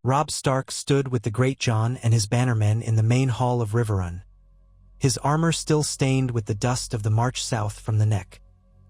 Robb Stark stood with the Great John and his bannermen in the main hall of Riverrun, his armor still stained with the dust of the march south from the neck.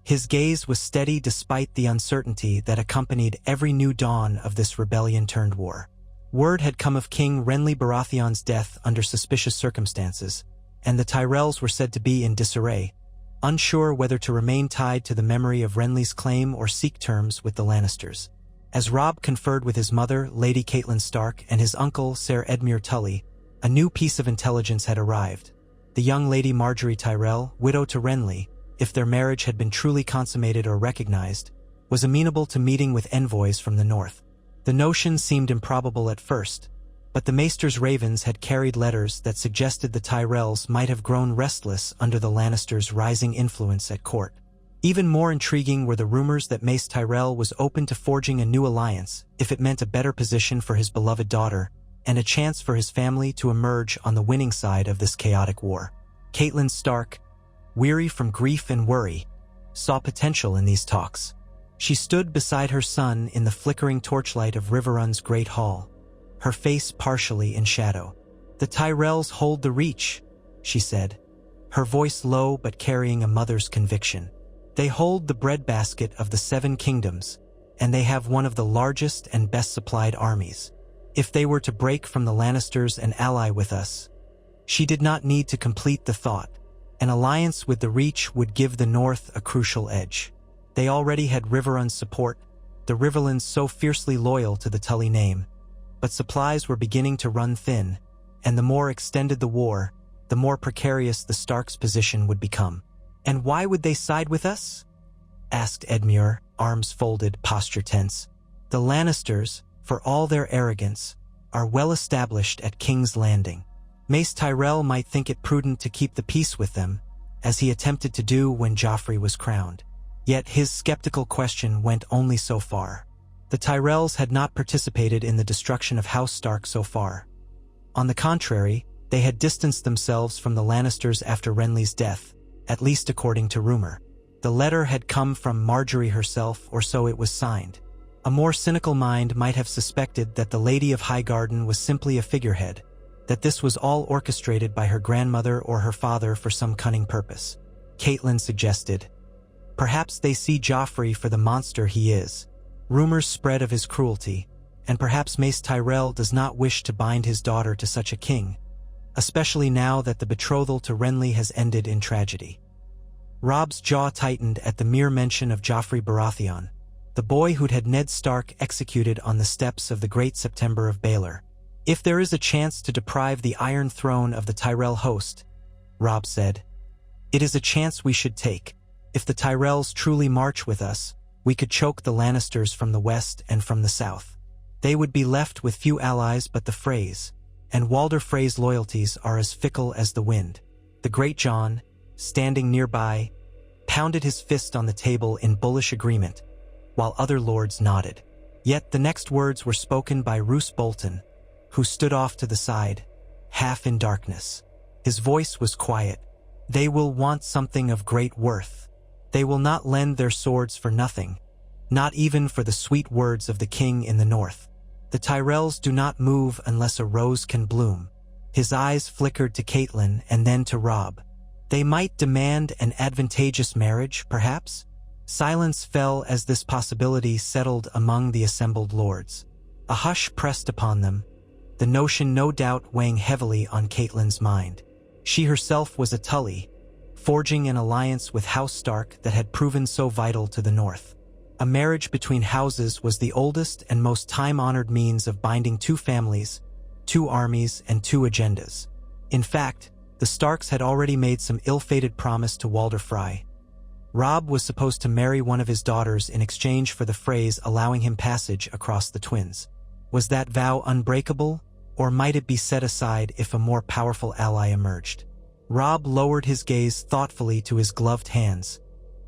His gaze was steady despite the uncertainty that accompanied every new dawn of this rebellion-turned-war. Word had come of King Renly Baratheon's death under suspicious circumstances, and the Tyrells were said to be in disarray, unsure whether to remain tied to the memory of Renly's claim or seek terms with the Lannisters. As Robb conferred with his mother, Lady Catelyn Stark, and his uncle, Ser Edmure Tully, a new piece of intelligence had arrived. The young Lady Margaery Tyrell, widow to Renly, if their marriage had been truly consummated or recognized, was amenable to meeting with envoys from the north. The notion seemed improbable at first, but the Maester's ravens had carried letters that suggested the Tyrells might have grown restless under the Lannisters' rising influence at court. Even more intriguing were the rumors that Mace Tyrell was open to forging a new alliance if it meant a better position for his beloved daughter and a chance for his family to emerge on the winning side of this chaotic war. Catelyn Stark, weary from grief and worry, saw potential in these talks. She stood beside her son in the flickering torchlight of Riverrun's great hall, her face partially in shadow. "The Tyrells hold the Reach," she said, her voice low but carrying a mother's conviction. "They hold the breadbasket of the Seven Kingdoms, and they have one of the largest and best-supplied armies. If they were to break from the Lannisters and ally with us..." She did not need to complete the thought. An alliance with the Reach would give the North a crucial edge. They already had Riverrun's support, the Riverlands so fiercely loyal to the Tully name. But supplies were beginning to run thin, and the more extended the war, the more precarious the Starks' position would become. "And why would they side with us?" asked Edmure, arms folded, posture tense. "The Lannisters, for all their arrogance, are well established at King's Landing. Mace Tyrell might think it prudent to keep the peace with them, as he attempted to do when Joffrey was crowned. Yet his skeptical question went only so far. The Tyrells had not participated in the destruction of House Stark so far. On the contrary, they had distanced themselves from the Lannisters after Renly's death, at least according to rumor. The letter had come from Margaery herself, or so it was signed. A more cynical mind might have suspected that the Lady of Highgarden was simply a figurehead, that this was all orchestrated by her grandmother or her father for some cunning purpose. Catelyn suggested, "Perhaps they see Joffrey for the monster he is. Rumors spread of his cruelty, and perhaps Mace Tyrell does not wish to bind his daughter to such a king, especially now that the betrothal to Renly has ended in tragedy." Robb's jaw tightened at the mere mention of Joffrey Baratheon, the boy who'd had Ned Stark executed on the steps of the Great September of Baelor. "If there is a chance to deprive the Iron Throne of the Tyrell host," Robb said, "it is a chance we should take. If the Tyrells truly march with us, we could choke the Lannisters from the west and from the south. They would be left with few allies but the Freys, and Walder Frey's loyalties are as fickle as the wind." The Great John, standing nearby, pounded his fist on the table in bullish agreement, while other lords nodded. Yet the next words were spoken by Roose Bolton, who stood off to the side, half in darkness. His voice was quiet. "They will want something of great worth. They will not lend their swords for nothing, not even for the sweet words of the king in the north. The Tyrells do not move unless a rose can bloom." His eyes flickered to Catelyn and then to Robb. "They might demand an advantageous marriage, perhaps?" Silence fell as this possibility settled among the assembled lords. A hush pressed upon them, the notion no doubt weighing heavily on Catelyn's mind. She herself was a Tully, forging an alliance with House Stark that had proven so vital to the North. A marriage between houses was the oldest and most time-honored means of binding two families, two armies, and two agendas. In fact, the Starks had already made some ill-fated promise to Walder Frey. Robb was supposed to marry one of his daughters in exchange for the Freys allowing him passage across the Twins. Was that vow unbreakable, or might it be set aside if a more powerful ally emerged? Robb lowered his gaze thoughtfully to his gloved hands,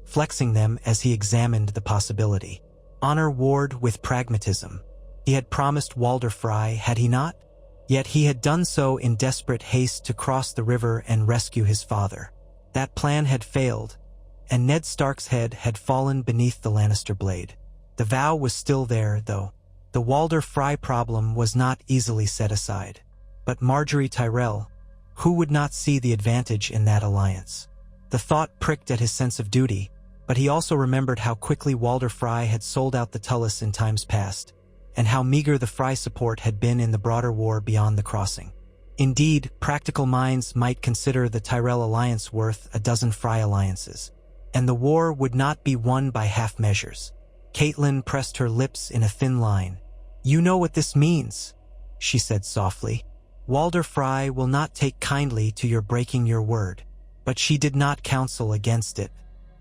flexing them as he examined the possibility. Honor warred with pragmatism. He had promised Walder Frey, had he not? Yet he had done so in desperate haste to cross the river and rescue his father. That plan had failed, and Ned Stark's head had fallen beneath the Lannister blade. The vow was still there, though. The Walder Frey problem was not easily set aside. But Margaery Tyrell, who would not see the advantage in that alliance? The thought pricked at his sense of duty, but he also remembered how quickly Walder Frey had sold out the Tullis in times past, and how meager the Frey support had been in the broader war beyond the crossing. Indeed, practical minds might consider the Tyrell alliance worth a dozen Frey alliances, and the war would not be won by half measures. Catelyn pressed her lips in a thin line. "You know what this means," she said softly. "Walder Frey will not take kindly to your breaking your word." But she did not counsel against it.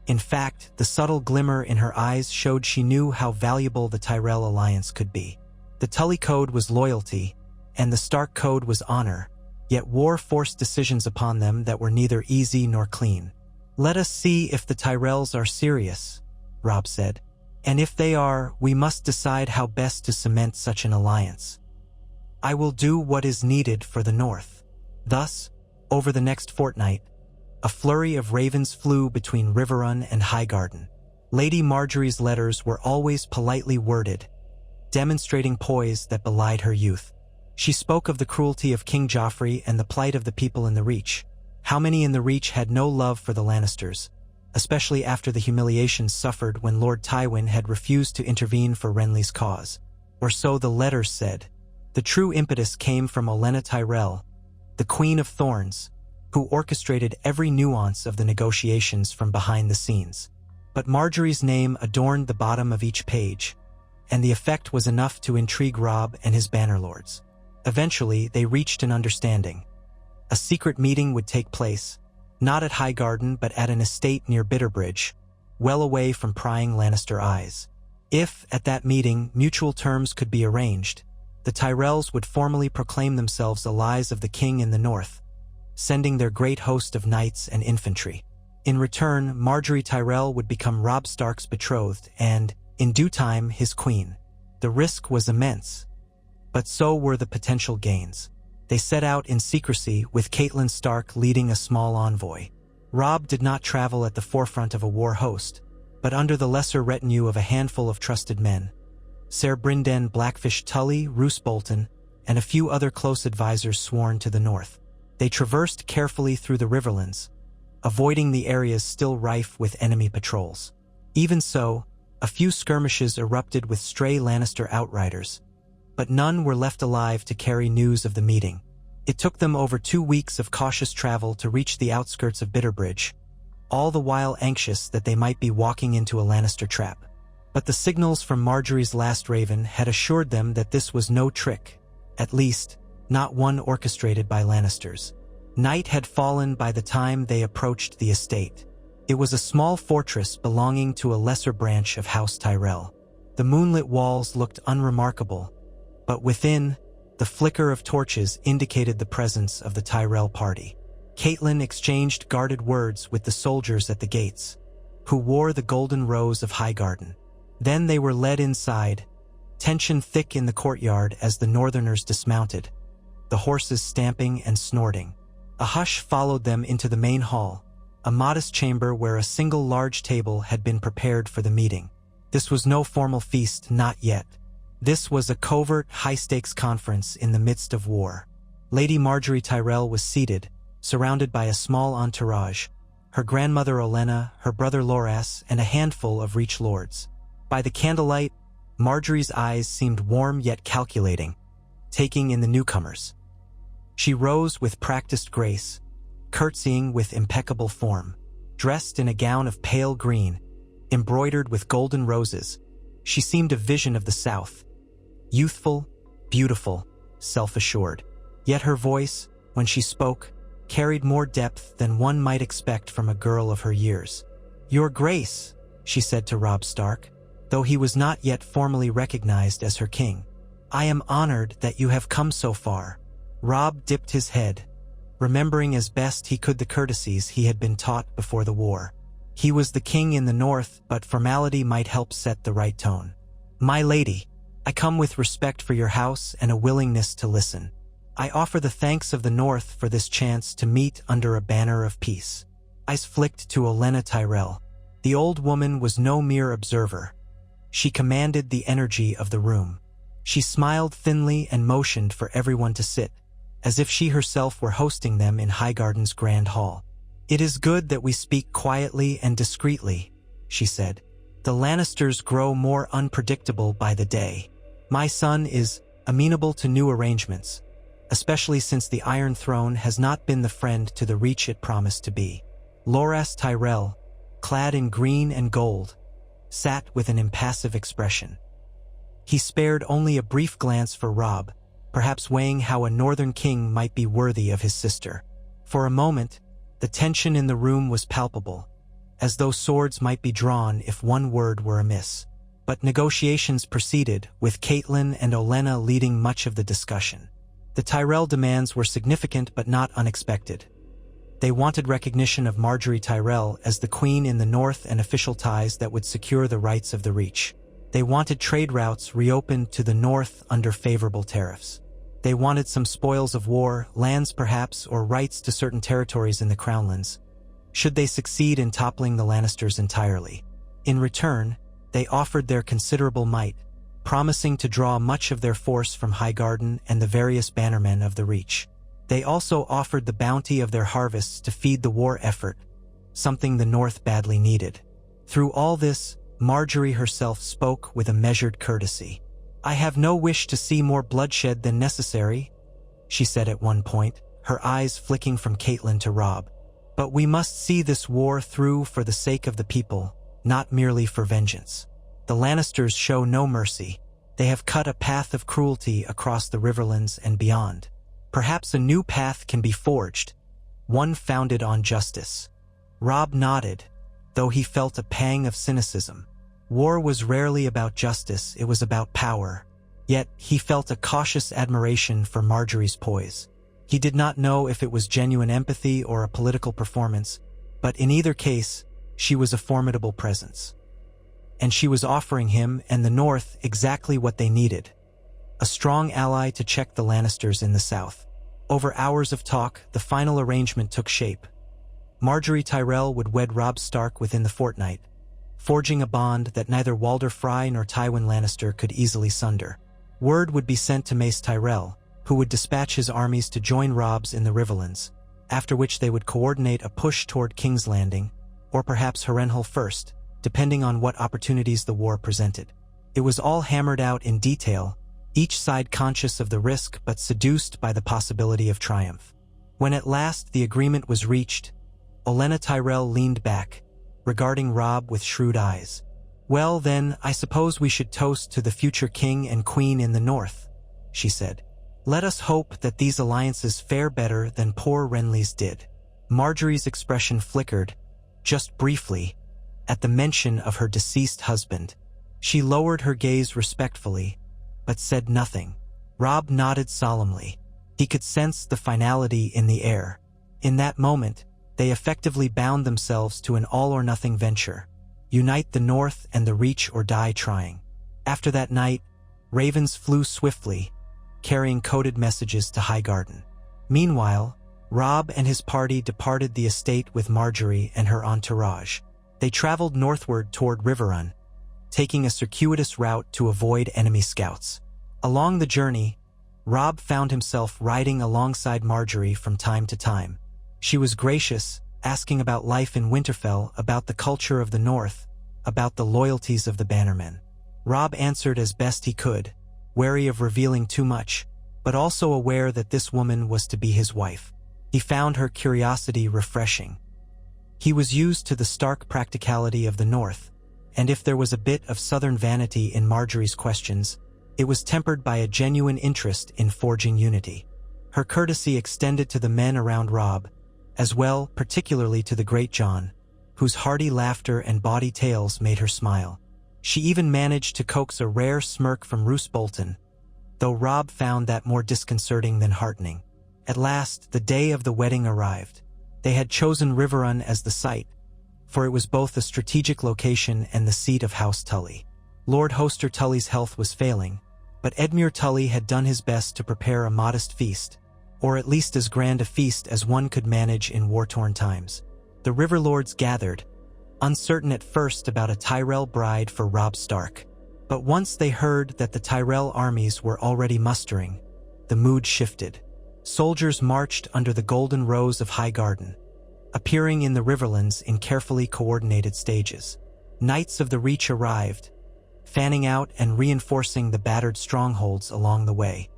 In fact, the subtle glimmer in her eyes showed she knew how valuable the Tyrell alliance could be. The Tully Code was loyalty, and the Stark Code was honor, yet war forced decisions upon them that were neither easy nor clean. "Let us see if the Tyrells are serious," Robb said. "And if they are, we must decide how best to cement such an alliance. I will do what is needed for the North." Thus, over the next fortnight, a flurry of ravens flew between Riverrun and Highgarden. Lady Margaery's letters were always politely worded, demonstrating poise that belied her youth. She spoke of the cruelty of King Joffrey and the plight of the people in the Reach. How many in the Reach had no love for the Lannisters, especially after the humiliations suffered when Lord Tywin had refused to intervene for Renly's cause? Or so the letters said. The true impetus came from Olenna Tyrell, the Queen of Thorns, who orchestrated every nuance of the negotiations from behind the scenes. But Margaery's name adorned the bottom of each page, and the effect was enough to intrigue Robb and his bannerlords. Eventually, they reached an understanding. A secret meeting would take place, not at Highgarden but at an estate near Bitterbridge, well away from prying Lannister eyes. If, at that meeting, mutual terms could be arranged, the Tyrells would formally proclaim themselves allies of the king in the north, sending their great host of knights and infantry. In return, Margaery Tyrell would become Robb Stark's betrothed and, in due time, his queen. The risk was immense, but so were the potential gains. They set out in secrecy, with Catelyn Stark leading a small envoy. Robb did not travel at the forefront of a war host, but under the lesser retinue of a handful of trusted men. Ser Brynden Blackfish Tully, Roose Bolton, and a few other close advisors sworn to the north. They traversed carefully through the Riverlands, avoiding the areas still rife with enemy patrols. Even so, a few skirmishes erupted with stray Lannister outriders, but none were left alive to carry news of the meeting. It took them over 2 weeks of cautious travel to reach the outskirts of Bitterbridge, all the while anxious that they might be walking into a Lannister trap. But the signals from Margaery's last raven had assured them that this was no trick, at least, not one orchestrated by Lannisters. Night had fallen by the time they approached the estate. It was a small fortress belonging to a lesser branch of House Tyrell. The moonlit walls looked unremarkable, but within, the flicker of torches indicated the presence of the Tyrell party. Catelyn exchanged guarded words with the soldiers at the gates, who wore the golden rose of Highgarden. Then they were led inside, tension thick in the courtyard as the Northerners dismounted, the horses stamping and snorting. A hush followed them into the main hall, a modest chamber where a single large table had been prepared for the meeting. This was no formal feast, not yet. This was a covert, high-stakes conference in the midst of war. Lady Margaery Tyrell was seated, surrounded by a small entourage, her grandmother Olenna, her brother Loras, and a handful of Reach lords. By the candlelight, Margaery's eyes seemed warm yet calculating, taking in the newcomers. She rose with practiced grace, curtsying with impeccable form. Dressed in a gown of pale green, embroidered with golden roses, she seemed a vision of the South. Youthful, beautiful, self-assured. Yet her voice, when she spoke, carried more depth than one might expect from a girl of her years. "Your Grace," she said to Robb Stark, though he was not yet formally recognized as her king, "I am honored that you have come so far." Robb dipped his head, remembering as best he could the courtesies he had been taught before the war. He was the king in the north, but formality might help set the right tone. "My lady, I come with respect for your house and a willingness to listen. I offer the thanks of the north for this chance to meet under a banner of peace." Eyes flicked to Olenna Tyrell. The old woman was no mere observer. She commanded the energy of the room. She smiled thinly and motioned for everyone to sit, as if she herself were hosting them in Highgarden's grand hall. "It is good that we speak quietly and discreetly," she said. "The Lannisters grow more unpredictable by the day. My son is amenable to new arrangements, especially since the Iron Throne has not been the friend to the Reach it promised to be." Loras Tyrell, clad in green and gold, sat with an impassive expression. He spared only a brief glance for Robb, perhaps weighing how a northern king might be worthy of his sister. For a moment, the tension in the room was palpable, as though swords might be drawn if one word were amiss. But negotiations proceeded, with Catelyn and Olenna leading much of the discussion. The Tyrell demands were significant but not unexpected. They wanted recognition of Margaery Tyrell as the queen in the north and official ties that would secure the rights of the Reach. They wanted trade routes reopened to the north under favorable tariffs. They wanted some spoils of war, lands perhaps, or rights to certain territories in the Crownlands, should they succeed in toppling the Lannisters entirely. In return, they offered their considerable might, promising to draw much of their force from Highgarden and the various bannermen of the Reach. They also offered the bounty of their harvests to feed the war effort, something the North badly needed. Through all this, Margaery herself spoke with a measured courtesy. "I have no wish to see more bloodshed than necessary," she said at one point, her eyes flicking from Catelyn to Robb. "But we must see this war through for the sake of the people, not merely for vengeance. The Lannisters show no mercy. They have cut a path of cruelty across the Riverlands and beyond. Perhaps a new path can be forged, one founded on justice." Robb nodded, though he felt a pang of cynicism. War was rarely about justice, it was about power. Yet he felt a cautious admiration for Margaery's poise. He did not know if it was genuine empathy or a political performance, but in either case, she was a formidable presence. And she was offering him and the North exactly what they needed: a strong ally to check the Lannisters in the south. Over hours of talk, the final arrangement took shape. Margaery Tyrell would wed Robb Stark within the fortnight, forging a bond that neither Walder Frey nor Tywin Lannister could easily sunder. Word would be sent to Mace Tyrell, who would dispatch his armies to join Robb's in the Riverlands, after which they would coordinate a push toward King's Landing, or perhaps Harrenhal first, depending on what opportunities the war presented. It was all hammered out in detail, each side conscious of the risk but seduced by the possibility of triumph. When at last the agreement was reached, Olenna Tyrell leaned back, regarding Robb with shrewd eyes. "Well then, I suppose we should toast to the future king and queen in the north," she said. "Let us hope that these alliances fare better than poor Renly's did." Margaery's expression flickered, just briefly, at the mention of her deceased husband. She lowered her gaze respectfully, but said nothing. Robb nodded solemnly. He could sense the finality in the air. In that moment, they effectively bound themselves to an all-or-nothing venture. Unite the North and the Reach or die trying. After that night, ravens flew swiftly, carrying coded messages to Highgarden. Meanwhile, Robb and his party departed the estate with Margaery and her entourage. They traveled northward toward Riverrun, taking a circuitous route to avoid enemy scouts. Along the journey, Robb found himself riding alongside Margaery from time to time. She was gracious, asking about life in Winterfell, about the culture of the North, about the loyalties of the Bannermen. Robb answered as best he could, wary of revealing too much, but also aware that this woman was to be his wife. He found her curiosity refreshing. He was used to the stark practicality of the North, and if there was a bit of southern vanity in Margaery's questions, it was tempered by a genuine interest in forging unity. Her courtesy extended to the men around Robb, as well, particularly to the Great John, whose hearty laughter and bawdy tales made her smile. She even managed to coax a rare smirk from Roose Bolton, though Robb found that more disconcerting than heartening. At last, the day of the wedding arrived. They had chosen Riverrun as the site, for it was both a strategic location and the seat of House Tully. Lord Hoster Tully's health was failing, but Edmure Tully had done his best to prepare a modest feast, or at least as grand a feast as one could manage in war-torn times. The Riverlords gathered, uncertain at first about a Tyrell bride for Robb Stark. But once they heard that the Tyrell armies were already mustering, the mood shifted. Soldiers marched under the golden rose of Highgarden, appearing in the Riverlands in carefully coordinated stages. Knights of the Reach arrived, fanning out and reinforcing the battered strongholds along the way.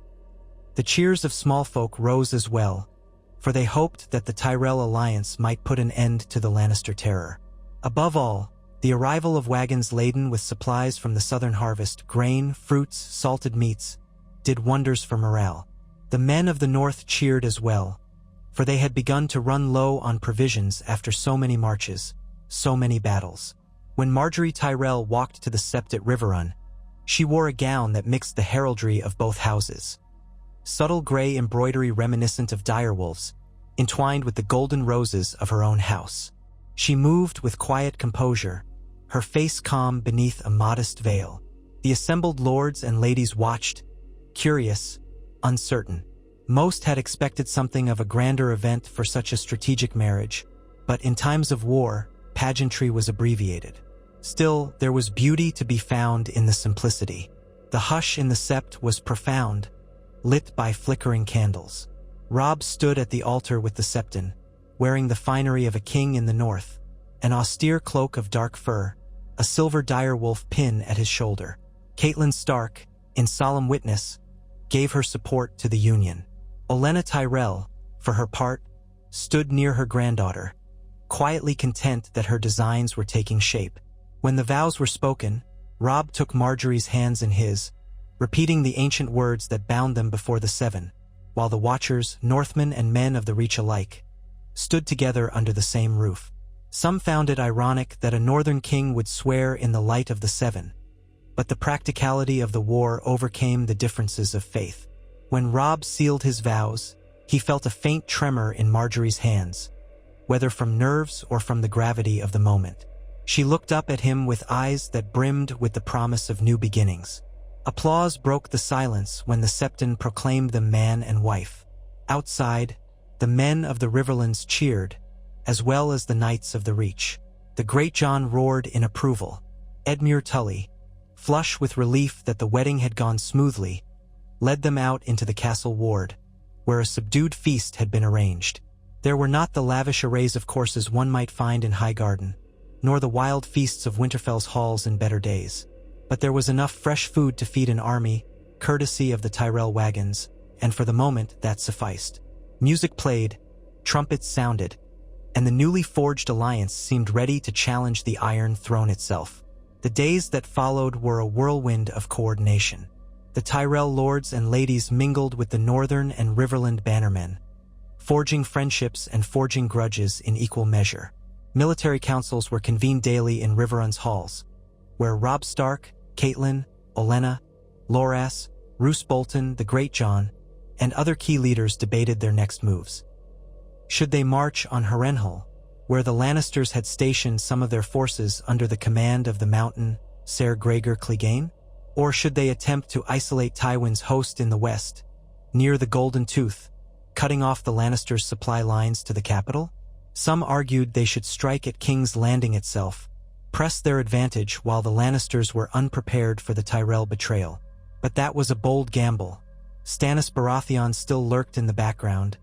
The cheers of small folk rose as well, for they hoped that the Tyrell alliance might put an end to the Lannister terror. Above all, the arrival of wagons laden with supplies from the southern harvest, grain, fruits, salted meats, did wonders for morale. The men of the north cheered as well, for they had begun to run low on provisions after so many marches, so many battles. When Margaery Tyrell walked to the sept at Riverrun, she wore a gown that mixed the heraldry of both houses. Subtle gray embroidery reminiscent of direwolves, entwined with the golden roses of her own house. She moved with quiet composure, her face calm beneath a modest veil. The assembled lords and ladies watched, curious, uncertain. Most had expected something of a grander event for such a strategic marriage, but in times of war, pageantry was abbreviated. Still, there was beauty to be found in the simplicity. The hush in the sept was profound, lit by flickering candles. Robb stood at the altar with the septon, wearing the finery of a king in the north, an austere cloak of dark fur, a silver direwolf pin at his shoulder. Catelyn Stark, in solemn witness, gave her support to the union. Olenna Tyrell, for her part, stood near her granddaughter, quietly content that her designs were taking shape. When the vows were spoken, Robb took Margaery's hands in his, repeating the ancient words that bound them before the Seven, while the Watchers, Northmen and men of the Reach alike, stood together under the same roof. Some found it ironic that a northern king would swear in the light of the Seven, but the practicality of the war overcame the differences of faith. When Robb sealed his vows, he felt a faint tremor in Margaery's hands, whether from nerves or from the gravity of the moment. She looked up at him with eyes that brimmed with the promise of new beginnings. Applause broke the silence when the septon proclaimed them man and wife. Outside, the men of the Riverlands cheered, as well as the Knights of the Reach. The Great John roared in approval. Edmure Tully, flush with relief that the wedding had gone smoothly, led them out into the castle ward, where a subdued feast had been arranged. There were not the lavish arrays of courses one might find in Highgarden, nor the wild feasts of Winterfell's halls in better days, but there was enough fresh food to feed an army, courtesy of the Tyrell wagons, and for the moment that sufficed. Music played, trumpets sounded, and the newly forged alliance seemed ready to challenge the Iron Throne itself. The days that followed were a whirlwind of coordination. The Tyrell lords and ladies mingled with the Northern and Riverland bannermen, forging friendships and forging grudges in equal measure. Military councils were convened daily in Riverrun's halls, where Robb Stark, Catelyn, Olenna, Loras, Roose Bolton, the Great John, and other key leaders debated their next moves. Should they march on Harrenhal, where the Lannisters had stationed some of their forces under the command of the Mountain Ser Gregor Clegane? Or should they attempt to isolate Tywin's host in the west, near the Golden Tooth, cutting off the Lannisters' supply lines to the capital? Some argued they should strike at King's Landing itself, press their advantage while the Lannisters were unprepared for the Tyrell betrayal. But that was a bold gamble. Stannis Baratheon still lurked in the background,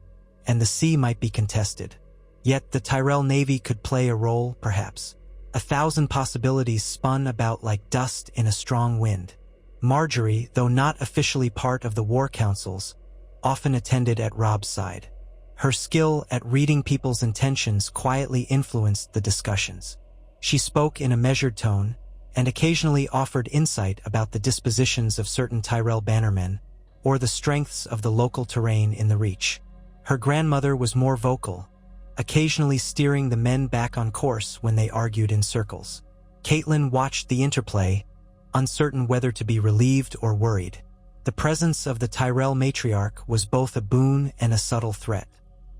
and the sea might be contested. Yet the Tyrell navy could play a role, perhaps. 1,000 possibilities spun about like dust in a strong wind. Margaery, though not officially part of the war councils, often attended at Robb's side. Her skill at reading people's intentions quietly influenced the discussions. She spoke in a measured tone, and occasionally offered insight about the dispositions of certain Tyrell bannermen, or the strengths of the local terrain in the Reach. Her grandmother was more vocal, occasionally steering the men back on course when they argued in circles. Catelyn watched the interplay, uncertain whether to be relieved or worried. The presence of the Tyrell matriarch was both a boon and a subtle threat.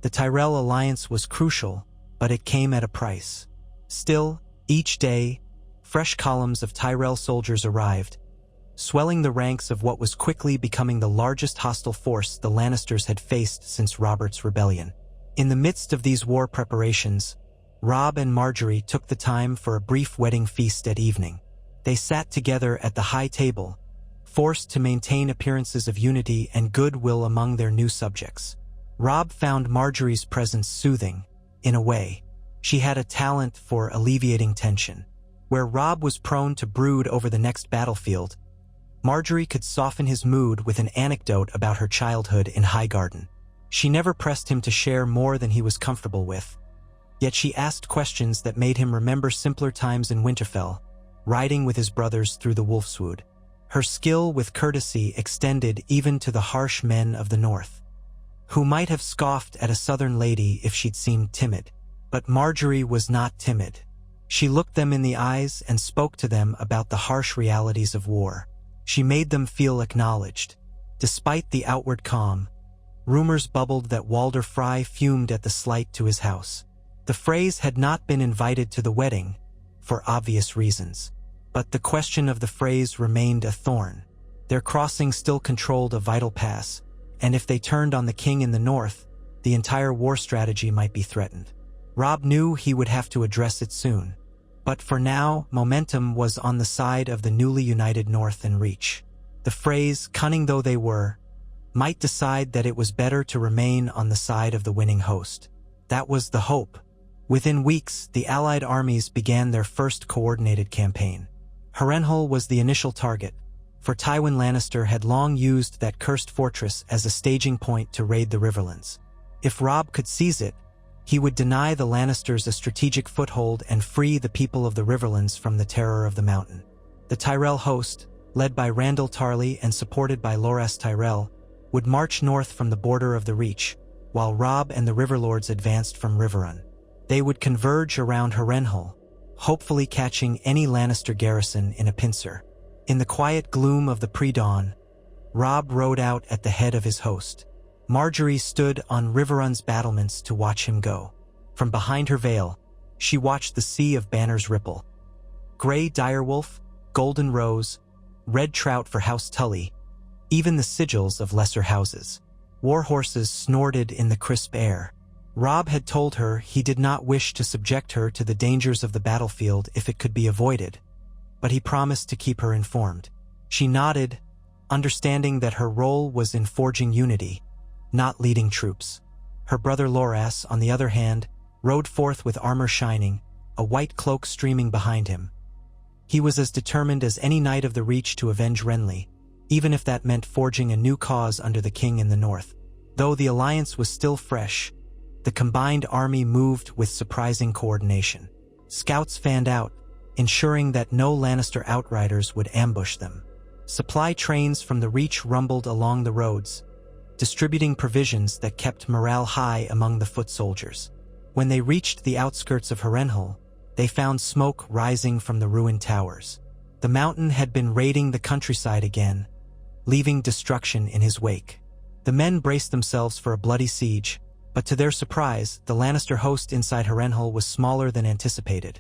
The Tyrell alliance was crucial, but it came at a price. Still, each day, fresh columns of Tyrell soldiers arrived, swelling the ranks of what was quickly becoming the largest hostile force the Lannisters had faced since Robert's rebellion. In the midst of these war preparations, Robb and Margaery took the time for a brief wedding feast at evening. They sat together at the high table, forced to maintain appearances of unity and goodwill among their new subjects. Robb found Margaery's presence soothing, in a way. She had a talent for alleviating tension. Where Robb was prone to brood over the next battlefield, Margaery could soften his mood with an anecdote about her childhood in Highgarden. She never pressed him to share more than he was comfortable with. Yet she asked questions that made him remember simpler times in Winterfell, riding with his brothers through the Wolfswood. Her skill with courtesy extended even to the harsh men of the north, who might have scoffed at a southern lady if she'd seemed timid. But Margaery was not timid. She looked them in the eyes and spoke to them about the harsh realities of war. She made them feel acknowledged. Despite the outward calm, rumors bubbled that Walder Frey fumed at the slight to his house. The Freys had not been invited to the wedding, for obvious reasons. But the question of the Freys remained a thorn. Their crossing still controlled a vital pass, and if they turned on the king in the north, the entire war strategy might be threatened. Robb knew he would have to address it soon. But for now, momentum was on the side of the newly united North and Reach. The Freys, cunning though they were, might decide that it was better to remain on the side of the winning host. That was the hope. Within weeks, the Allied armies began their first coordinated campaign. Harrenhal was the initial target, for Tywin Lannister had long used that cursed fortress as a staging point to raid the Riverlands. If Robb could seize it, he would deny the Lannisters a strategic foothold and free the people of the Riverlands from the terror of the mountain. The Tyrell host, led by Randyll Tarly and supported by Loras Tyrell, would march north from the border of the Reach, while Robb and the Riverlords advanced from Riverrun. They would converge around Harrenhal, hopefully catching any Lannister garrison in a pincer. In the quiet gloom of the pre-dawn, Robb rode out at the head of his host. Margaery stood on Riverrun's battlements to watch him go. From behind her veil, she watched the sea of banners ripple. Grey direwolf, golden rose, red trout for House Tully, even the sigils of lesser houses. War horses snorted in the crisp air. Robb had told her he did not wish to subject her to the dangers of the battlefield if it could be avoided, but he promised to keep her informed. She nodded, understanding that her role was in forging unity, not leading troops. Her brother Loras, on the other hand, rode forth with armor shining, a white cloak streaming behind him. He was as determined as any knight of the Reach to avenge Renly, even if that meant forging a new cause under the king in the north. Though the alliance was still fresh, the combined army moved with surprising coordination. Scouts fanned out, ensuring that no Lannister outriders would ambush them. Supply trains from the Reach rumbled along the roads, distributing provisions that kept morale high among the foot soldiers. When they reached the outskirts of Harrenhal, they found smoke rising from the ruined towers. The mountain had been raiding the countryside again, leaving destruction in his wake. The men braced themselves for a bloody siege, but to their surprise, the Lannister host inside Harrenhal was smaller than anticipated.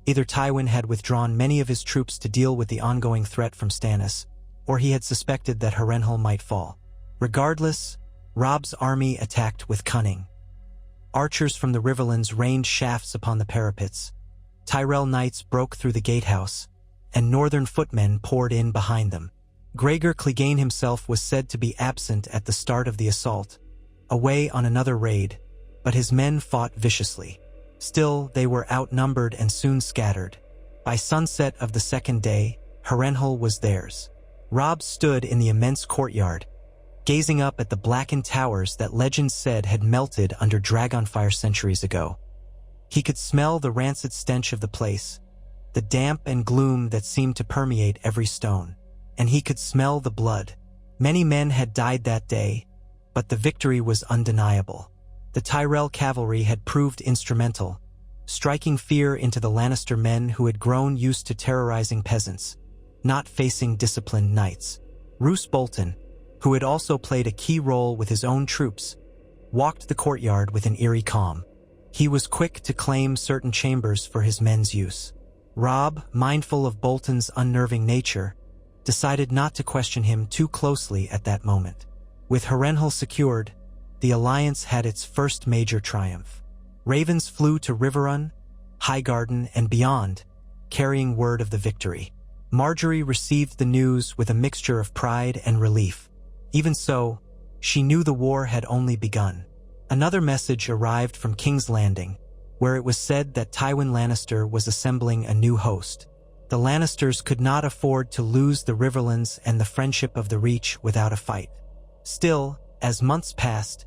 Either Tywin had withdrawn many of his troops to deal with the ongoing threat from Stannis, or he had suspected that Harrenhal might fall. Regardless, Robb's army attacked with cunning. Archers from the Riverlands rained shafts upon the parapets. Tyrell knights broke through the gatehouse, and northern footmen poured in behind them. Gregor Clegane himself was said to be absent at the start of the assault, away on another raid, but his men fought viciously. Still, they were outnumbered and soon scattered. By sunset of the second day, Harrenhal was theirs. Robb stood in the immense courtyard, gazing up at the blackened towers that legend said had melted under dragonfire centuries ago. He could smell the rancid stench of the place, the damp and gloom that seemed to permeate every stone. And he could smell the blood. Many men had died that day, but the victory was undeniable. The Tyrell cavalry had proved instrumental, striking fear into the Lannister men who had grown used to terrorizing peasants, not facing disciplined knights. Roose Bolton, who had also played a key role with his own troops, walked the courtyard with an eerie calm. He was quick to claim certain chambers for his men's use. Robb, mindful of Bolton's unnerving nature, decided not to question him too closely at that moment. With Harrenhal secured, the alliance had its first major triumph. Ravens flew to Riverrun, Highgarden, and beyond, carrying word of the victory. Margaery received the news with a mixture of pride and relief. Even so, she knew the war had only begun. Another message arrived from King's Landing, where it was said that Tywin Lannister was assembling a new host. The Lannisters could not afford to lose the Riverlands and the friendship of the Reach without a fight. Still, as months passed,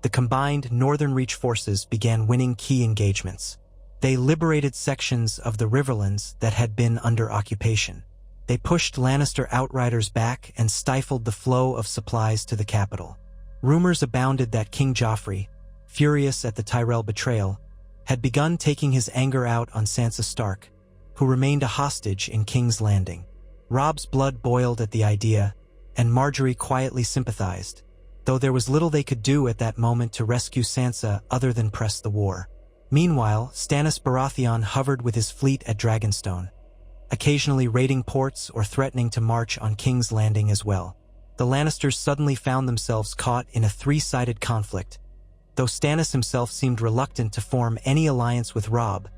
the combined Northern Reach forces began winning key engagements. They liberated sections of the Riverlands that had been under occupation. They pushed Lannister outriders back and stifled the flow of supplies to the capital. Rumors abounded that King Joffrey, furious at the Tyrell betrayal, had begun taking his anger out on Sansa Stark, who remained a hostage in King's Landing. Robb's blood boiled at the idea, and Margaery quietly sympathized, though there was little they could do at that moment to rescue Sansa other than press the war. Meanwhile, Stannis Baratheon hovered with his fleet at Dragonstone, occasionally raiding ports or threatening to march on King's Landing as well. The Lannisters suddenly found themselves caught in a three-sided conflict, though Stannis himself seemed reluctant to form any alliance with Robb,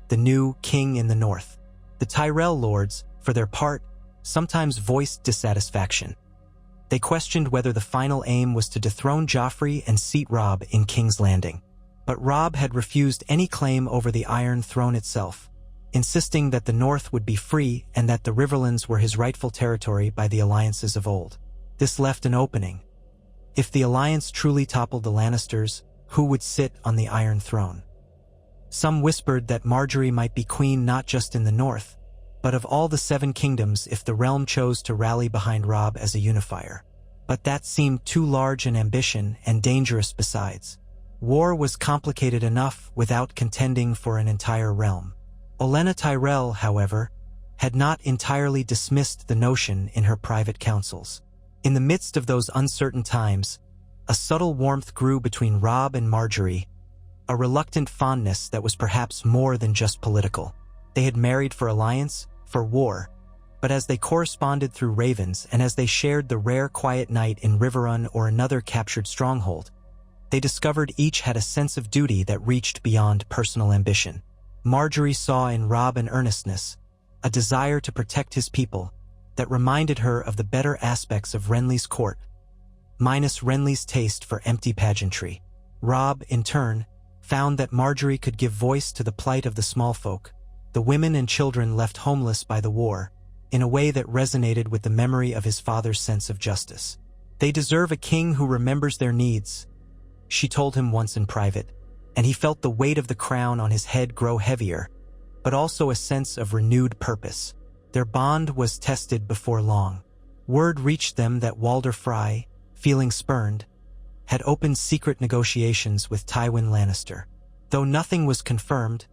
the new king in the north. The Tyrell lords, for their part, sometimes voiced dissatisfaction. They questioned whether the final aim was to dethrone Joffrey and seat Robb in King's Landing. But Robb had refused any claim over the Iron Throne itself, insisting that the North would be free and that the Riverlands were his rightful territory by the alliances of old. This left an opening. If the alliance truly toppled the Lannisters, who would sit on the Iron Throne? Some whispered that Margaery might be queen not just in the North, but of all the 7 kingdoms if the realm chose to rally behind Robb as a unifier. But that seemed too large an ambition and dangerous besides. War was complicated enough without contending for an entire realm. Olenna Tyrell, however, had not entirely dismissed the notion in her private councils. In the midst of those uncertain times, a subtle warmth grew between Robb and Margaery, a reluctant fondness that was perhaps more than just political. They had married for alliance, for war, but as they corresponded through ravens and as they shared the rare quiet night in Riverrun or another captured stronghold, they discovered each had a sense of duty that reached beyond personal ambition. Margaery saw in Robb an earnestness, a desire to protect his people, that reminded her of the better aspects of Renly's court, minus Renly's taste for empty pageantry. Robb, in turn, found that Margaery could give voice to the plight of the small folk, the women and children left homeless by the war, in a way that resonated with the memory of his father's sense of justice. They deserve a king who remembers their needs, she told him once in private, and he felt the weight of the crown on his head grow heavier, but also a sense of renewed purpose. Their bond was tested before long. Word reached them that Walder Frey, feeling spurned, had opened secret negotiations with Tywin Lannister. Though nothing was confirmed,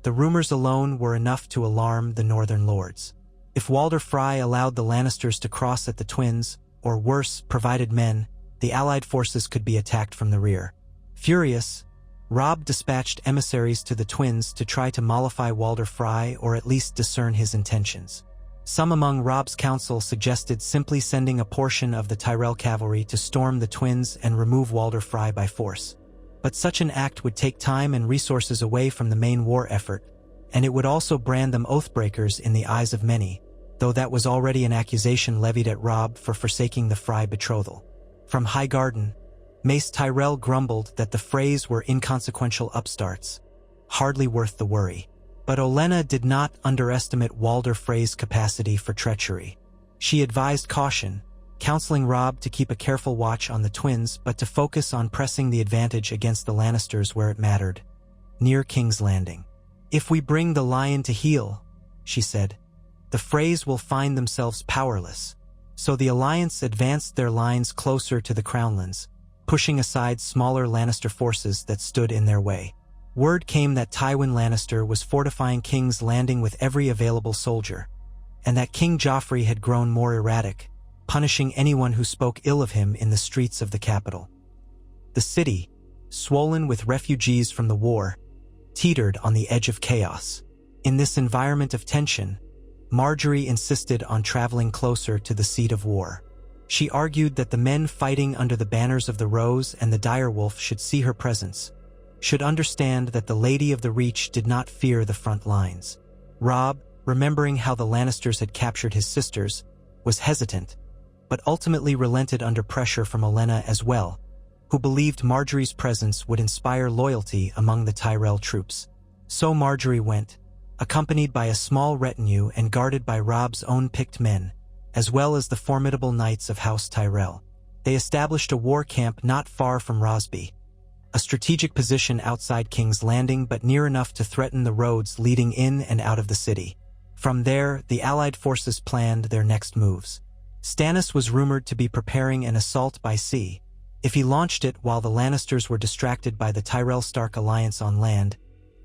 the rumors alone were enough to alarm the Northern Lords. If Walder Frey allowed the Lannisters to cross at the Twins, or worse, provided men, the allied forces could be attacked from the rear. Furious, Robb dispatched emissaries to the Twins to try to mollify Walder Frey or at least discern his intentions. Some among Robb's council suggested simply sending a portion of the Tyrell cavalry to storm the Twins and remove Walder Frey by force. But such an act would take time and resources away from the main war effort, and it would also brand them oathbreakers in the eyes of many, though that was already an accusation levied at Robb for forsaking the Frey betrothal. From Highgarden, Mace Tyrell grumbled that the Freys were inconsequential upstarts, hardly worth the worry. But Olenna did not underestimate Walder Frey's capacity for treachery. She advised caution, counseling Robb to keep a careful watch on the Twins but to focus on pressing the advantage against the Lannisters where it mattered, near King's Landing. "If we bring the lion to heel," she said, "the Freys will find themselves powerless." So the Alliance advanced their lines closer to the Crownlands, pushing aside smaller Lannister forces that stood in their way. Word came that Tywin Lannister was fortifying King's Landing with every available soldier, and that King Joffrey had grown more erratic, punishing anyone who spoke ill of him in the streets of the capital. The city, swollen with refugees from the war, teetered on the edge of chaos. In this environment of tension, Margaery insisted on traveling closer to the seat of war. She argued that the men fighting under the banners of the Rose and the Direwolf should see her presence, should understand that the Lady of the Reach did not fear the front lines. Robb, remembering how the Lannisters had captured his sisters, was hesitant, but ultimately relented under pressure from Olenna as well, who believed Margaery's presence would inspire loyalty among the Tyrell troops. So Margaery went, accompanied by a small retinue and guarded by Robb's own picked men, as well as the formidable knights of House Tyrell. They established a war camp not far from Rosby, a strategic position outside King's Landing but near enough to threaten the roads leading in and out of the city. From there, the Allied forces planned their next moves. Stannis was rumored to be preparing an assault by sea. If he launched it while the Lannisters were distracted by the Tyrell-Stark alliance on land,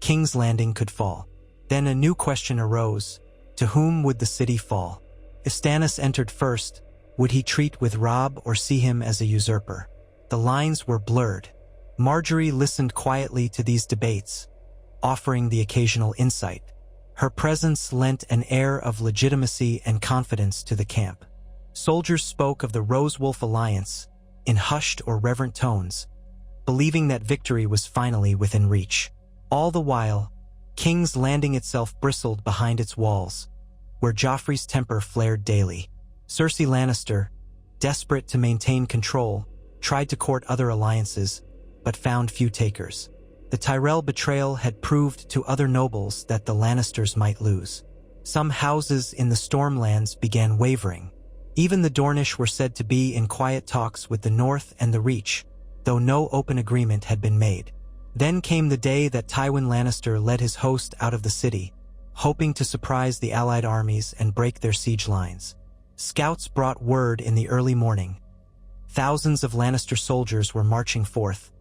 King's Landing could fall. Then a new question arose: to whom would the city fall? If Stannis entered first, would he treat with Robb or see him as a usurper? The lines were blurred. Margaery listened quietly to these debates, offering the occasional insight. Her presence lent an air of legitimacy and confidence to the camp. Soldiers spoke of the Rose-Wolf alliance in hushed or reverent tones, believing that victory was finally within reach. All the while, King's Landing itself bristled behind its walls, where Joffrey's temper flared daily. Cersei Lannister, desperate to maintain control, tried to court other alliances, but found few takers. The Tyrell betrayal had proved to other nobles that the Lannisters might lose. Some houses in the Stormlands began wavering. Even the Dornish were said to be in quiet talks with the North and the Reach, though no open agreement had been made. Then came the day that Tywin Lannister led his host out of the city, hoping to surprise the Allied armies and break their siege lines. Scouts brought word in the early morning. Thousands of Lannister soldiers were marching forth,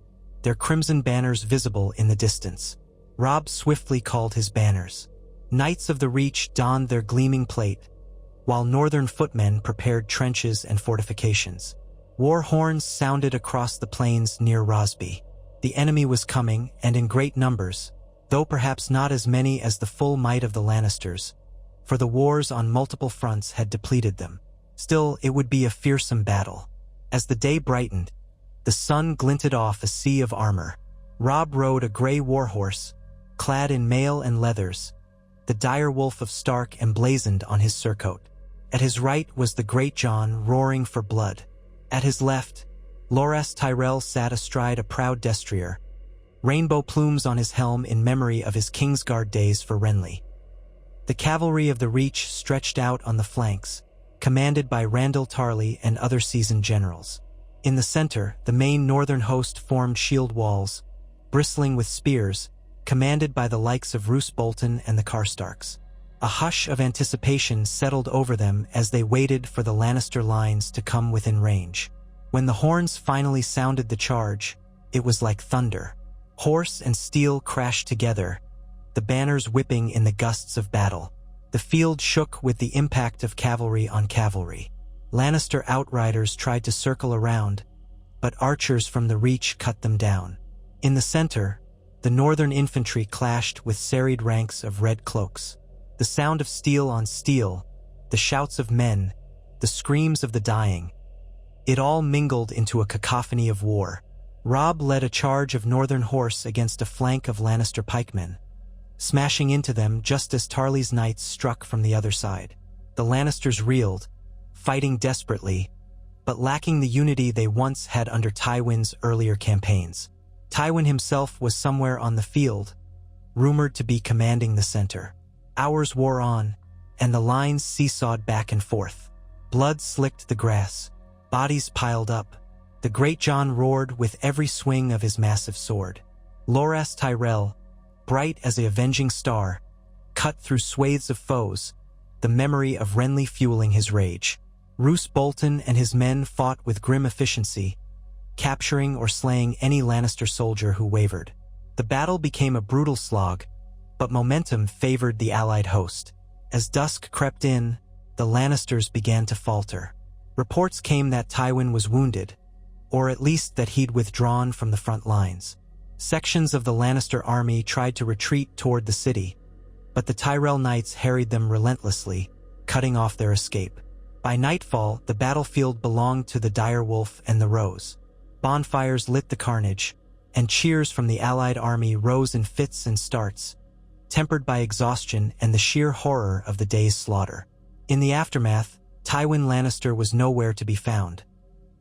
their crimson banners visible in the distance. Robb swiftly called his banners. Knights of the Reach donned their gleaming plate, while northern footmen prepared trenches and fortifications. War horns sounded across the plains near Rosby. The enemy was coming, and in great numbers, though perhaps not as many as the full might of the Lannisters, for the wars on multiple fronts had depleted them. Still, it would be a fearsome battle. As the day brightened, the sun glinted off a sea of armor. Robb rode a gray warhorse, clad in mail and leathers, the dire wolf of Stark emblazoned on his surcoat. At his right was the Great John roaring for blood. At his left, Loras Tyrell sat astride a proud destrier, rainbow plumes on his helm in memory of his Kingsguard days for Renly. The cavalry of the Reach stretched out on the flanks, commanded by Randyll Tarly and other seasoned generals. In the center, the main northern host formed shield walls, bristling with spears, commanded by the likes of Roose Bolton and the Karstarks. A hush of anticipation settled over them as they waited for the Lannister lines to come within range. When the horns finally sounded the charge, it was like thunder. Horse and steel crashed together, the banners whipping in the gusts of battle. The field shook with the impact of cavalry on cavalry. Lannister outriders tried to circle around, but archers from the Reach cut them down. In the center, the northern infantry clashed with serried ranks of red cloaks. The sound of steel on steel, the shouts of men, the screams of the dying, it all mingled into a cacophony of war. Robb led a charge of northern horse against a flank of Lannister pikemen, smashing into them just as Tarly's knights struck from the other side. The Lannisters reeled, fighting desperately, but lacking the unity they once had under Tywin's earlier campaigns. Tywin himself was somewhere on the field, rumored to be commanding the center. Hours wore on, and the lines seesawed back and forth. Blood slicked the grass. Bodies piled up. The Great John roared with every swing of his massive sword. Loras Tyrell, bright as a avenging star, cut through swathes of foes, the memory of Renly fueling his rage. Roose Bolton and his men fought with grim efficiency, capturing or slaying any Lannister soldier who wavered. The battle became a brutal slog, but momentum favored the Allied host. As dusk crept in, the Lannisters began to falter. Reports came that Tywin was wounded, or at least that he'd withdrawn from the front lines. Sections of the Lannister army tried to retreat toward the city, but the Tyrell knights harried them relentlessly, cutting off their escape. By nightfall, the battlefield belonged to the Direwolf and the Rose. Bonfires lit the carnage, and cheers from the Allied army rose in fits and starts, tempered by exhaustion and the sheer horror of the day's slaughter. In the aftermath, Tywin Lannister was nowhere to be found.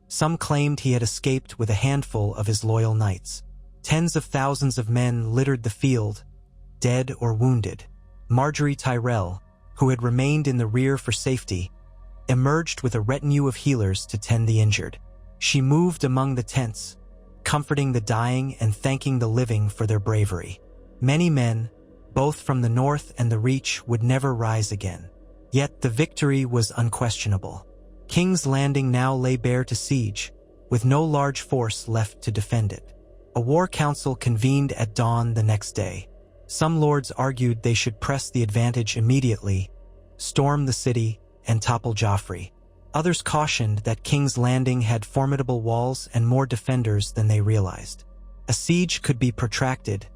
Some claimed he had escaped with a handful of his loyal knights. Tens of thousands of men littered the field, dead or wounded. Margaery Tyrell, who had remained in the rear for safety, emerged with a retinue of healers to tend the injured. She moved among the tents, comforting the dying and thanking the living for their bravery. Many men, both from the north and the Reach, would never rise again. Yet the victory was unquestionable. King's Landing now lay bare to siege, with no large force left to defend it. A war council convened at dawn the next day. Some lords argued they should press the advantage immediately, storm the city, and topple Joffrey. Others cautioned that King's Landing had formidable walls and more defenders than they realized. A siege could be protracted,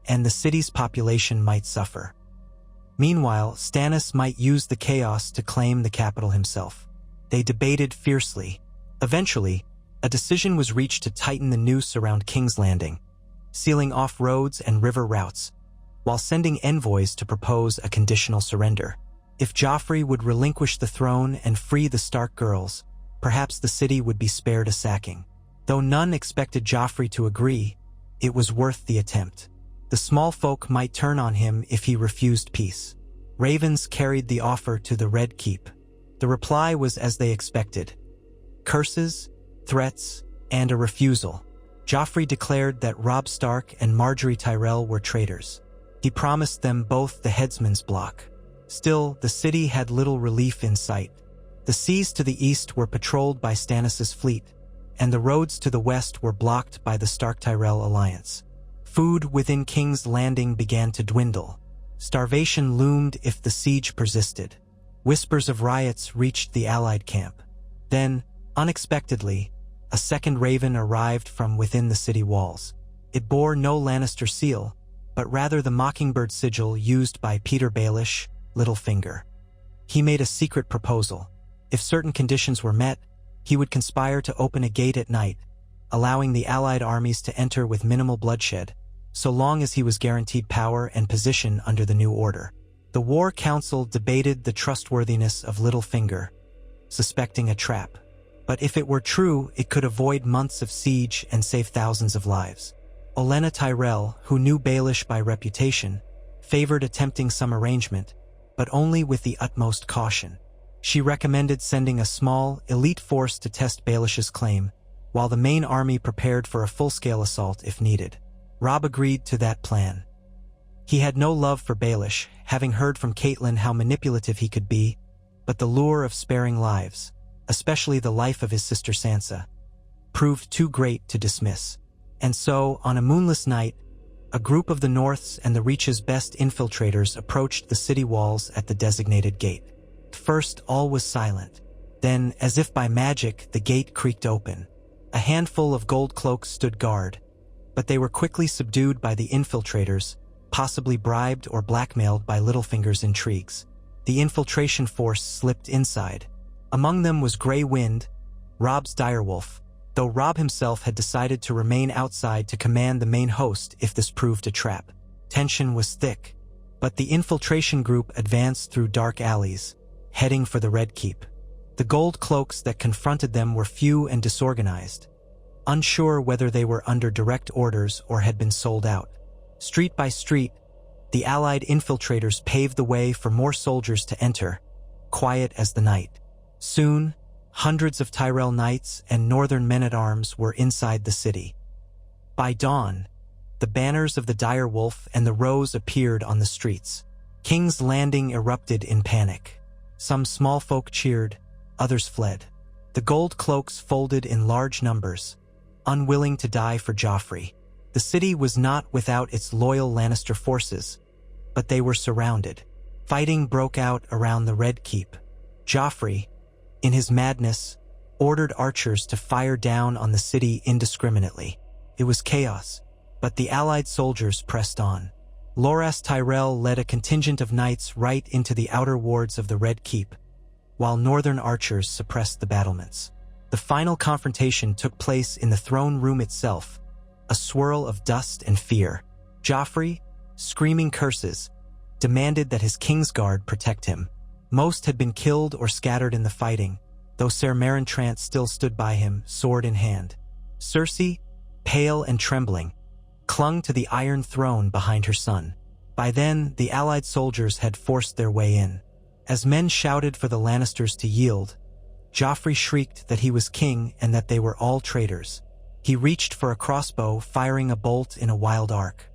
and the city's population might suffer. Meanwhile, Stannis might use the chaos to claim the capital himself. They debated fiercely. Eventually, a decision was reached to tighten the noose around King's Landing, sealing off roads and river routes, while sending envoys to propose a conditional surrender. If Joffrey would relinquish the throne and free the Stark girls, perhaps the city would be spared a sacking. Though none expected Joffrey to agree, it was worth the attempt. The small folk might turn on him if he refused peace. Ravens carried the offer to the Red Keep. The reply was as they expected: curses, threats, and a refusal. Joffrey declared that Robb Stark and Margaery Tyrell were traitors. He promised them both the headsman's block. Still, the city had little relief in sight. The seas to the east were patrolled by Stannis' fleet, and the roads to the west were blocked by the Stark-Tyrell alliance. Food within King's Landing began to dwindle. Starvation loomed if the siege persisted. Whispers of riots reached the Allied camp. Then, unexpectedly, a second raven arrived from within the city walls. It bore no Lannister seal, but rather the mockingbird sigil used by Peter Baelish, Littlefinger. He made a secret proposal. If certain conditions were met, he would conspire to open a gate at night, allowing the Allied armies to enter with minimal bloodshed, so long as he was guaranteed power and position under the new order. The War Council debated the trustworthiness of Littlefinger, suspecting a trap. But if it were true, it could avoid months of siege and save thousands of lives. Olenna Tyrell, who knew Baelish by reputation, favored attempting some arrangement, but only with the utmost caution. She recommended sending a small, elite force to test Baelish's claim, while the main army prepared for a full-scale assault if needed. Robb agreed to that plan. He had no love for Baelish, having heard from Catelyn how manipulative he could be, but the lure of sparing lives, especially the life of his sister Sansa, proved too great to dismiss. And so, on a moonless night, a group of the North's and the Reach's best infiltrators approached the city walls at the designated gate. First, all was silent. Then, as if by magic, the gate creaked open. A handful of gold cloaks stood guard, but they were quickly subdued by the infiltrators, possibly bribed or blackmailed by Littlefinger's intrigues. The infiltration force slipped inside. Among them was Grey Wind, Robb's direwolf, though Robb himself had decided to remain outside to command the main host if this proved a trap. Tension was thick, but the infiltration group advanced through dark alleys, heading for the Red Keep. The gold cloaks that confronted them were few and disorganized, unsure whether they were under direct orders or had been sold out. Street by street, the Allied infiltrators paved the way for more soldiers to enter, quiet as the night. Soon, hundreds of Tyrell knights and northern men-at-arms were inside the city. By dawn, the banners of the dire wolf and the rose appeared on the streets. King's Landing erupted in panic. Some small folk cheered, others fled. The gold cloaks folded in large numbers, unwilling to die for Joffrey. The city was not without its loyal Lannister forces, but they were surrounded. Fighting broke out around the Red Keep. Joffrey, in his madness, ordered archers to fire down on the city indiscriminately. It was chaos, but the Allied soldiers pressed on. Loras Tyrell led a contingent of knights right into the outer wards of the Red Keep, while northern archers suppressed the battlements. The final confrontation took place in the throne room itself, a swirl of dust and fear. Joffrey, screaming curses, demanded that his Kingsguard protect him. Most had been killed or scattered in the fighting, though Ser Marintrant still stood by him, sword in hand. Cersei, pale and trembling, clung to the Iron Throne behind her son. By then, the allied soldiers had forced their way in. As men shouted for the Lannisters to yield, Joffrey shrieked that he was king and that they were all traitors. He reached for a crossbow, firing a bolt in a wild arc.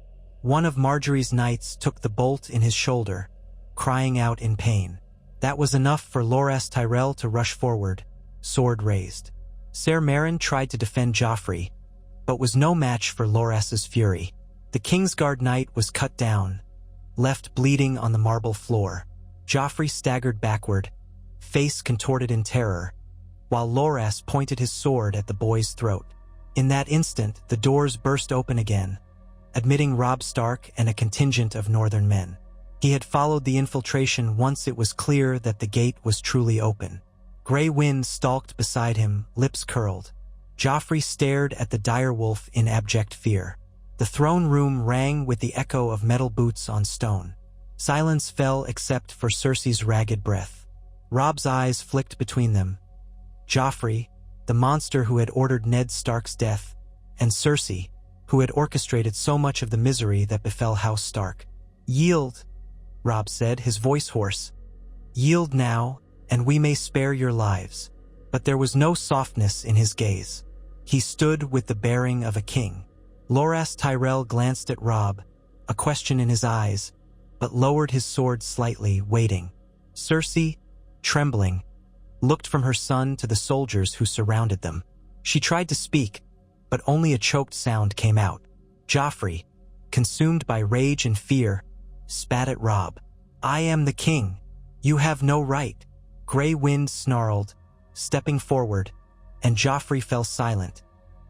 One of Margaery's knights took the bolt in his shoulder, crying out in pain. That was enough for Loras Tyrell to rush forward, sword raised. Ser Meryn tried to defend Joffrey, but was no match for Loras's fury. The Kingsguard knight was cut down, left bleeding on the marble floor. Joffrey staggered backward, face contorted in terror, while Loras pointed his sword at the boy's throat. In that instant, the doors burst open again, admitting Robb Stark and a contingent of northern men. He had followed the infiltration once it was clear that the gate was truly open. Grey Wind stalked beside him, lips curled. Joffrey stared at the direwolf in abject fear. The throne room rang with the echo of metal boots on stone. Silence fell except for Cersei's ragged breath. Robb's eyes flicked between them. Joffrey, the monster who had ordered Ned Stark's death, and Cersei, who had orchestrated so much of the misery that befell House Stark. "Yield," Robb said, his voice hoarse. "Yield now, and we may spare your lives." But there was no softness in his gaze. He stood with the bearing of a king. Loras Tyrell glanced at Robb, a question in his eyes, but lowered his sword slightly, waiting. Cersei, trembling, looked from her son to the soldiers who surrounded them. She tried to speak, but only a choked sound came out. Joffrey, consumed by rage and fear, spat at Robb. "I am the king. You have no right." Grey Wind snarled, stepping forward, and Joffrey fell silent,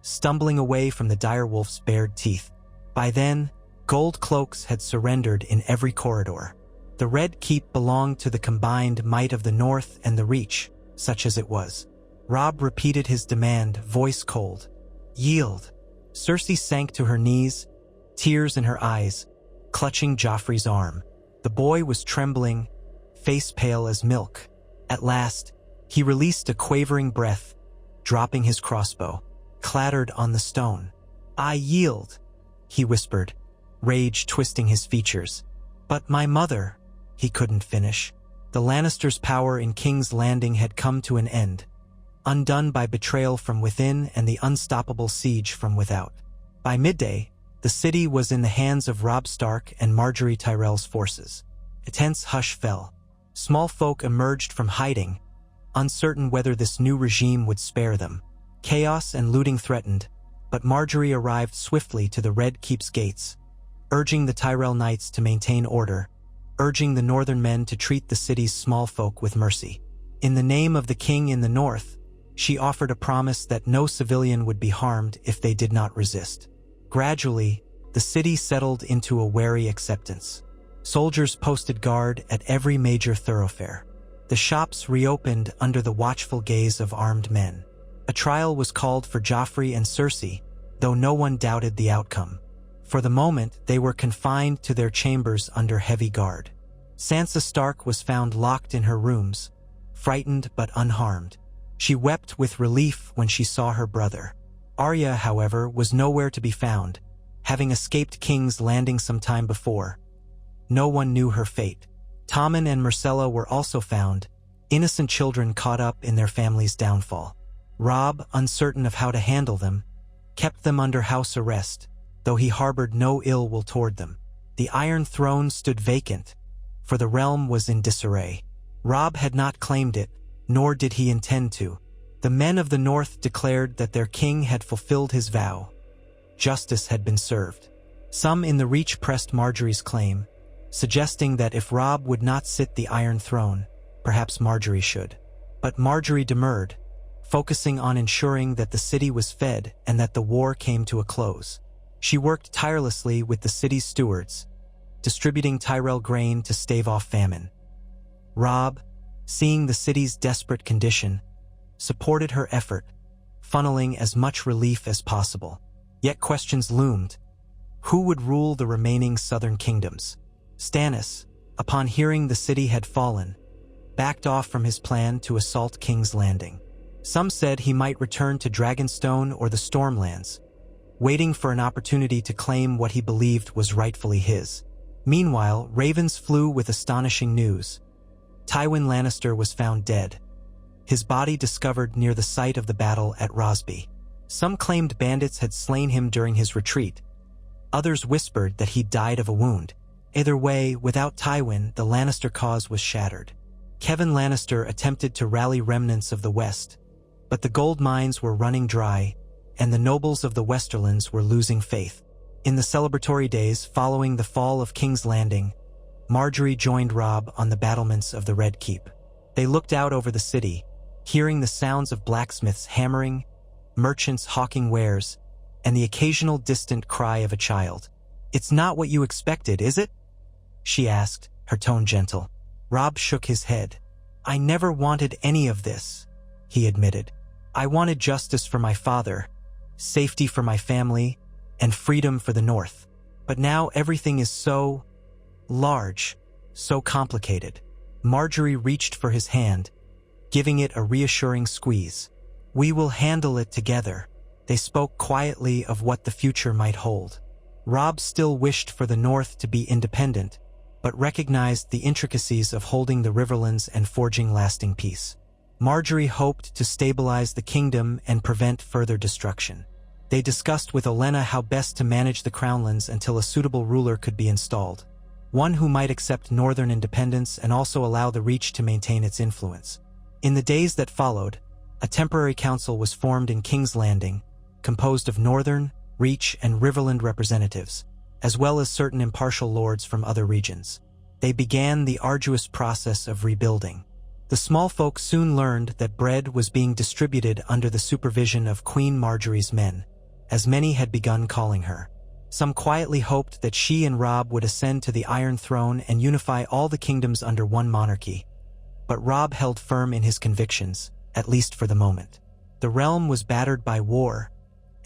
stumbling away from the direwolf's bared teeth. By then, gold cloaks had surrendered in every corridor. The Red Keep belonged to the combined might of the North and the Reach, such as it was. Robb repeated his demand, voice cold. "Yield." Cersei sank to her knees, tears in her eyes, clutching Joffrey's arm. The boy was trembling, face pale as milk. At last, he released a quavering breath, dropping his crossbow, clattered on the stone. "I yield," he whispered, rage twisting his features. "But my mother," he couldn't finish. The Lannisters' power in King's Landing had come to an end, undone by betrayal from within and the unstoppable siege from without. By midday, the city was in the hands of Robb Stark and Margaery Tyrell's forces. A tense hush fell. Small folk emerged from hiding, uncertain whether this new regime would spare them. Chaos and looting threatened, but Margaery arrived swiftly to the Red Keep's gates, urging the Tyrell Knights to maintain order, urging the northern men to treat the city's small folk with mercy. In the name of the king in the north, she offered a promise that no civilian would be harmed if they did not resist. Gradually, the city settled into a wary acceptance. Soldiers posted guard at every major thoroughfare. The shops reopened under the watchful gaze of armed men. A trial was called for Joffrey and Cersei, though no one doubted the outcome. For the moment, they were confined to their chambers under heavy guard. Sansa Stark was found locked in her rooms, frightened but unharmed. She wept with relief when she saw her brother. Arya, however, was nowhere to be found, having escaped King's Landing some time before. No one knew her fate. Tommen and Myrcella were also found, innocent children caught up in their family's downfall. Robb, uncertain of how to handle them, kept them under house arrest, though he harbored no ill will toward them. The Iron Throne stood vacant, for the realm was in disarray. Robb had not claimed it, nor did he intend to. The men of the North declared that their king had fulfilled his vow. Justice had been served. Some in the Reach pressed Margaery's claim, suggesting that if Robb would not sit the Iron Throne, perhaps Margaery should. But Margaery demurred, focusing on ensuring that the city was fed and that the war came to a close. She worked tirelessly with the city's stewards, distributing Tyrell grain to stave off famine. Robb, seeing the city's desperate condition, supported her effort, funneling as much relief as possible. Yet questions loomed. Who would rule the remaining southern kingdoms? Stannis, upon hearing the city had fallen, backed off from his plan to assault King's Landing. Some said he might return to Dragonstone or the Stormlands, waiting for an opportunity to claim what he believed was rightfully his. Meanwhile, ravens flew with astonishing news. Tywin Lannister was found dead, his body discovered near the site of the battle at Rosby. Some claimed bandits had slain him during his retreat. Others whispered that he died of a wound. Either way, without Tywin, the Lannister cause was shattered. Kevan Lannister attempted to rally remnants of the West, but the gold mines were running dry, and the nobles of the Westerlands were losing faith. In the celebratory days following the fall of King's Landing, Margaery joined Robb on the battlements of the Red Keep. They looked out over the city, hearing the sounds of blacksmiths hammering, merchants hawking wares, and the occasional distant cry of a child. "It's not what you expected, is it?" she asked, her tone gentle. Robb shook his head. "I never wanted any of this," he admitted. "I wanted justice for my father, safety for my family, and freedom for the North. But now everything is so large, so complicated." Margaery reached for his hand, giving it a reassuring squeeze. "We will handle it together." They spoke quietly of what the future might hold. Robb still wished for the North to be independent, but recognized the intricacies of holding the Riverlands and forging lasting peace. Margaery hoped to stabilize the kingdom and prevent further destruction. They discussed with Olenna how best to manage the Crownlands until a suitable ruler could be installed, one who might accept northern independence and also allow the Reach to maintain its influence. In the days that followed, a temporary council was formed in King's Landing, composed of Northern, Reach, and Riverland representatives, as well as certain impartial lords from other regions. They began the arduous process of rebuilding. The small folk soon learned that bread was being distributed under the supervision of Queen Margaery's men, as many had begun calling her. Some quietly hoped that she and Robb would ascend to the Iron Throne and unify all the kingdoms under one monarchy. But Robb held firm in his convictions, at least for the moment. The realm was battered by war,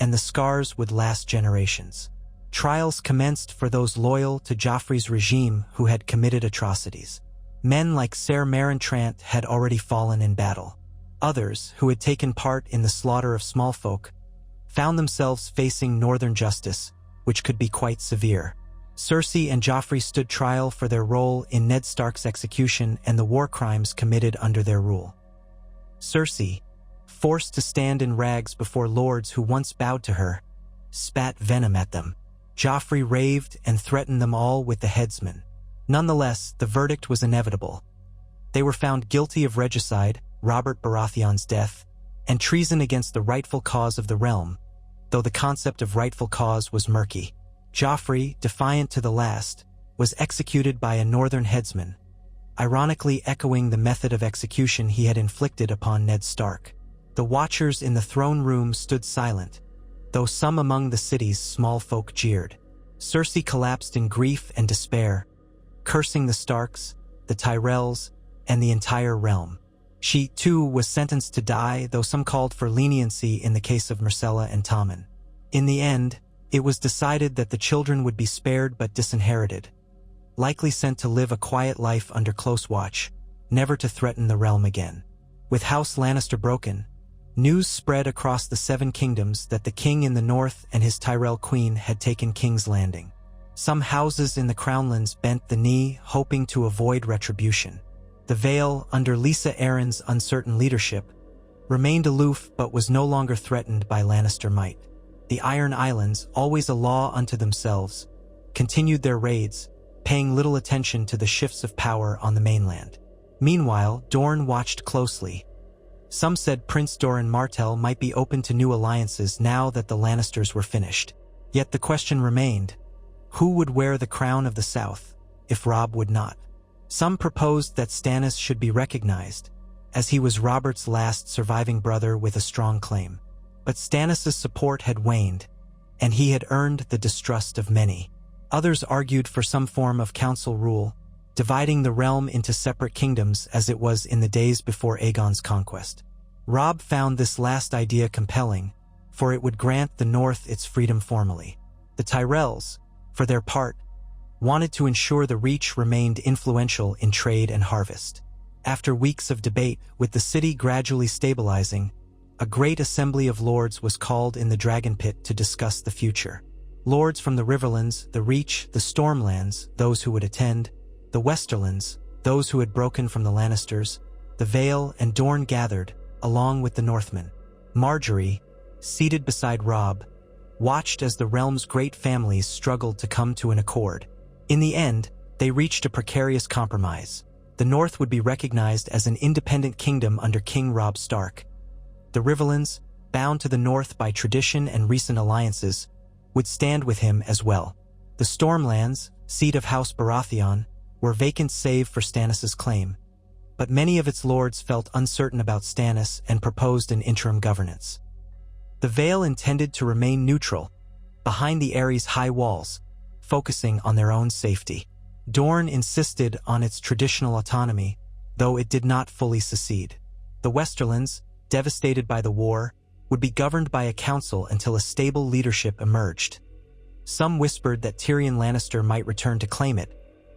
and the scars would last generations. Trials commenced for those loyal to Joffrey's regime who had committed atrocities. Men like Ser Marentrant had already fallen in battle. Others, who had taken part in the slaughter of small folk, found themselves facing northern justice, which could be quite severe. Cersei and Joffrey stood trial for their role in Ned Stark's execution and the war crimes committed under their rule. Cersei, forced to stand in rags before lords who once bowed to her, spat venom at them. Joffrey raved and threatened them all with the headsman. Nonetheless, the verdict was inevitable. They were found guilty of regicide, Robert Baratheon's death, and treason against the rightful cause of the realm, though the concept of rightful cause was murky. Joffrey, defiant to the last, was executed by a northern headsman, ironically echoing the method of execution he had inflicted upon Ned Stark. The watchers in the throne room stood silent, though some among the city's small folk jeered. Cersei collapsed in grief and despair, cursing the Starks, the Tyrells, and the entire realm. She, too, was sentenced to die, though some called for leniency in the case of Myrcella and Tommen. In the end, it was decided that the children would be spared but disinherited, likely sent to live a quiet life under close watch, never to threaten the realm again. With House Lannister broken, news spread across the Seven Kingdoms that the king in the north and his Tyrell queen had taken King's Landing. Some houses in the Crownlands bent the knee, hoping to avoid retribution. The Vale, under Lisa Arryn's uncertain leadership, remained aloof but was no longer threatened by Lannister might. The Iron Islands, always a law unto themselves, continued their raids, paying little attention to the shifts of power on the mainland. Meanwhile, Dorne watched closely. Some said Prince Doran Martell might be open to new alliances now that the Lannisters were finished. Yet the question remained, who would wear the crown of the South, if Robb would not? Some proposed that Stannis should be recognized, as he was Robert's last surviving brother with a strong claim. But Stannis' support had waned, and he had earned the distrust of many. Others argued for some form of council rule, dividing the realm into separate kingdoms as it was in the days before Aegon's conquest. Robb found this last idea compelling, for it would grant the North its freedom formally. The Tyrells, for their part, wanted to ensure the Reach remained influential in trade and harvest. After weeks of debate, with the city gradually stabilizing, a great assembly of lords was called in the Dragon Pit to discuss the future. Lords from the Riverlands, the Reach, the Stormlands, those who would attend, the Westerlands, those who had broken from the Lannisters, the Vale and Dorne gathered, along with the Northmen. Margaery, seated beside Robb, watched as the realm's great families struggled to come to an accord. In the end, they reached a precarious compromise. The North would be recognized as an independent kingdom under King Robb Stark. The Riverlands, bound to the north by tradition and recent alliances, would stand with him as well. The Stormlands, seat of House Baratheon, were vacant save for Stannis' claim, but many of its lords felt uncertain about Stannis and proposed an interim governance. The Vale intended to remain neutral, behind the Aerys' high walls, focusing on their own safety. Dorne insisted on its traditional autonomy, though it did not fully secede. The Westerlands, devastated by the war, would be governed by a council until a stable leadership emerged. Some whispered that Tyrion Lannister might return to claim it,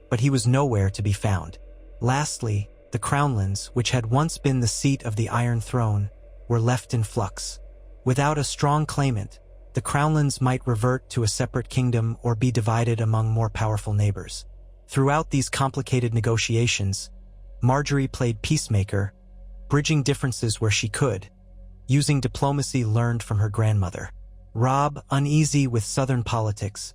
but he was nowhere to be found. Lastly, the Crownlands, which had once been the seat of the Iron Throne, were left in flux. Without a strong claimant, the Crownlands might revert to a separate kingdom or be divided among more powerful neighbors. Throughout these complicated negotiations, Margaery played peacemaker, bridging differences where she could, using diplomacy learned from her grandmother. Robb, uneasy with southern politics,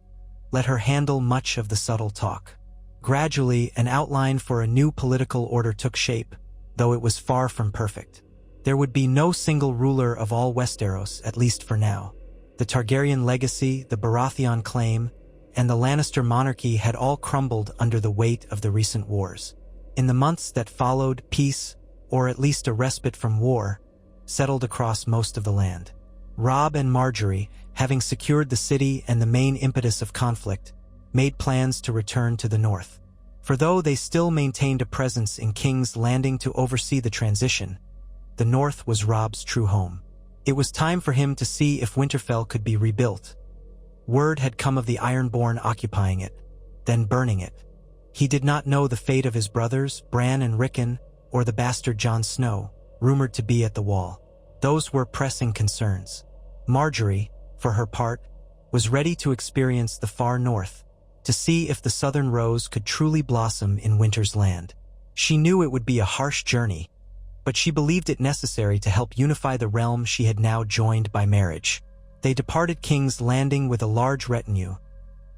let her handle much of the subtle talk. Gradually, an outline for a new political order took shape, though it was far from perfect. There would be no single ruler of all Westeros, at least for now. The Targaryen legacy, the Baratheon claim, and the Lannister monarchy had all crumbled under the weight of the recent wars. In the months that followed, peace, or at least a respite from war, settled across most of the land. Robb and Margaery, having secured the city and the main impetus of conflict, made plans to return to the north. For though they still maintained a presence in King's Landing to oversee the transition, the north was Robb's true home. It was time for him to see if Winterfell could be rebuilt. Word had come of the Ironborn occupying it, then burning it. He did not know the fate of his brothers, Bran and Rickon, or the bastard Jon Snow, rumored to be at the Wall. Those were pressing concerns. Margaery, for her part, was ready to experience the far north, to see if the southern rose could truly blossom in winter's land. She knew it would be a harsh journey, but she believed it necessary to help unify the realm she had now joined by marriage. They departed King's Landing with a large retinue,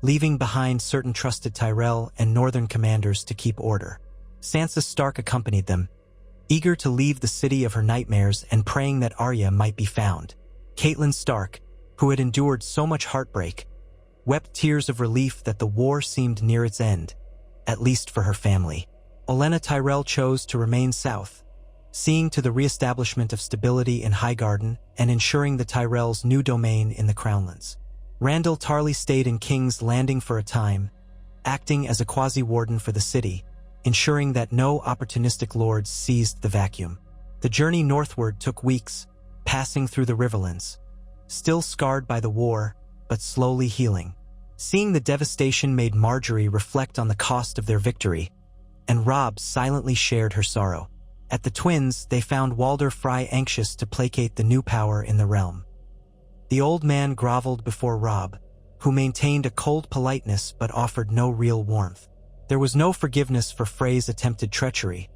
leaving behind certain trusted Tyrell and northern commanders to keep order. Sansa Stark accompanied them, eager to leave the city of her nightmares and praying that Arya might be found. Catelyn Stark, who had endured so much heartbreak, wept tears of relief that the war seemed near its end, at least for her family. Olenna Tyrell chose to remain south, seeing to the re-establishment of stability in Highgarden and ensuring the Tyrells' new domain in the Crownlands. Randyll Tarly stayed in King's Landing for a time, acting as a quasi-warden for the city, ensuring that no opportunistic lords seized the vacuum. The journey northward took weeks, passing through the Riverlands, still scarred by the war, but slowly healing. Seeing the devastation made Margaery reflect on the cost of their victory, and Robb silently shared her sorrow. At the Twins, they found Walder Frey anxious to placate the new power in the realm. The old man groveled before Robb, who maintained a cold politeness but offered no real warmth. There was no forgiveness for Frey's attempted treachery,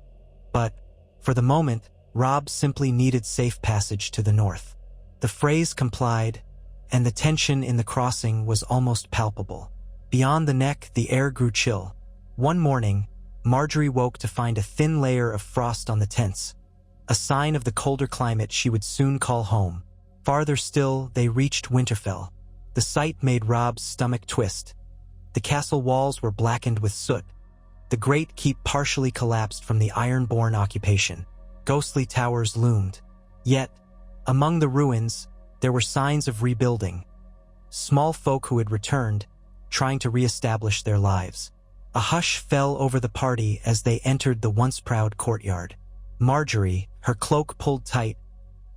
but, for the moment, Robb simply needed safe passage to the north. The Freys complied, and the tension in the crossing was almost palpable. Beyond the neck, the air grew chill. One morning, Margaery woke to find a thin layer of frost on the tents, a sign of the colder climate she would soon call home. Farther still, they reached Winterfell. The sight made Robb's stomach twist. The castle walls were blackened with soot. The great keep partially collapsed from the Ironborn occupation. Ghostly towers loomed. Yet, among the ruins, there were signs of rebuilding. Small folk who had returned, trying to re-establish their lives. A hush fell over the party as they entered the once-proud courtyard. Margaery, her cloak pulled tight,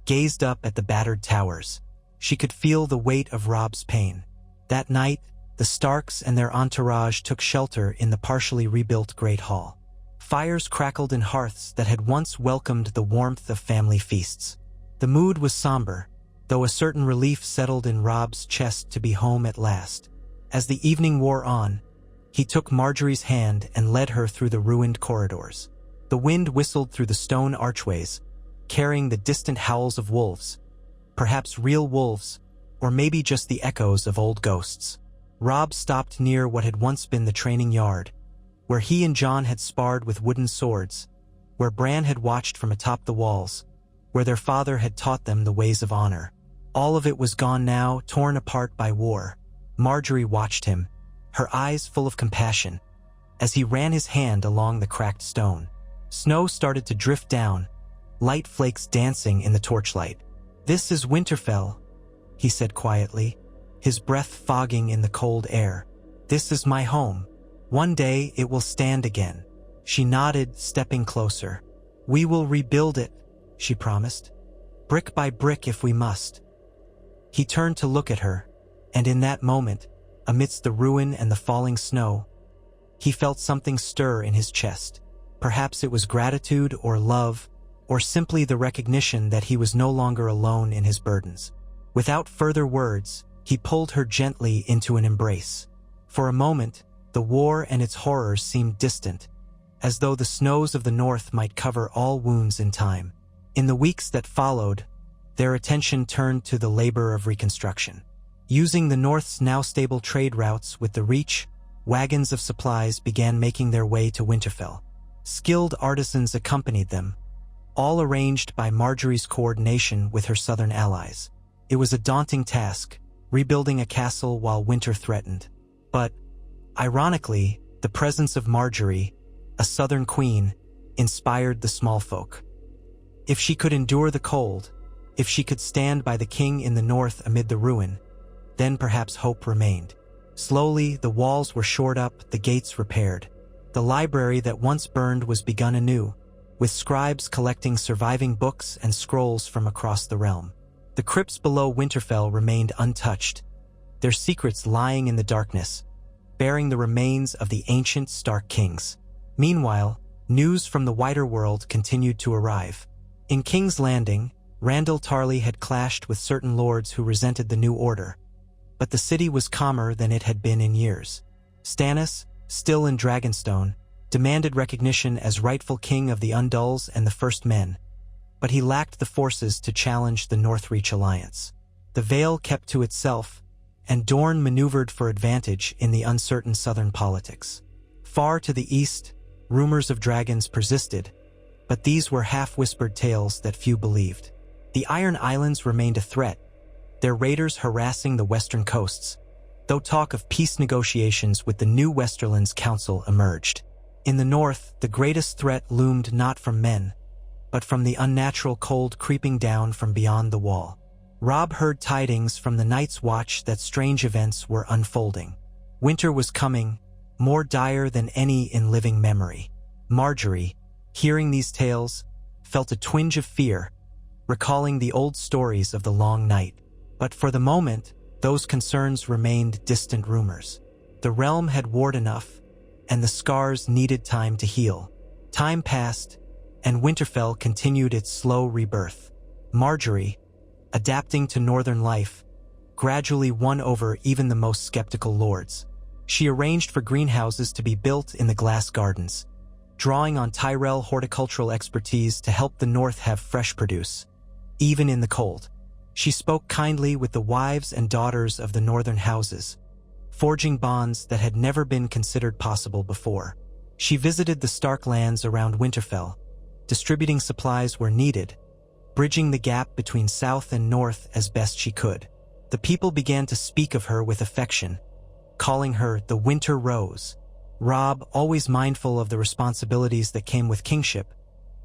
gazed up at the battered towers. She could feel the weight of Robb's pain. That night, the Starks and their entourage took shelter in the partially rebuilt Great Hall. Fires crackled in hearths that had once welcomed the warmth of family feasts. The mood was somber, though a certain relief settled in Robb's chest to be home at last. As the evening wore on, he took Margaery's hand and led her through the ruined corridors. The wind whistled through the stone archways, carrying the distant howls of wolves, perhaps real wolves, or maybe just the echoes of old ghosts. Robb stopped near what had once been the training yard, where he and Jon had sparred with wooden swords, where Bran had watched from atop the walls, where their father had taught them the ways of honor. All of it was gone now, torn apart by war. Margaery watched him, her eyes full of compassion, as he ran his hand along the cracked stone. Snow started to drift down, light flakes dancing in the torchlight. "This is Winterfell," he said quietly, his breath fogging in the cold air. "This is my home. One day it will stand again." She nodded, stepping closer. "We will rebuild it," she promised. "Brick by brick if we must." He turned to look at her, and in that moment, amidst the ruin and the falling snow, he felt something stir in his chest. Perhaps it was gratitude or love, or simply the recognition that he was no longer alone in his burdens. Without further words, he pulled her gently into an embrace. For a moment, the war and its horrors seemed distant, as though the snows of the north might cover all wounds in time. In the weeks that followed, their attention turned to the labor of reconstruction. Using the north's now stable trade routes with the Reach, wagons of supplies began making their way to Winterfell. Skilled artisans accompanied them, all arranged by Margaery's coordination with her southern allies. It was a daunting task, rebuilding a castle while winter threatened. But, ironically, the presence of Margaery, a southern queen, inspired the small folk. If she could endure the cold, if she could stand by the king in the north amid the ruin, then perhaps hope remained. Slowly, the walls were shored up, the gates repaired. The library that once burned was begun anew, with scribes collecting surviving books and scrolls from across the realm. The crypts below Winterfell remained untouched, their secrets lying in the darkness, bearing the remains of the ancient Stark kings. Meanwhile, news from the wider world continued to arrive. In King's Landing, Randyll Tarly had clashed with certain lords who resented the new order, but the city was calmer than it had been in years. Stannis, still in Dragonstone, demanded recognition as rightful king of the Undulls and the First Men, but he lacked the forces to challenge the Northreach alliance. The Vale kept to itself, and Dorne maneuvered for advantage in the uncertain southern politics. Far to the east, rumors of dragons persisted, but these were half-whispered tales that few believed. The Iron Islands remained a threat, their raiders harassing the western coasts, though talk of peace negotiations with the new Westerlands Council emerged. In the north, the greatest threat loomed not from men, but from the unnatural cold creeping down from beyond the wall. Robb heard tidings from the Night's Watch that strange events were unfolding. Winter was coming, more dire than any in living memory. Margaery, hearing these tales, felt a twinge of fear, recalling the old stories of the Long Night. But for the moment, those concerns remained distant rumors. The realm had warred enough, and the scars needed time to heal. Time passed, and Winterfell continued its slow rebirth. Margaery, adapting to northern life, gradually won over even the most skeptical lords. She arranged for greenhouses to be built in the glass gardens, drawing on Tyrell horticultural expertise to help the north have fresh produce, even in the cold. She spoke kindly with the wives and daughters of the northern houses, forging bonds that had never been considered possible before. She visited the Stark lands around Winterfell, distributing supplies where needed, bridging the gap between south and north as best she could. The people began to speak of her with affection, calling her the Winter Rose. Robb, always mindful of the responsibilities that came with kingship,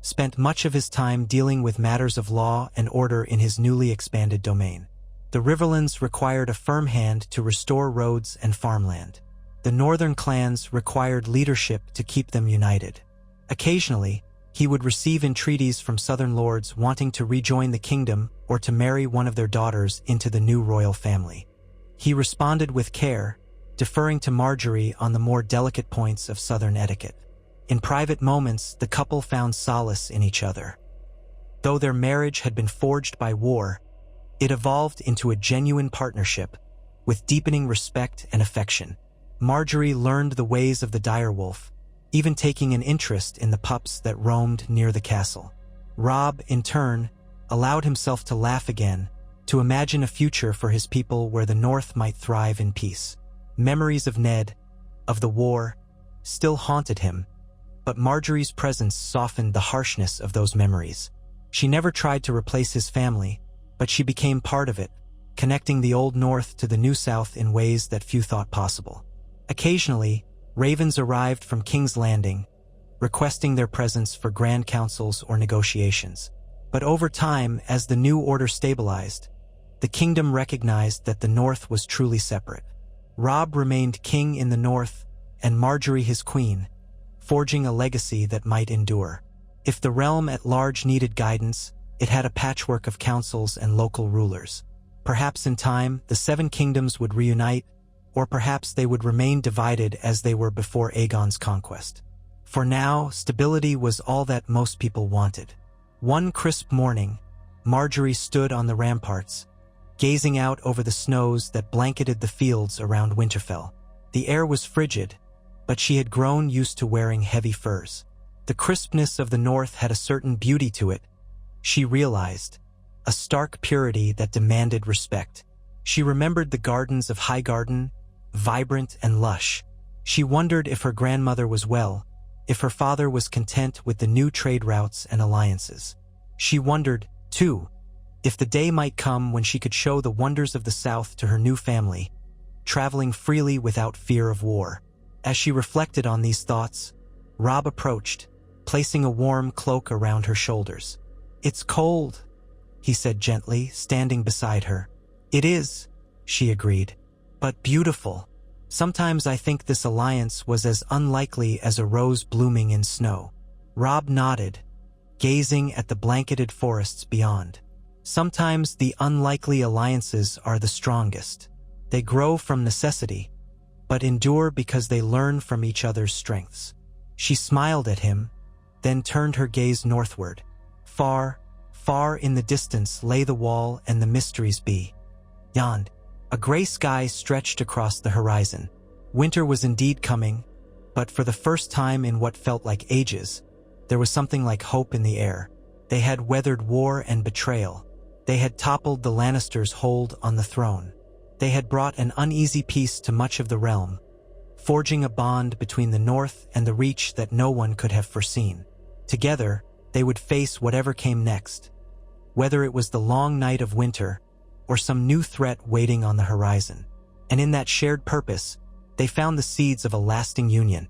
spent much of his time dealing with matters of law and order in his newly expanded domain. The Riverlands required a firm hand to restore roads and farmland. The northern clans required leadership to keep them united. Occasionally, he would receive entreaties from southern lords wanting to rejoin the kingdom or to marry one of their daughters into the new royal family. He responded with care, deferring to Margaery on the more delicate points of southern etiquette. In private moments, the couple found solace in each other. Though their marriage had been forged by war, it evolved into a genuine partnership with deepening respect and affection. Margaery learned the ways of the direwolf, even taking an interest in the pups that roamed near the castle. Robb, in turn, allowed himself to laugh again, to imagine a future for his people where the North might thrive in peace. Memories of Ned, of the war, still haunted him, but Margaery's presence softened the harshness of those memories. She never tried to replace his family, but she became part of it, connecting the Old North to the New South in ways that few thought possible. Occasionally, ravens arrived from King's Landing, requesting their presence for grand councils or negotiations. But over time, as the new order stabilized, the kingdom recognized that the North was truly separate. Robb remained king in the North, and Margaery his queen, forging a legacy that might endure. If the realm at large needed guidance, it had a patchwork of councils and local rulers. Perhaps in time, the Seven Kingdoms would reunite, or perhaps they would remain divided as they were before Aegon's conquest. For now, stability was all that most people wanted. One crisp morning, Margaery stood on the ramparts, gazing out over the snows that blanketed the fields around Winterfell. The air was frigid, but she had grown used to wearing heavy furs. The crispness of the North had a certain beauty to it, she realized, a stark purity that demanded respect. She remembered the gardens of Highgarden, vibrant and lush. She wondered if her grandmother was well, if her father was content with the new trade routes and alliances. She wondered, too, if the day might come when she could show the wonders of the South to her new family, traveling freely without fear of war. As she reflected on these thoughts, Robb approached, placing a warm cloak around her shoulders. "It's cold," he said gently, standing beside her. "It is," she agreed, "but beautiful. Sometimes I think this alliance was as unlikely as a rose blooming in snow." Robb nodded, gazing at the blanketed forests beyond. Sometimes the unlikely alliances are the strongest. They grow from necessity, but endure because they learn from each other's strengths. She smiled at him, then turned her gaze northward. Far, far in the distance lay the Wall and the Mysteries beyond. A gray sky stretched across the horizon. Winter was indeed coming, but for the first time in what felt like ages, there was something like hope in the air. They had weathered war and betrayal. They had toppled the Lannisters' hold on the throne. They had brought an uneasy peace to much of the realm, forging a bond between the North and the Reach that no one could have foreseen. Together, they would face whatever came next, whether it was the long night of winter or some new threat waiting on the horizon. And in that shared purpose, they found the seeds of a lasting union,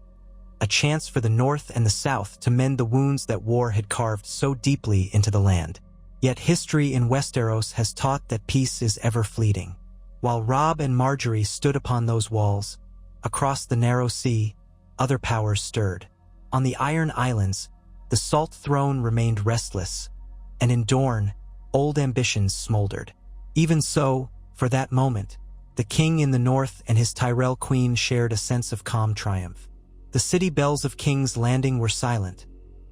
a chance for the North and the South to mend the wounds that war had carved so deeply into the land. Yet history in Westeros has taught that peace is ever fleeting. While Robb and Margaery stood upon those walls, across the narrow sea, other powers stirred. On the Iron Islands, the Salt Throne remained restless, and in Dorne, old ambitions smoldered. Even so, for that moment, the king in the north and his Tyrell queen shared a sense of calm triumph. The city bells of King's Landing were silent,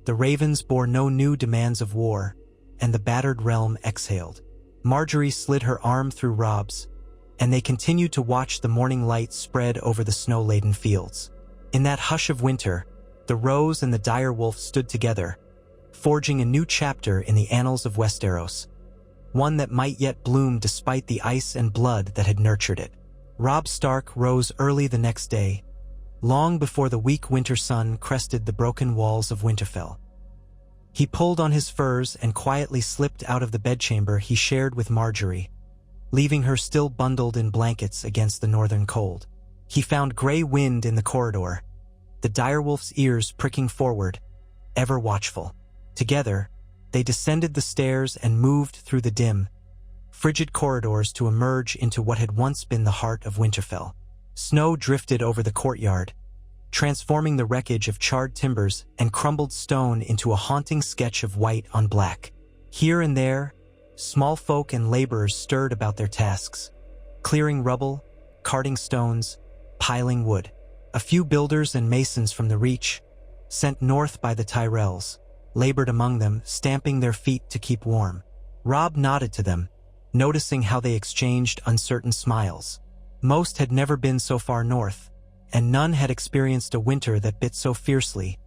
the ravens bore no new demands of war, and the battered realm exhaled. Margaery slid her arm through Robb's, and they continued to watch the morning light spread over the snow-laden fields. In that hush of winter, the Rose and the direwolf stood together, forging a new chapter in the annals of Westeros, one that might yet bloom despite the ice and blood that had nurtured it. Robb Stark rose early the next day, long before the weak winter sun crested the broken walls of Winterfell. He pulled on his furs and quietly slipped out of the bedchamber he shared with Margaery, leaving her still bundled in blankets against the northern cold. He found Grey Wind in the corridor, the direwolf's ears pricking forward, ever watchful. Together, they descended the stairs and moved through the dim, frigid corridors to emerge into what had once been the heart of Winterfell. Snow drifted over the courtyard, transforming the wreckage of charred timbers and crumbled stone into a haunting sketch of white on black. Here and there, small folk and laborers stirred about their tasks, clearing rubble, carting stones, piling wood. A few builders and masons from the Reach, sent north by the Tyrells, labored among them, stamping their feet to keep warm. Robb nodded to them, noticing how they exchanged uncertain smiles. Most had never been so far north, and none had experienced a winter that bit so fiercely,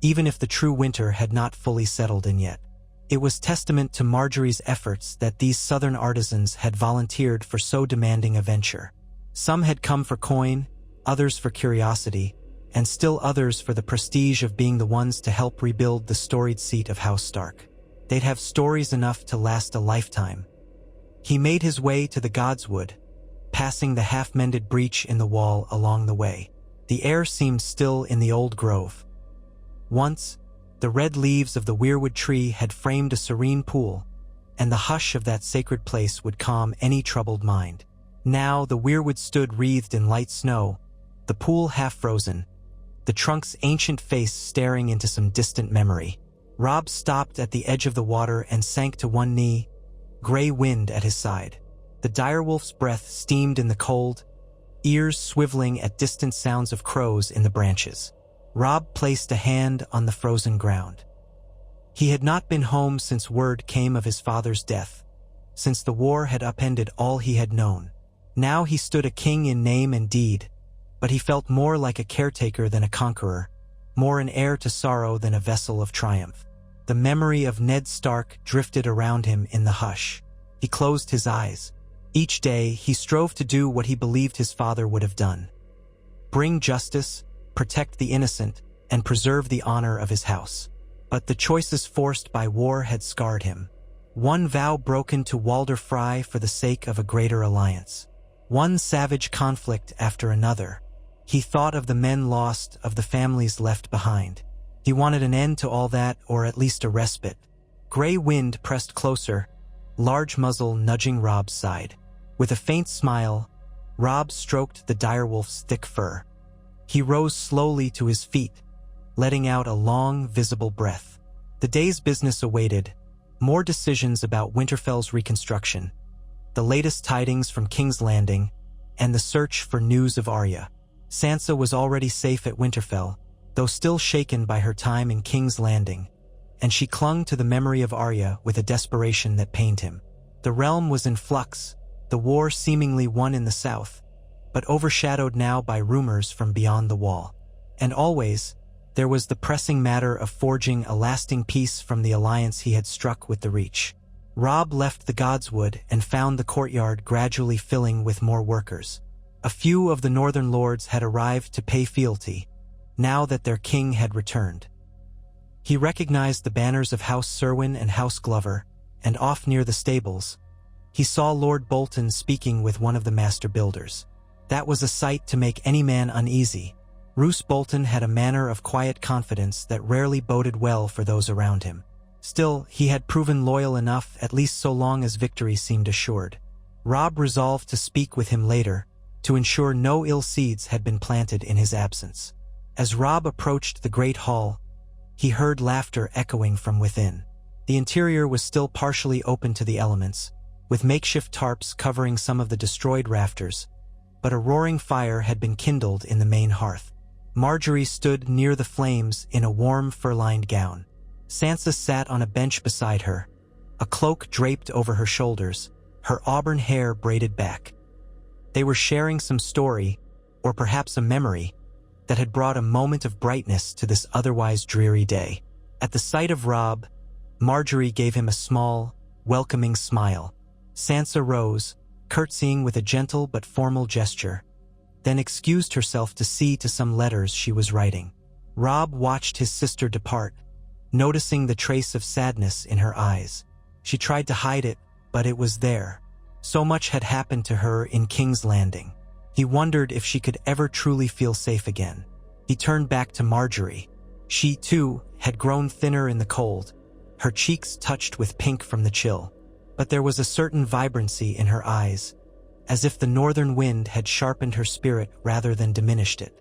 even if the true winter had not fully settled in yet. It was testament to Margaery's efforts that these southern artisans had volunteered for so demanding a venture. Some had come for coin, others for curiosity, and still others for the prestige of being the ones to help rebuild the storied seat of House Stark. They'd have stories enough to last a lifetime. He made his way to the Godswood, passing the half-mended breach in the wall along the way. The air seemed still in the old grove. Once, the red leaves of the weirwood tree had framed a serene pool, and the hush of that sacred place would calm any troubled mind. Now the weirwood stood wreathed in light snow, the pool half frozen, the trunk's ancient face staring into some distant memory. Robb stopped at the edge of the water and sank to one knee, gray wind at his side. The direwolf's breath steamed in the cold, ears swiveling at distant sounds of crows in the branches. Robb placed a hand on the frozen ground. He had not been home since word came of his father's death, since the war had upended all he had known. Now he stood a king in name and deed, but he felt more like a caretaker than a conqueror, more an heir to sorrow than a vessel of triumph. The memory of Ned Stark drifted around him in the hush. He closed his eyes. Each day he strove to do what he believed his father would have done: bring justice, protect the innocent, and preserve the honor of his house. But the choices forced by war had scarred him. One vow broken to Walder Frey for the sake of a greater alliance. One savage conflict after another. He thought of the men lost, of the families left behind. He wanted an end to all that, or at least a respite. Gray wind pressed closer, large muzzle nudging Robb's side. With a faint smile, Robb stroked the direwolf's thick fur. He rose slowly to his feet, letting out a long, visible breath. The day's business awaited: more decisions about Winterfell's reconstruction, the latest tidings from King's Landing, and the search for news of Arya. Sansa was already safe at Winterfell, though still shaken by her time in King's Landing, and she clung to the memory of Arya with a desperation that pained him. The realm was in flux, the war seemingly won in the south, but overshadowed now by rumors from beyond the wall. And always, there was the pressing matter of forging a lasting peace from the alliance he had struck with the Reach. Robb left the Godswood and found the courtyard gradually filling with more workers. A few of the northern lords had arrived to pay fealty, now that their king had returned. He recognized the banners of House Serwyn and House Glover, and off near the stables, he saw Lord Bolton speaking with one of the master builders. That was a sight to make any man uneasy. Roose Bolton had a manner of quiet confidence that rarely boded well for those around him. Still, he had proven loyal enough, at least so long as victory seemed assured. Robb resolved to speak with him later, to ensure no ill seeds had been planted in his absence. As Robb approached the great hall, he heard laughter echoing from within. The interior was still partially open to the elements, with makeshift tarps covering some of the destroyed rafters, but a roaring fire had been kindled in the main hearth. Margaery stood near the flames in a warm fur-lined gown. Sansa sat on a bench beside her, a cloak draped over her shoulders, her auburn hair braided back. They were sharing some story, or perhaps a memory, that had brought a moment of brightness to this otherwise dreary day. At the sight of Robb, Margaery gave him a small, welcoming smile. Sansa rose, curtsying with a gentle but formal gesture, then excused herself to see to some letters she was writing. Robb watched his sister depart, noticing the trace of sadness in her eyes. She tried to hide it, but it was there. So much had happened to her in King's Landing. He wondered if she could ever truly feel safe again. He turned back to Margaery. She, too, had grown thinner in the cold, her cheeks touched with pink from the chill. But there was a certain vibrancy in her eyes, as if the northern wind had sharpened her spirit rather than diminished it.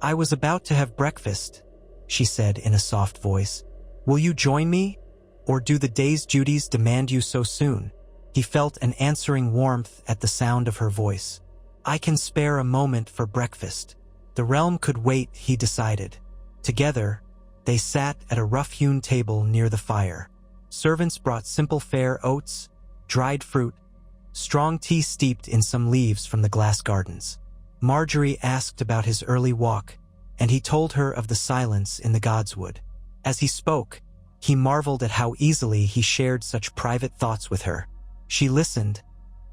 "I was about to have breakfast," she said in a soft voice. "Will you join me, or do the day's duties demand you so soon?" He felt an answering warmth at the sound of her voice. "I can spare a moment for breakfast." The realm could wait, he decided. Together, they sat at a rough-hewn table near the fire. Servants brought simple fare, oats, dried fruit, strong tea steeped in some leaves from the glass gardens. Margaery asked about his early walk, and he told her of the silence in the godswood. As he spoke, he marveled at how easily he shared such private thoughts with her. She listened,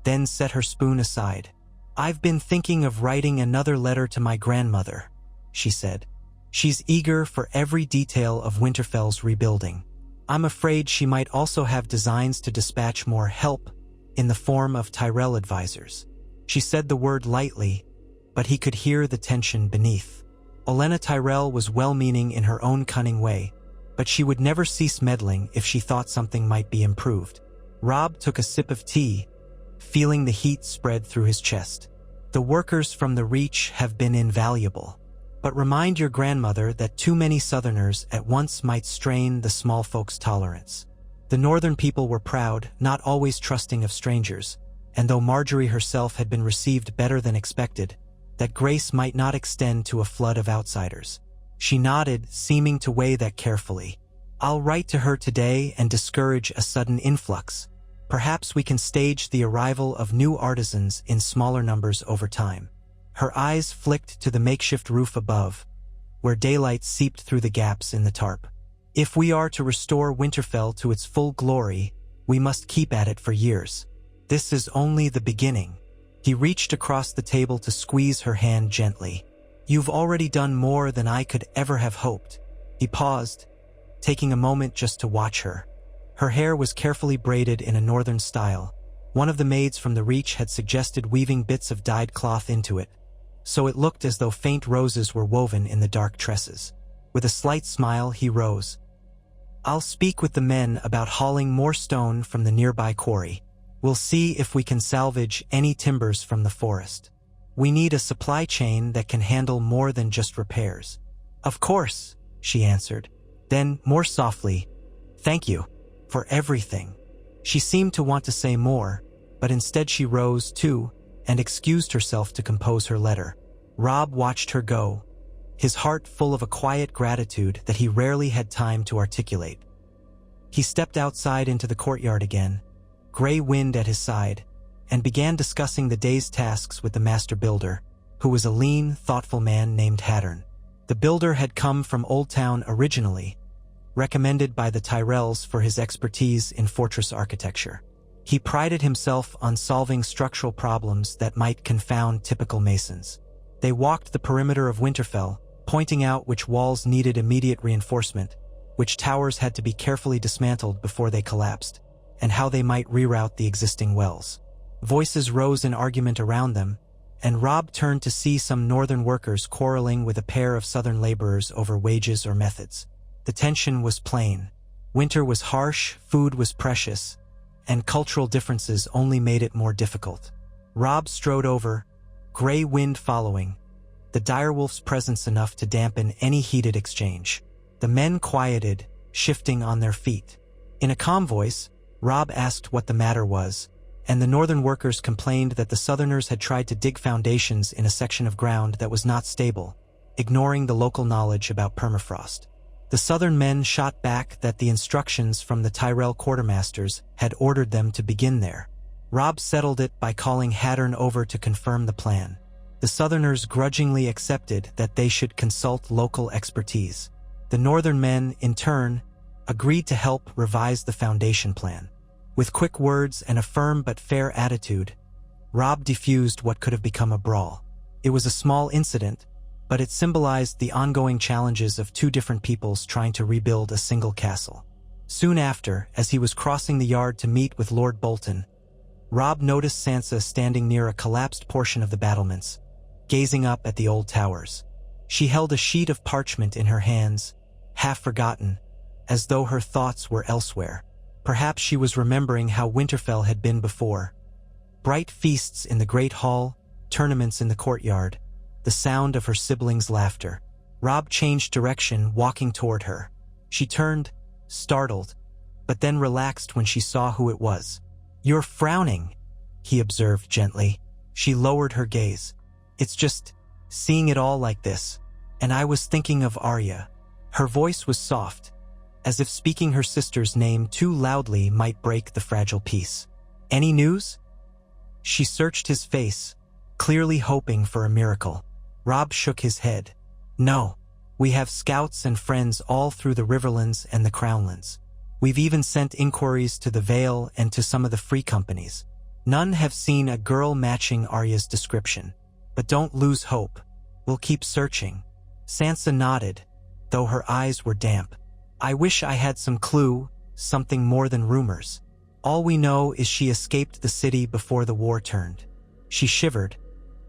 then set her spoon aside. "I've been thinking of writing another letter to my grandmother," she said. "She's eager for every detail of Winterfell's rebuilding. I'm afraid she might also have designs to dispatch more help in the form of Tyrell advisors." She said the word lightly, but he could hear the tension beneath. Olenna Tyrell was well-meaning in her own cunning way, but she would never cease meddling if she thought something might be improved. Robb took a sip of tea, feeling the heat spread through his chest. "The workers from the Reach have been invaluable. But remind your grandmother that too many Southerners at once might strain the small folks' tolerance." The Northern people were proud, not always trusting of strangers, and though Margaery herself had been received better than expected, that grace might not extend to a flood of outsiders. She nodded, seeming to weigh that carefully. "I'll write to her today and discourage a sudden influx. Perhaps we can stage the arrival of new artisans in smaller numbers over time." Her eyes flicked to the makeshift roof above, where daylight seeped through the gaps in the tarp. "If we are to restore Winterfell to its full glory, we must keep at it for years. This is only the beginning." He reached across the table to squeeze her hand gently. "You've already done more than I could ever have hoped." He paused, taking a moment just to watch her. Her hair was carefully braided in a northern style. One of the maids from the Reach had suggested weaving bits of dyed cloth into it, so it looked as though faint roses were woven in the dark tresses. With a slight smile, he rose. "I'll speak with the men about hauling more stone from the nearby quarry. We'll see if we can salvage any timbers from the forest. We need a supply chain that can handle more than just repairs." "Of course," she answered. Then, more softly, "Thank you for everything." She seemed to want to say more, but instead she rose, too, and excused herself to compose her letter. Robb watched her go, his heart full of a quiet gratitude that he rarely had time to articulate. He stepped outside into the courtyard again, gray wind at his side, and began discussing the day's tasks with the master builder, who was a lean, thoughtful man named Hattern. The builder had come from Old Town originally, recommended by the Tyrells for his expertise in fortress architecture. He prided himself on solving structural problems that might confound typical masons. They walked the perimeter of Winterfell, pointing out which walls needed immediate reinforcement, which towers had to be carefully dismantled before they collapsed, and how they might reroute the existing wells. Voices rose in argument around them, and Robb turned to see some northern workers quarreling with a pair of southern laborers over wages or methods. The tension was plain. Winter was harsh, food was precious, and cultural differences only made it more difficult. Robb strode over, gray wind following, the direwolf's presence enough to dampen any heated exchange. The men quieted, shifting on their feet. In a calm voice, Robb asked what the matter was, and the northern workers complained that the southerners had tried to dig foundations in a section of ground that was not stable, ignoring the local knowledge about permafrost. The southern men shot back that the instructions from the Tyrell quartermasters had ordered them to begin there. Robb settled it by calling Hattern over to confirm the plan. The southerners grudgingly accepted that they should consult local expertise. The northern men, in turn, agreed to help revise the foundation plan. With quick words and a firm but fair attitude, Robb diffused what could have become a brawl. It was a small incident, but it symbolized the ongoing challenges of two different peoples trying to rebuild a single castle. Soon after, as he was crossing the yard to meet with Lord Bolton, Robb noticed Sansa standing near a collapsed portion of the battlements, gazing up at the old towers. She held a sheet of parchment in her hands, half forgotten, as though her thoughts were elsewhere. Perhaps she was remembering how Winterfell had been before. Bright feasts in the great hall, tournaments in the courtyard, the sound of her siblings' laughter. Robb changed direction, walking toward her. She turned, startled, but then relaxed when she saw who it was. "You're frowning," he observed gently. She lowered her gaze. "It's just seeing it all like this, and I was thinking of Arya. Her voice was soft, as if speaking her sister's name too loudly might break the fragile peace. Any news? She searched his face, clearly hoping for a miracle. Robb shook his head. No, we have scouts and friends all through the Riverlands and the Crownlands. We've even sent inquiries to the Vale and to some of the free companies. None have seen a girl matching Arya's description. But don't lose hope. We'll keep searching. Sansa nodded, though her eyes were damp. I wish I had some clue, something more than rumors. All we know is she escaped the city before the war turned. She shivered,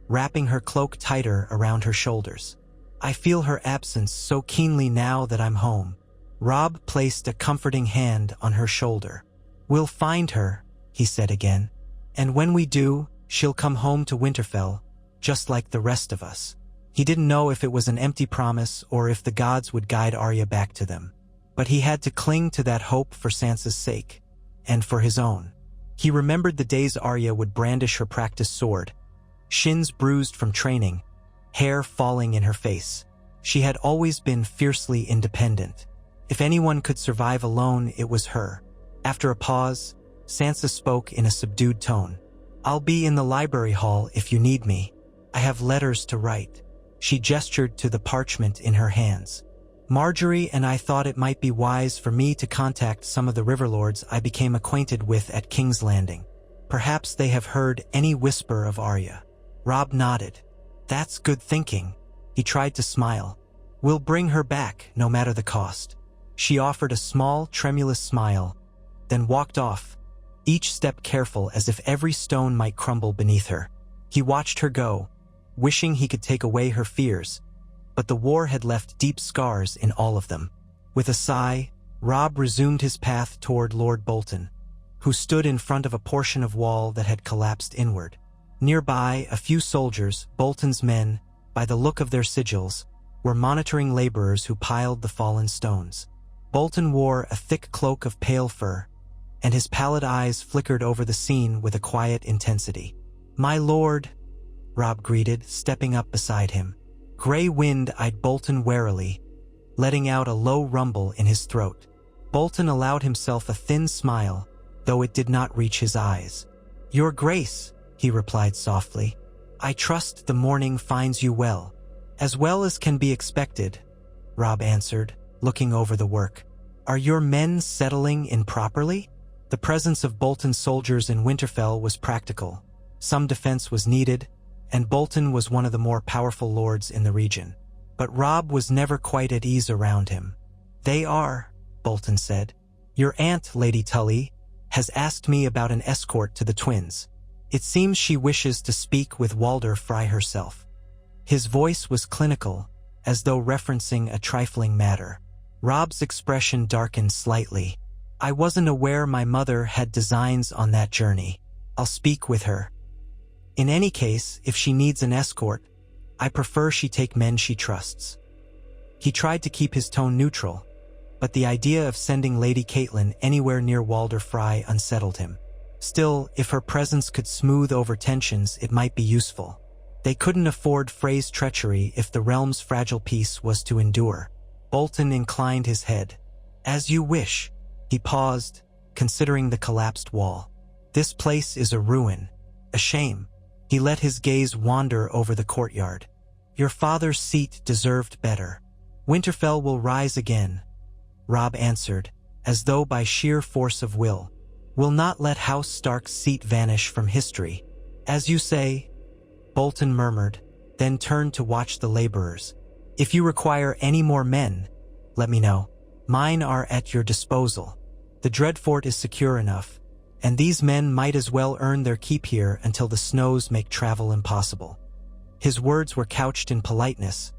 wrapping her cloak tighter around her shoulders. I feel her absence so keenly now that I'm home. Robb placed a comforting hand on her shoulder. We'll find her, he said again. And when we do, she'll come home to Winterfell, just like the rest of us. He didn't know if it was an empty promise or if the gods would guide Arya back to them. But he had to cling to that hope for Sansa's sake, and for his own. He remembered the days Arya would brandish her practiced sword, shins bruised from training, hair falling in her face. She had always been fiercely independent. If anyone could survive alone, it was her. After a pause, Sansa spoke in a subdued tone. I'll be in the library hall if you need me. I have letters to write. She gestured to the parchment in her hands. Margaery and I thought it might be wise for me to contact some of the Riverlords I became acquainted with at King's Landing. Perhaps they have heard any whisper of Arya. Robb nodded. That's good thinking. He tried to smile. We'll bring her back, no matter the cost. She offered a small, tremulous smile, then walked off, each step careful as if every stone might crumble beneath her. He watched her go, wishing he could take away her fears, but the war had left deep scars in all of them. With a sigh, Robb resumed his path toward Lord Bolton, who stood in front of a portion of wall that had collapsed inward. Nearby, a few soldiers, Bolton's men, by the look of their sigils, were monitoring laborers who piled the fallen stones. Bolton wore a thick cloak of pale fur, and his pallid eyes flickered over the scene with a quiet intensity. "My lord," Robb greeted, stepping up beside him. Gray Wind eyed Bolton warily, letting out a low rumble in his throat. Bolton allowed himself a thin smile, though it did not reach his eyes. "Your Grace," he replied softly. "I trust the morning finds you well." "As well as can be expected," Robb answered, looking over the work. "Are your men settling in properly?" The presence of Bolton's soldiers in Winterfell was practical. Some defense was needed, and Bolton was one of the more powerful lords in the region. But Robb was never quite at ease around him. "They are," Bolton said. "Your aunt, Lady Tully, has asked me about an escort to the twins. It seems she wishes to speak with Walder Frey herself." His voice was clinical, as though referencing a trifling matter. Robb's expression darkened slightly. "I wasn't aware my mother had designs on that journey. I'll speak with her. In any case, if she needs an escort, I prefer she take men she trusts." He tried to keep his tone neutral, but the idea of sending Lady Catelyn anywhere near Walder Frey unsettled him. Still, if her presence could smooth over tensions, it might be useful. They couldn't afford Frey's treachery if the realm's fragile peace was to endure. Bolton inclined his head. "As you wish." He paused, considering the collapsed wall. "This place is a ruin. A shame." He let his gaze wander over the courtyard. "Your father's seat deserved better. Winterfell will rise again," Robb answered, as though by sheer force of will. "We'll not let House Stark's seat vanish from history." "As you say," Bolton murmured, then turned to watch the laborers. "If you require any more men, let me know. Mine are at your disposal. The Dreadfort is secure enough, and these men might as well earn their keep here until the snows make travel impossible." His words were couched in politeness,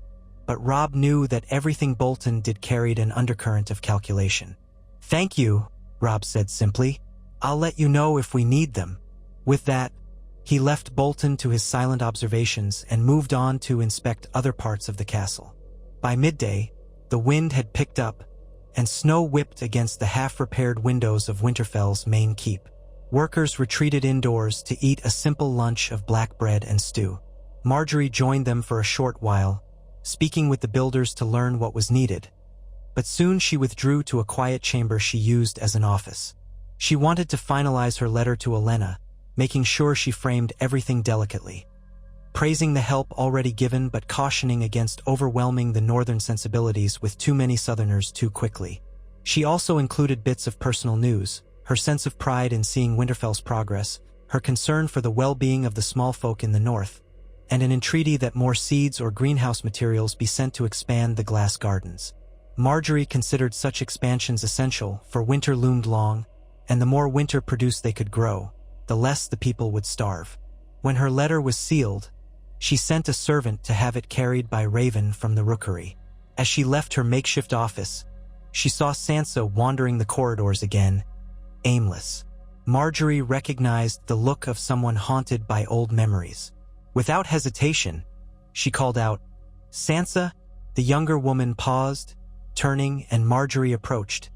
but Robb knew that everything Bolton did carried an undercurrent of calculation. "Thank you," Robb said simply. "I'll let you know if we need them." With that, he left Bolton to his silent observations and moved on to inspect other parts of the castle. By midday, the wind had picked up, and snow whipped against the half-repaired windows of Winterfell's main keep. Workers retreated indoors to eat a simple lunch of black bread and stew. Margaery joined them for a short while, speaking with the builders to learn what was needed. But soon she withdrew to a quiet chamber she used as an office. She wanted to finalize her letter to Olenna, making sure she framed everything delicately, praising the help already given but cautioning against overwhelming the northern sensibilities with too many southerners too quickly. She also included bits of personal news, her sense of pride in seeing Winterfell's progress, her concern for the well-being of the small folk in the north, and an entreaty that more seeds or greenhouse materials be sent to expand the glass gardens. Margaery considered such expansions essential, for winter loomed long, and the more winter produce they could grow, the less the people would starve. When her letter was sealed, she sent a servant to have it carried by Raven from the rookery. As she left her makeshift office, she saw Sansa wandering the corridors again, aimless. Margaery recognized the look of someone haunted by old memories. Without hesitation, she called out, "Sansa?" The younger woman paused, turning, and Margaery approached,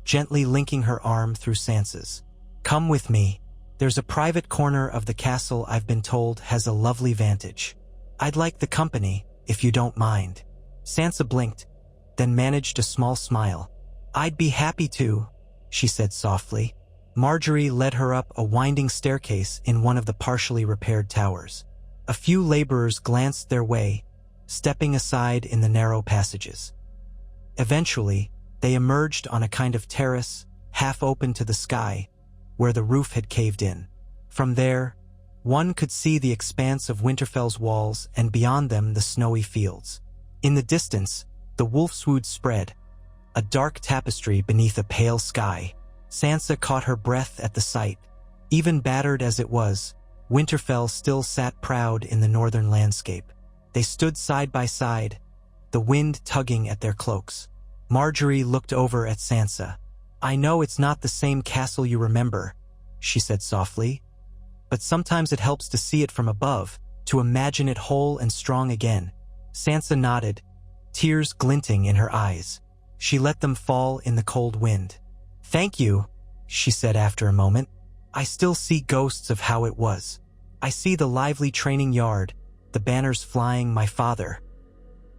gently linking her arm through Sansa's. "Come with me. There's a private corner of the castle I've been told has a lovely vantage. I'd like the company, if you don't mind." Sansa blinked, then managed a small smile. "I'd be happy to," she said softly. Margaery led her up a winding staircase in one of the partially repaired towers. A few laborers glanced their way, stepping aside in the narrow passages. Eventually, they emerged on a kind of terrace, half open to the sky, where the roof had caved in. From there, one could see the expanse of Winterfell's walls and beyond them the snowy fields. In the distance, the wolfswood spread, a dark tapestry beneath a pale sky. Sansa caught her breath at the sight. Even battered as it was, Winterfell still sat proud in the northern landscape. They stood side by side, the wind tugging at their cloaks. Margaery looked over at Sansa. "I know it's not the same castle you remember," she said softly, "but sometimes it helps to see it from above, to imagine it whole and strong again." Sansa nodded, tears glinting in her eyes. She let them fall in the cold wind. "Thank you," she said after a moment. "I still see ghosts of how it was. I see the lively training yard, the banners flying, my father."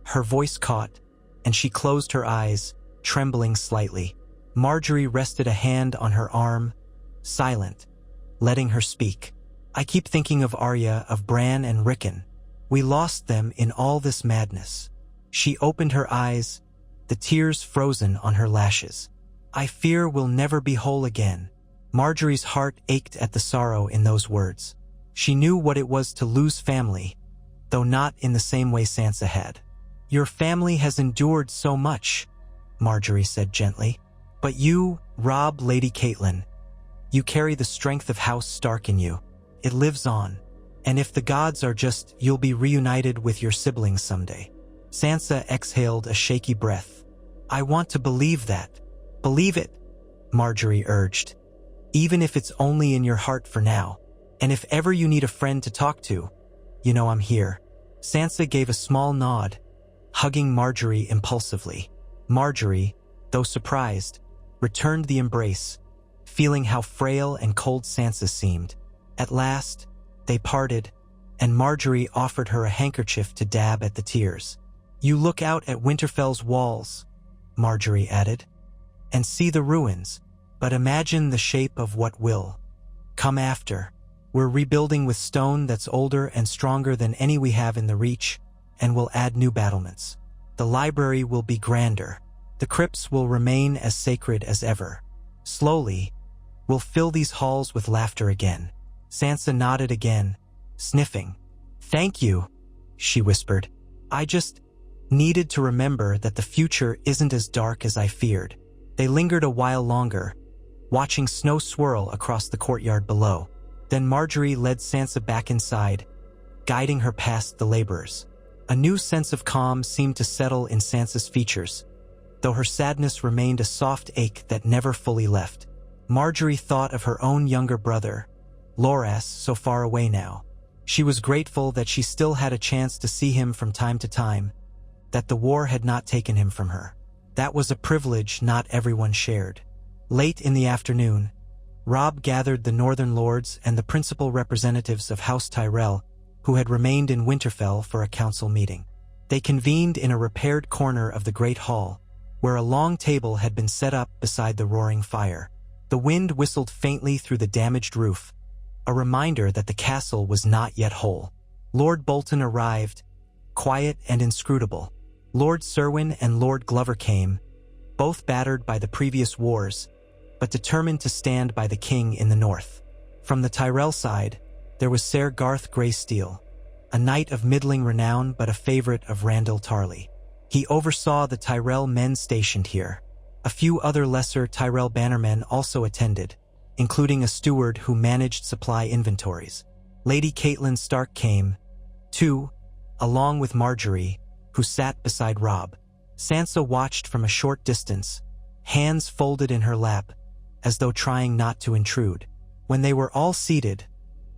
Her voice caught, and she closed her eyes, trembling slightly. Margaery rested a hand on her arm, silent, letting her speak. "I keep thinking of Arya, of Bran and Rickon. We lost them in all this madness." She opened her eyes, the tears frozen on her lashes. "I fear we'll never be whole again." Margaery's heart ached at the sorrow in those words. She knew what it was to lose family, though not in the same way Sansa had. "Your family has endured so much," Margaery said gently. "But you, Robb, Lady Catelyn, you carry the strength of House Stark in you. It lives on. And if the gods are just, you'll be reunited with your siblings someday." Sansa exhaled a shaky breath. "I want to believe that." "Believe it," Margaery urged. "Even if it's only in your heart for now. And if ever you need a friend to talk to, you know I'm here." Sansa gave a small nod, hugging Margaery impulsively. Margaery, though surprised, returned the embrace, feeling how frail and cold Sansa seemed. At last, they parted, and Margaery offered her a handkerchief to dab at the tears. "You look out at Winterfell's walls," Margaery added, "and see the ruins, but imagine the shape of what will come after. We're rebuilding with stone that's older and stronger than any we have in the Reach, and we'll add new battlements. The library will be grander. The crypts will remain as sacred as ever. Slowly, we'll fill these halls with laughter again." Sansa nodded again, sniffing. "Thank you," she whispered. "I just needed to remember that the future isn't as dark as I feared." They lingered a while longer, watching snow swirl across the courtyard below. Then Margaery led Sansa back inside, guiding her past the laborers. A new sense of calm seemed to settle in Sansa's features, though her sadness remained a soft ache that never fully left. Margaery thought of her own younger brother, Loras, so far away now. She was grateful that she still had a chance to see him from time to time, that the war had not taken him from her. That was a privilege not everyone shared. Late in the afternoon, Robb gathered the northern lords and the principal representatives of House Tyrell who had remained in Winterfell for a council meeting. They convened in a repaired corner of the great hall, where a long table had been set up beside the roaring fire. The wind whistled faintly through the damaged roof, a reminder that the castle was not yet whole. Lord Bolton arrived, quiet and inscrutable. Lord Serwyn and Lord Glover came, both battered by the previous wars, but determined to stand by the king in the north. From the Tyrell side, there was Ser Garth Greysteel, a knight of middling renown but a favorite of Randall Tarley. He oversaw the Tyrell men stationed here. A few other lesser Tyrell bannermen also attended, including a steward who managed supply inventories. Lady Catelyn Stark came, too, along with Margaery, who sat beside Robb. Sansa watched from a short distance, hands folded in her lap, as though trying not to intrude. When they were all seated,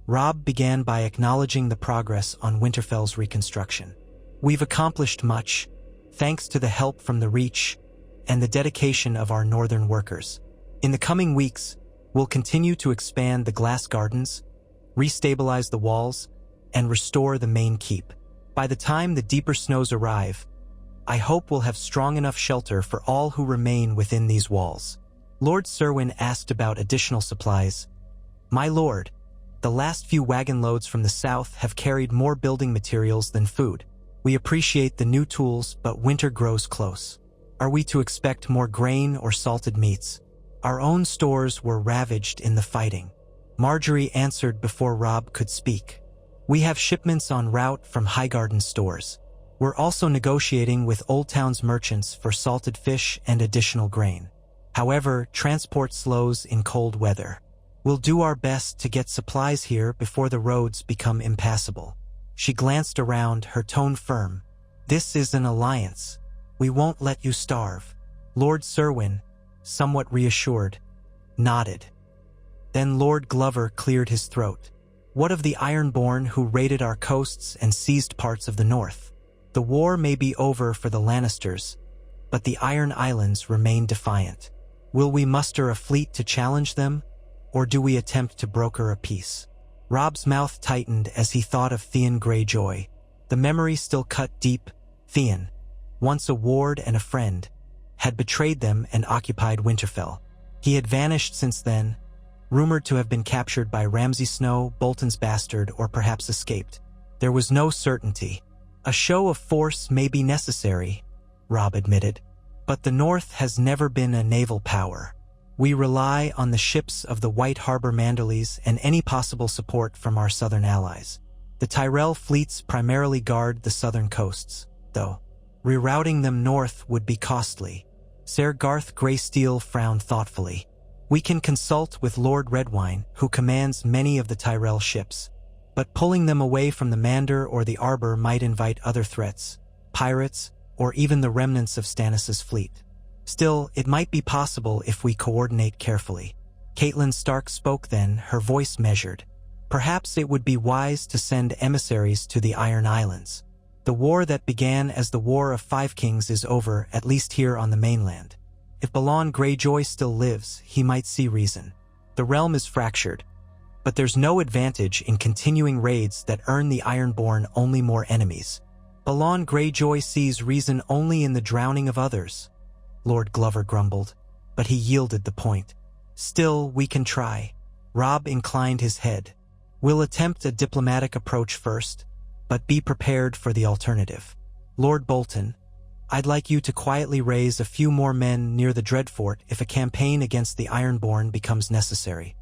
Robb began by acknowledging the progress on Winterfell's reconstruction. "We've accomplished much, thanks to the help from the Reach and the dedication of our northern workers. In the coming weeks, we'll continue to expand the glass gardens, restabilize the walls, and restore the main keep. By the time the deeper snows arrive, I hope we'll have strong enough shelter for all who remain within these walls." Lord Serwyn asked about additional supplies. "My lord, the last few wagon loads from the south have carried more building materials than food. We appreciate the new tools, but winter grows close. Are we to expect more grain or salted meats? Our own stores were ravaged in the fighting." Margaery answered before Robb could speak. "We have shipments en route from Highgarden stores. We're also negotiating with Old Town's merchants for salted fish and additional grain. However, transport slows in cold weather. We'll do our best to get supplies here before the roads become impassable." She glanced around, her tone firm. "This is an alliance. We won't let you starve." Lord Serwyn, somewhat reassured, nodded. Then Lord Glover cleared his throat. "What of the Ironborn who raided our coasts and seized parts of the north? The war may be over for the Lannisters, but the Iron Islands remain defiant. Will we muster a fleet to challenge them, or do we attempt to broker a peace?" Robb's mouth tightened as he thought of Theon Greyjoy. The memory still cut deep. Theon, once a ward and a friend, had betrayed them and occupied Winterfell. He had vanished since then, rumored to have been captured by Ramsay Snow, Bolton's bastard, or perhaps escaped. There was no certainty. "A show of force may be necessary," Robb admitted, "but the North has never been a naval power. We rely on the ships of the White Harbor Manderleys and any possible support from our southern allies. The Tyrell fleets primarily guard the southern coasts, though. Rerouting them north would be costly." Ser Garth Greysteel frowned thoughtfully. "We can consult with Lord Redwyne, who commands many of the Tyrell ships. But pulling them away from the Mander or the Arbor might invite other threats, pirates, or even the remnants of Stannis' fleet. Still, it might be possible if we coordinate carefully." Catelyn Stark spoke then, her voice measured. "Perhaps it would be wise to send emissaries to the Iron Islands. The war that began as the War of Five Kings is over, at least here on the mainland. If Balon Greyjoy still lives, he might see reason. The realm is fractured, but there's no advantage in continuing raids that earn the Ironborn only more enemies. Balon Greyjoy sees reason only in the drowning of others," Lord Glover grumbled, but he yielded the point. "Still, we can try." Robb inclined his head. "We'll attempt a diplomatic approach first, but be prepared for the alternative. Lord Bolton, I'd like you to quietly raise a few more men near the Dreadfort if a campaign against the Ironborn becomes necessary."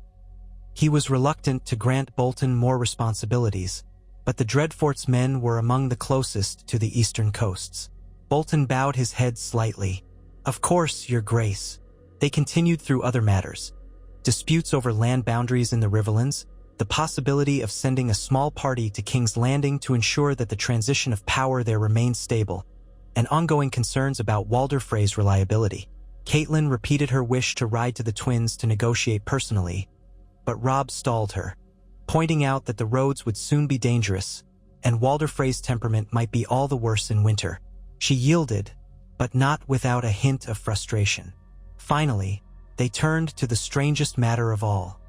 He was reluctant to grant Bolton more responsibilities, but the Dreadfort's men were among the closest to the eastern coasts. Bolton bowed his head slightly. "Of course, Your Grace." They continued through other matters. Disputes over land boundaries in the Riverlands, the possibility of sending a small party to King's Landing to ensure that the transition of power there remained stable, and ongoing concerns about Walder Frey's reliability. Catelyn repeated her wish to ride to the Twins to negotiate personally, but Robb stalled her, pointing out that the roads would soon be dangerous, and Walder Frey's temperament might be all the worse in winter. She yielded, but not without a hint of frustration. Finally, they turned to the strangest matter of all,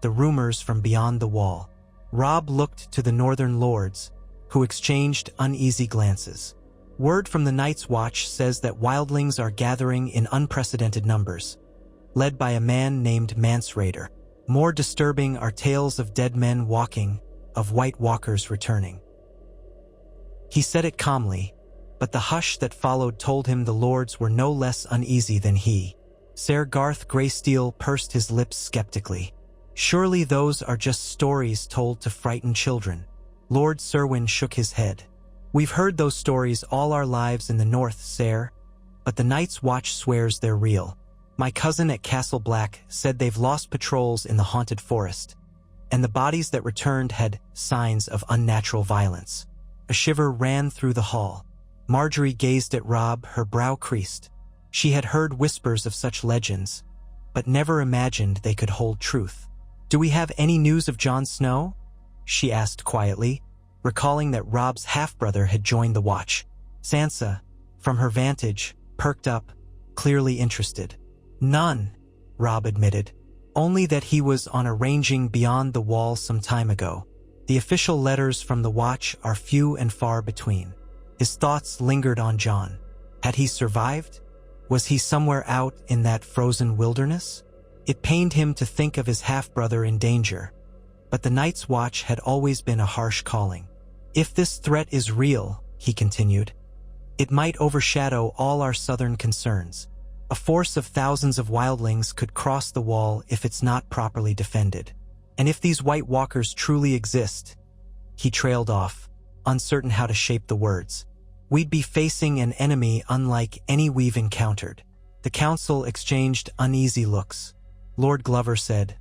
the rumors from beyond the wall. Robb looked to the northern lords, who exchanged uneasy glances. Word from the Night's Watch says that wildlings are gathering in unprecedented numbers, led by a man named Mance Raider. More disturbing are tales of dead men walking, of White Walkers returning. He said it calmly, but the hush that followed told him the lords were no less uneasy than he. Ser Garth Greysteel pursed his lips skeptically. Surely those are just stories told to frighten children. Lord Serwyn shook his head. We've heard those stories all our lives in the north, Ser, but the Night's Watch swears they're real. My cousin at Castle Black said they've lost patrols in the haunted forest, and the bodies that returned had signs of unnatural violence. A shiver ran through the hall. Margaery gazed at Robb, her brow creased. She had heard whispers of such legends, but never imagined they could hold truth. Do we have any news of Jon Snow? She asked quietly, recalling that Robb's half-brother had joined the watch. Sansa, from her vantage, perked up, clearly interested. None, Robb admitted. Only that he was on a ranging beyond the wall some time ago. The official letters from the watch are few and far between. His thoughts lingered on Jon. Had he survived? Was he somewhere out in that frozen wilderness? It pained him to think of his half-brother in danger, but the Night's Watch had always been a harsh calling. If this threat is real, he continued, it might overshadow all our southern concerns. A force of thousands of wildlings could cross the wall if it's not properly defended. And if these White Walkers truly exist, he trailed off, uncertain how to shape the words. We'd be facing an enemy unlike any we've encountered. The council exchanged uneasy looks. Lord Glover said,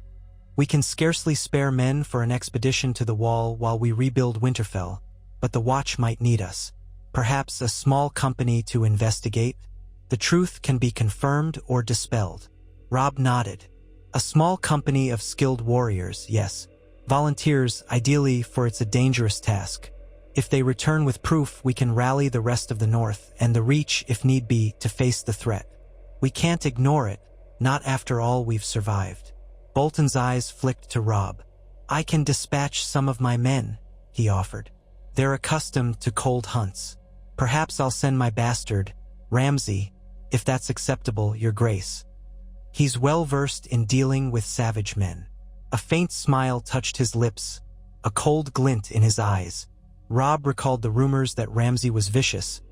We can scarcely spare men for an expedition to the wall while we rebuild Winterfell, but the watch might need us. Perhaps a small company to investigate? The truth can be confirmed or dispelled. Robb nodded. A small company of skilled warriors, yes. Volunteers, ideally, for it's a dangerous task. If they return with proof, we can rally the rest of the North and the Reach, if need be, to face the threat. We can't ignore it, not after all we've survived. Bolton's eyes flicked to Robb. I can dispatch some of my men, he offered. They're accustomed to cold hunts. Perhaps I'll send my bastard, Ramsay, if that's acceptable, Your Grace. He's well-versed in dealing with savage men. A faint smile touched his lips, a cold glint in his eyes. Robb recalled the rumors that Ramsay was vicious,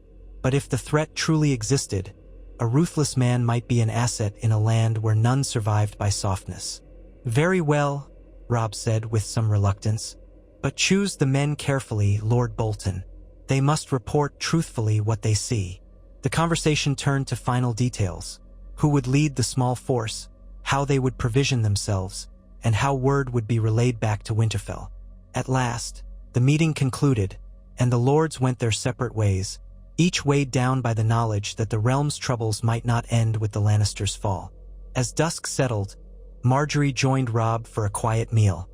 but if the threat truly existed, a ruthless man might be an asset in a land where none survived by softness. Very well, Robb said with some reluctance, but choose the men carefully, Lord Bolton. They must report truthfully what they see. The conversation turned to final details. Who would lead the small force, how they would provision themselves, and how word would be relayed back to Winterfell. At last, the meeting concluded, and the lords went their separate ways, each weighed down by the knowledge that the realm's troubles might not end with the Lannisters' fall. As dusk settled, Margaery joined Robb for a quiet meal.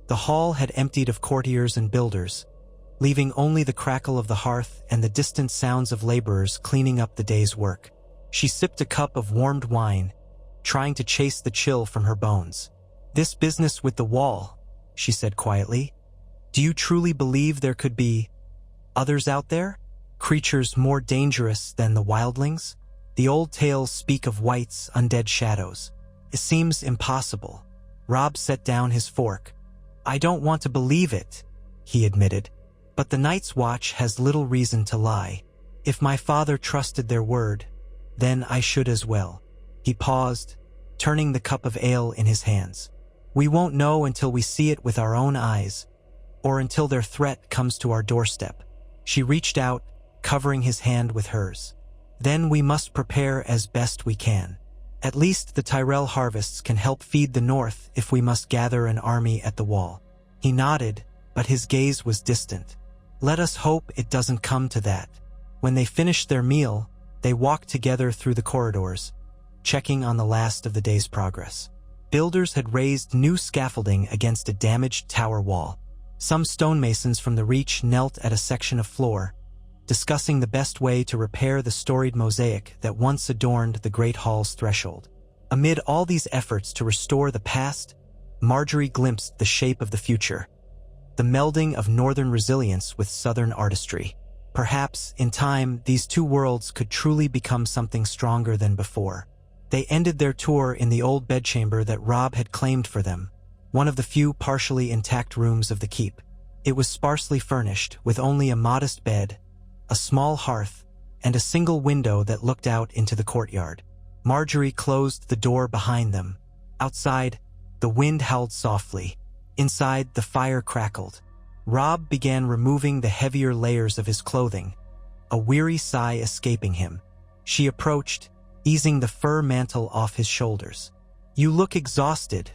The hall had emptied of courtiers and builders, leaving only the crackle of the hearth and the distant sounds of laborers cleaning up the day's work. She sipped a cup of warmed wine, trying to chase the chill from her bones. This business with the wall, she said quietly. Do you truly believe there could be others out there? Creatures more dangerous than the wildlings? The old tales speak of whites, undead shadows. It seems impossible. Robb set down his fork. I don't want to believe it, he admitted. But the Night's Watch has little reason to lie. If my father trusted their word, then I should as well. He paused, turning the cup of ale in his hands. We won't know until we see it with our own eyes, or until their threat comes to our doorstep. She reached out, covering his hand with hers. Then we must prepare as best we can. At least the Tyrell harvests can help feed the North if we must gather an army at the wall. He nodded, but his gaze was distant. Let us hope it doesn't come to that. When they finished their meal, they walked together through the corridors, checking on the last of the day's progress. Builders had raised new scaffolding against a damaged tower wall. Some stonemasons from the Reach knelt at a section of floor, discussing the best way to repair the storied mosaic that once adorned the Great Hall's threshold. Amid all these efforts to restore the past, Margaery glimpsed the shape of the future. the melding of northern resilience with southern artistry. Perhaps, in time, these two worlds could truly become something stronger than before. They ended their tour in the old bedchamber that Robb had claimed for them, one of the few partially intact rooms of the keep. It was sparsely furnished, with only a modest bed, a small hearth, and a single window that looked out into the courtyard. Margaery closed the door behind them. Outside, the wind howled softly. Inside, the fire crackled. Robb began removing the heavier layers of his clothing, a weary sigh escaping him. She approached, easing the fur mantle off his shoulders. "You look exhausted,"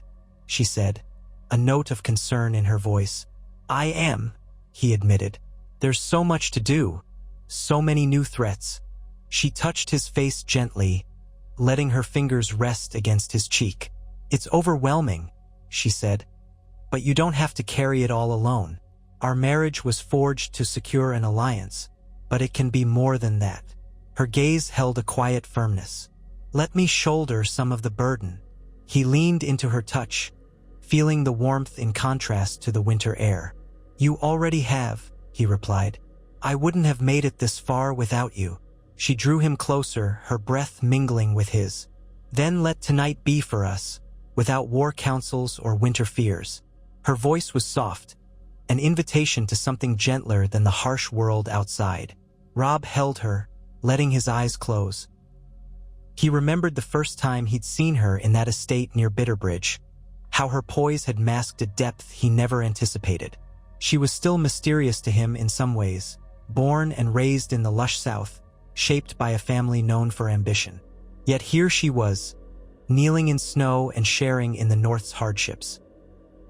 she said, a note of concern in her voice. "I am," he admitted. "There's so much to do, so many new threats." She touched his face gently, letting her fingers rest against his cheek. "It's overwhelming," she said, "but you don't have to carry it all alone. Our marriage was forged to secure an alliance, but it can be more than that." Her gaze held a quiet firmness. "Let me shoulder some of the burden." He leaned into her touch, feeling the warmth in contrast to the winter air. "You already have," he replied. "I wouldn't have made it this far without you." She drew him closer, her breath mingling with his. "Then let tonight be for us, without war councils or winter fears." Her voice was soft, an invitation to something gentler than the harsh world outside. Robb held her, letting his eyes close. He remembered the first time he'd seen her in that estate near Bitterbridge, how her poise had masked a depth he never anticipated. She was still mysterious to him in some ways, born and raised in the lush south, shaped by a family known for ambition. Yet here she was, kneeling in snow and sharing in the North's hardships.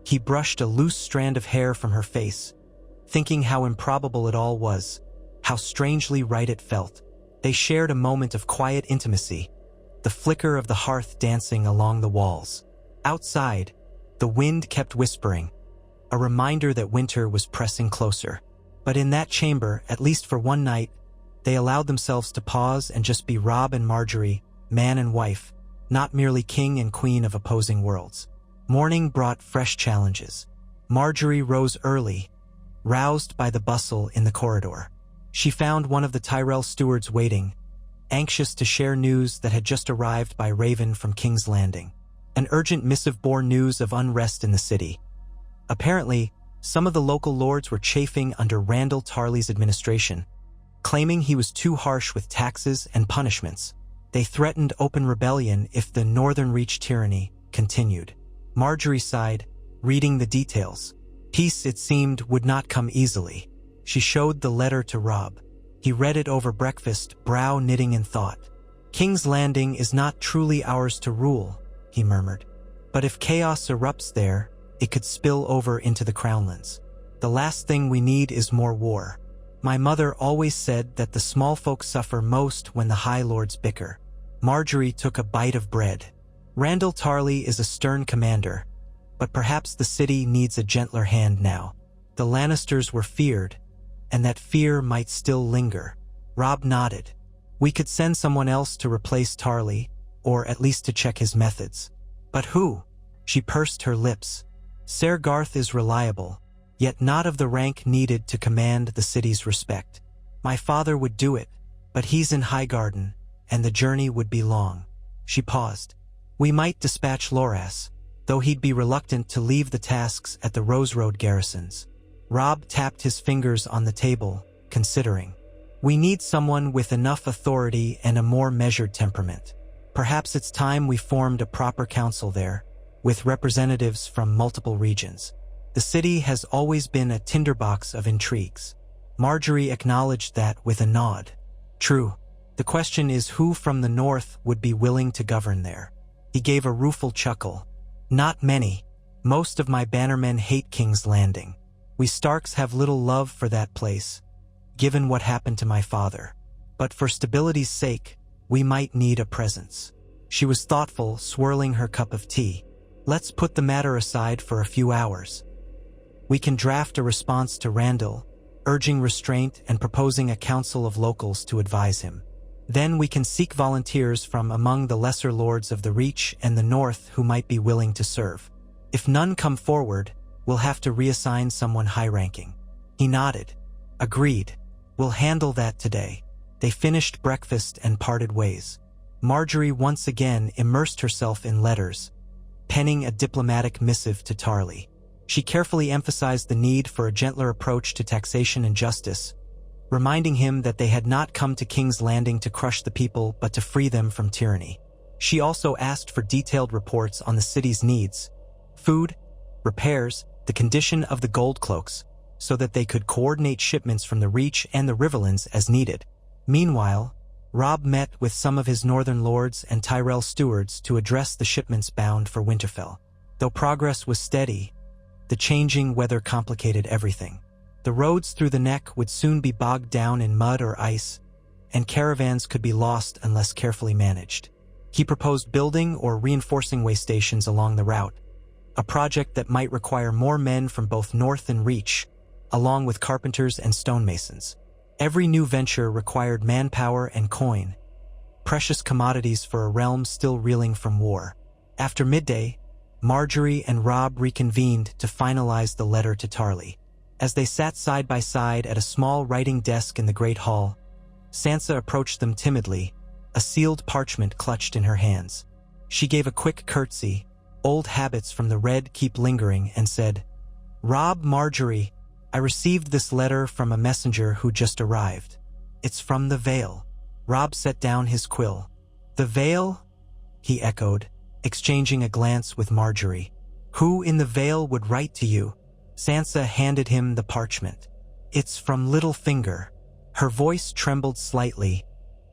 He brushed a loose strand of hair from her face, thinking how improbable it all was, how strangely right it felt. They shared a moment of quiet intimacy, the flicker of the hearth dancing along the walls. Outside, the wind kept whispering, a reminder that winter was pressing closer. But in that chamber, at least for one night, they allowed themselves to pause and just be Robb and Margaery, man and wife, not merely king and queen of opposing worlds. Morning brought fresh challenges. Margaery rose early, roused by the bustle in the corridor. She found one of the Tyrell stewards waiting, anxious to share news that had just arrived by Raven from King's Landing. An urgent missive bore news of unrest in the city. Apparently, some of the local lords were chafing under Randyll Tarly's administration, claiming he was too harsh with taxes and punishments. They threatened open rebellion if the Northern Reach tyranny continued. Margaery sighed, reading the details. Peace, it seemed, would not come easily. She showed the letter to Robb. He read it over breakfast, brow knitting in thought. "King's Landing is not truly ours to rule," he murmured. "But if chaos erupts there, it could spill over into the Crownlands. The last thing we need is more war. My mother always said that the small folk suffer most when the High Lords bicker." Margaery took a bite of bread. "Randyll Tarly is a stern commander, but perhaps the city needs a gentler hand now. The Lannisters were feared, and that fear might still linger." Robb nodded. "We could send someone else to replace Tarly, or at least to check his methods." "But who?" She pursed her lips. "Ser Garth is reliable, yet not of the rank needed to command the city's respect. My father would do it, but he's in Highgarden, and the journey would be long." She paused. "We might dispatch Loras, though he'd be reluctant to leave the tasks at the Rose Road garrisons." Robb tapped his fingers on the table, considering. "We need someone with enough authority and a more measured temperament. Perhaps it's time we formed a proper council there, with representatives from multiple regions. The city has always been a tinderbox of intrigues." Margaery acknowledged that with a nod. "True. The question is who from the north would be willing to govern there." He gave a rueful chuckle. "Not many. Most of my bannermen hate King's Landing. We Starks have little love for that place, given what happened to my father. But for stability's sake, we might need a presence." She was thoughtful, swirling her cup of tea. "Let's put the matter aside for a few hours. We can draft a response to Randyll, urging restraint and proposing a council of locals to advise him. Then we can seek volunteers from among the lesser lords of the Reach and the North who might be willing to serve. If none come forward, We'll have to reassign someone high-ranking." He nodded. "Agreed. We'll handle that today." They finished breakfast and parted ways. Margaery once again immersed herself in letters, penning a diplomatic missive to Tarly. She carefully emphasized the need for a gentler approach to taxation and justice, reminding him that they had not come to King's Landing to crush the people but to free them from tyranny. She also asked for detailed reports on the city's needs, food, repairs, the condition of the gold cloaks, so that they could coordinate shipments from the Reach and the Riverlands as needed. Meanwhile, Robb met with some of his northern lords and Tyrell stewards to address the shipments bound for Winterfell. Though progress was steady, the changing weather complicated everything. The roads through the Neck would soon be bogged down in mud or ice, and caravans could be lost unless carefully managed. He proposed building or reinforcing way stations along the route, a project that might require more men from both North and Reach, along with carpenters and stonemasons. Every new venture required manpower and coin, precious commodities for a realm still reeling from war. After midday, Margaery and Robb reconvened to finalize the letter to Tarly. As they sat side by side at a small writing desk in the Great Hall, Sansa approached them timidly, a sealed parchment clutched in her hands. She gave a quick curtsy, old habits from the Red keep lingering, and said, "Robb, Margaery, I received this letter from a messenger who just arrived. It's from the Vale." Robb set down his quill. "The Vale?" he echoed, exchanging a glance with Margaery. "Who in the Vale would write to you?" Sansa handed him the parchment. "It's from Littlefinger." Her voice trembled slightly,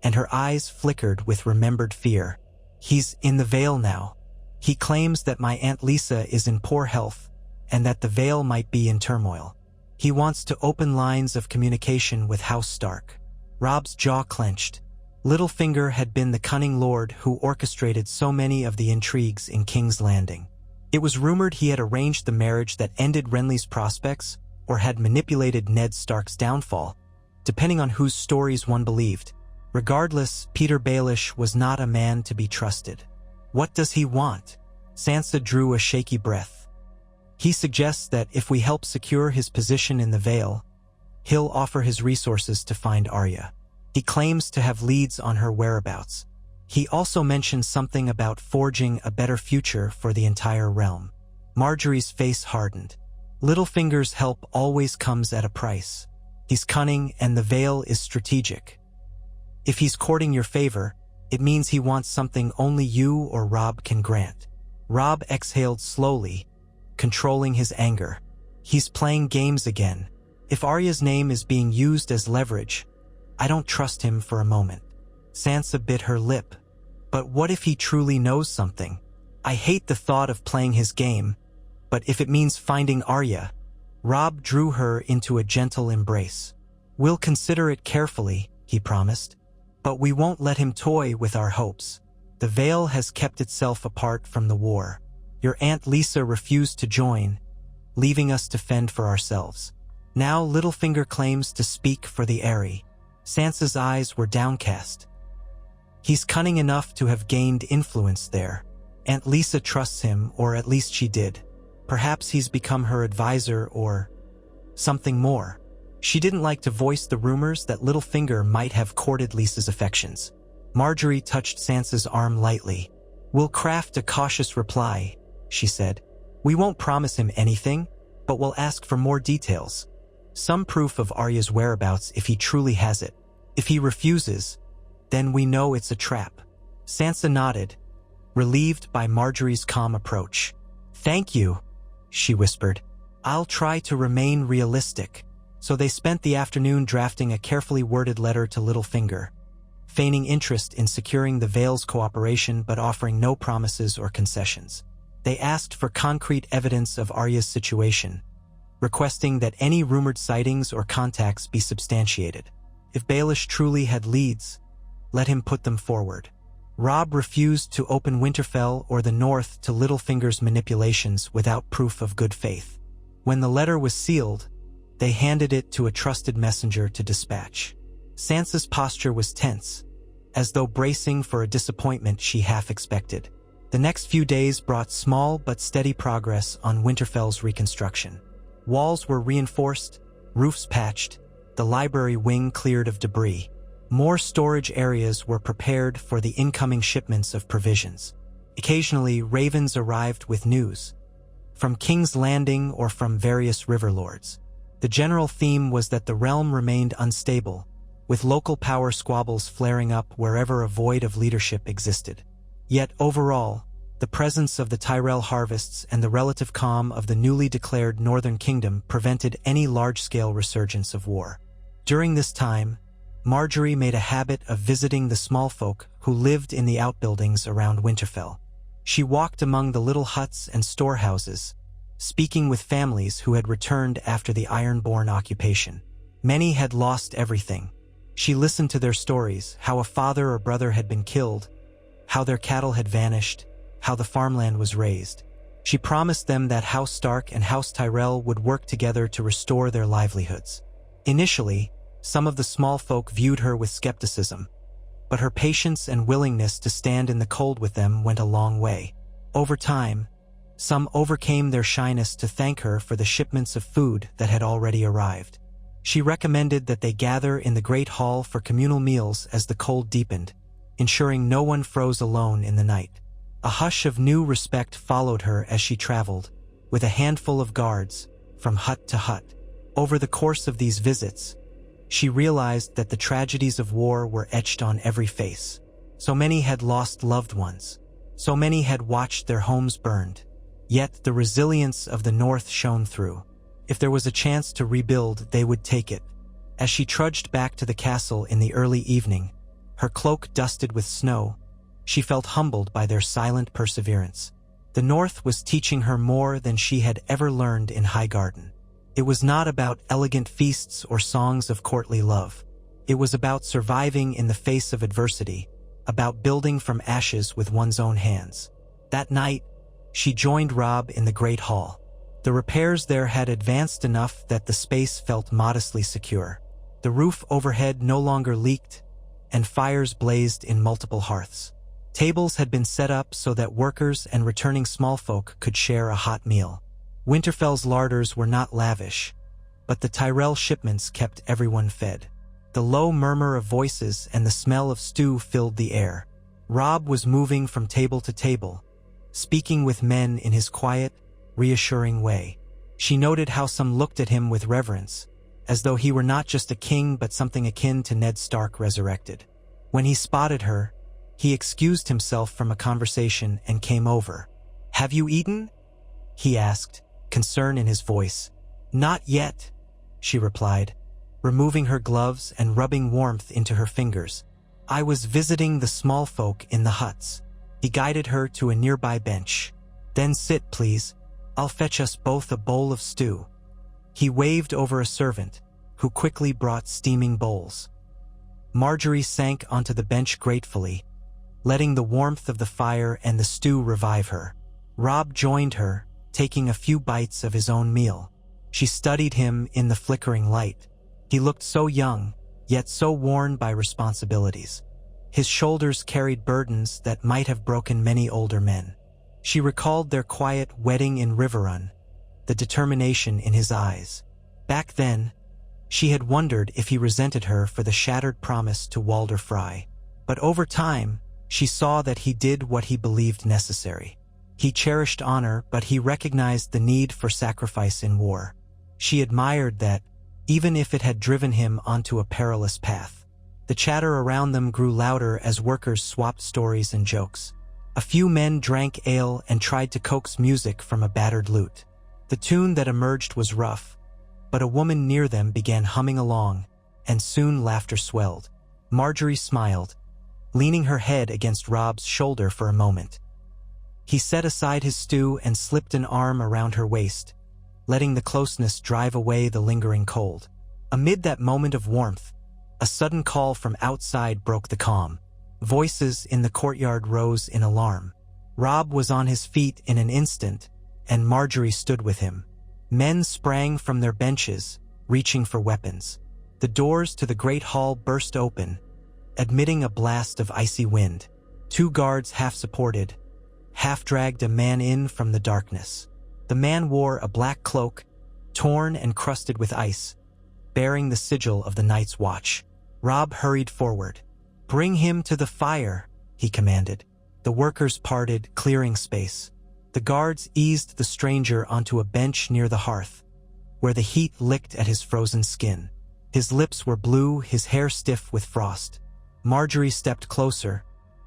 and her eyes flickered with remembered fear. "He's in the Vale now. He claims that my Aunt Lisa is in poor health, and that the Vale might be in turmoil. He wants to open lines of communication with House Stark." Robb's jaw clenched. Littlefinger had been the cunning lord who orchestrated so many of the intrigues in King's Landing. It was rumored he had arranged the marriage that ended Renly's prospects, or had manipulated Ned Stark's downfall, depending on whose stories one believed. Regardless, Peter Baelish was not a man to be trusted. "What does he want?" Sansa drew a shaky breath. "He suggests that if we help secure his position in the Vale, he'll offer his resources to find Arya. He claims to have leads on her whereabouts. He also mentions something about forging a better future for the entire realm." Margaery's face hardened. "Littlefinger's help always comes at a price. He's cunning, and the Vale is strategic. If he's courting your favor, it means he wants something only you or Robb can grant." Robb exhaled slowly, controlling his anger. "He's playing games again. If Arya's name is being used as leverage, I don't trust him for a moment." Sansa bit her lip. "But what if he truly knows something? I hate the thought of playing his game, but if it means finding Arya..." Robb drew her into a gentle embrace. "We'll consider it carefully," he promised. "But we won't let him toy with our hopes. The Vale has kept itself apart from the war. Your Aunt Lisa refused to join, leaving us to fend for ourselves. Now Littlefinger claims to speak for the Eyrie." Sansa's eyes were downcast. "He's cunning enough to have gained influence there. Aunt Lisa trusts him, or at least she did. Perhaps he's become her advisor or something more." She didn't like to voice the rumors that Littlefinger might have courted Lisa's affections. Margaery touched Sansa's arm lightly. "We'll craft a cautious reply," she said. "We won't promise him anything, but we'll ask for more details. Some proof of Arya's whereabouts if he truly has it. If he refuses, then we know it's a trap." Sansa nodded, relieved by Margaery's calm approach. "Thank you," she whispered. "I'll try to remain realistic." So they spent the afternoon drafting a carefully worded letter to Littlefinger, feigning interest in securing the Vale's cooperation but offering no promises or concessions. They asked for concrete evidence of Arya's situation, requesting that any rumored sightings or contacts be substantiated. If Baelish truly had leads, let him put them forward. Robb refused to open Winterfell or the North to Littlefinger's manipulations without proof of good faith. When the letter was sealed, they handed it to a trusted messenger to dispatch. Sansa's posture was tense, as though bracing for a disappointment she half expected. The next few days brought small but steady progress on Winterfell's reconstruction. Walls were reinforced, roofs patched, the library wing cleared of debris. More storage areas were prepared for the incoming shipments of provisions. Occasionally, ravens arrived with news, from King's Landing or from various river lords. The general theme was that the realm remained unstable, with local power squabbles flaring up wherever a void of leadership existed. Yet overall, the presence of the Tyrell harvests and the relative calm of the newly declared Northern Kingdom prevented any large-scale resurgence of war. During this time, Margaery made a habit of visiting the small folk who lived in the outbuildings around Winterfell. She walked among the little huts and storehouses, speaking with families who had returned after the Ironborn occupation. Many had lost everything. She listened to their stories, how a father or brother had been killed, how their cattle had vanished, how the farmland was razed. She promised them that House Stark and House Tyrell would work together to restore their livelihoods. Initially, some of the small folk viewed her with skepticism, but her patience and willingness to stand in the cold with them went a long way. Over time, some overcame their shyness to thank her for the shipments of food that had already arrived. She recommended that they gather in the Great Hall for communal meals as the cold deepened, ensuring no one froze alone in the night. A hush of new respect followed her as she traveled, with a handful of guards, from hut to hut. Over the course of these visits, she realized that the tragedies of war were etched on every face. So many had lost loved ones. So many had watched their homes burned. Yet the resilience of the North shone through. If there was a chance to rebuild, they would take it. As she trudged back to the castle in the early evening, her cloak dusted with snow, she felt humbled by their silent perseverance. The North was teaching her more than she had ever learned in Highgarden. It was not about elegant feasts or songs of courtly love. It was about surviving in the face of adversity, about building from ashes with one's own hands. That night, she joined Robb in the Great Hall. The repairs there had advanced enough that the space felt modestly secure. The roof overhead no longer leaked, and fires blazed in multiple hearths. Tables had been set up so that workers and returning small folk could share a hot meal. Winterfell's larders were not lavish, but the Tyrell shipments kept everyone fed. The low murmur of voices and the smell of stew filled the air. Robb was moving from table to table, speaking with men in his quiet, reassuring way. She noted how some looked at him with reverence, as though he were not just a king but something akin to Ned Stark resurrected. When he spotted her, he excused himself from a conversation and came over. "Have you eaten?" he asked, concern in his voice. "Not yet," she replied, removing her gloves and rubbing warmth into her fingers. "I was visiting the small folk in the huts." He guided her to a nearby bench. "Then sit, please. I'll fetch us both a bowl of stew." He waved over a servant, who quickly brought steaming bowls. Margaery sank onto the bench gratefully, letting the warmth of the fire and the stew revive her. Robb joined her, taking a few bites of his own meal. She studied him in the flickering light. He looked so young, yet so worn by responsibilities. His shoulders carried burdens that might have broken many older men. She recalled their quiet wedding in Riverrun, the determination in his eyes. Back then, she had wondered if he resented her for the shattered promise to Walder Frey. But over time, she saw that he did what he believed necessary. He cherished honor, but he recognized the need for sacrifice in war. She admired that, even if it had driven him onto a perilous path. The chatter around them grew louder as workers swapped stories and jokes. A few men drank ale and tried to coax music from a battered lute. The tune that emerged was rough, but a woman near them began humming along, and soon laughter swelled. Margaery smiled, leaning her head against Robb's shoulder for a moment. He set aside his stew and slipped an arm around her waist, letting the closeness drive away the lingering cold. Amid that moment of warmth, a sudden call from outside broke the calm. Voices in the courtyard rose in alarm. Robb was on his feet in an instant, and Margaery stood with him. Men sprang from their benches, reaching for weapons. The doors to the great hall burst open, admitting a blast of icy wind. Two guards half-supported, half-dragged a man in from the darkness. The man wore a black cloak, torn and crusted with ice, bearing the sigil of the Night's Watch. Robb hurried forward. "Bring him to the fire," he commanded. The workers parted, clearing space. The guards eased the stranger onto a bench near the hearth, where the heat licked at his frozen skin. His lips were blue, his hair stiff with frost. Margaery stepped closer,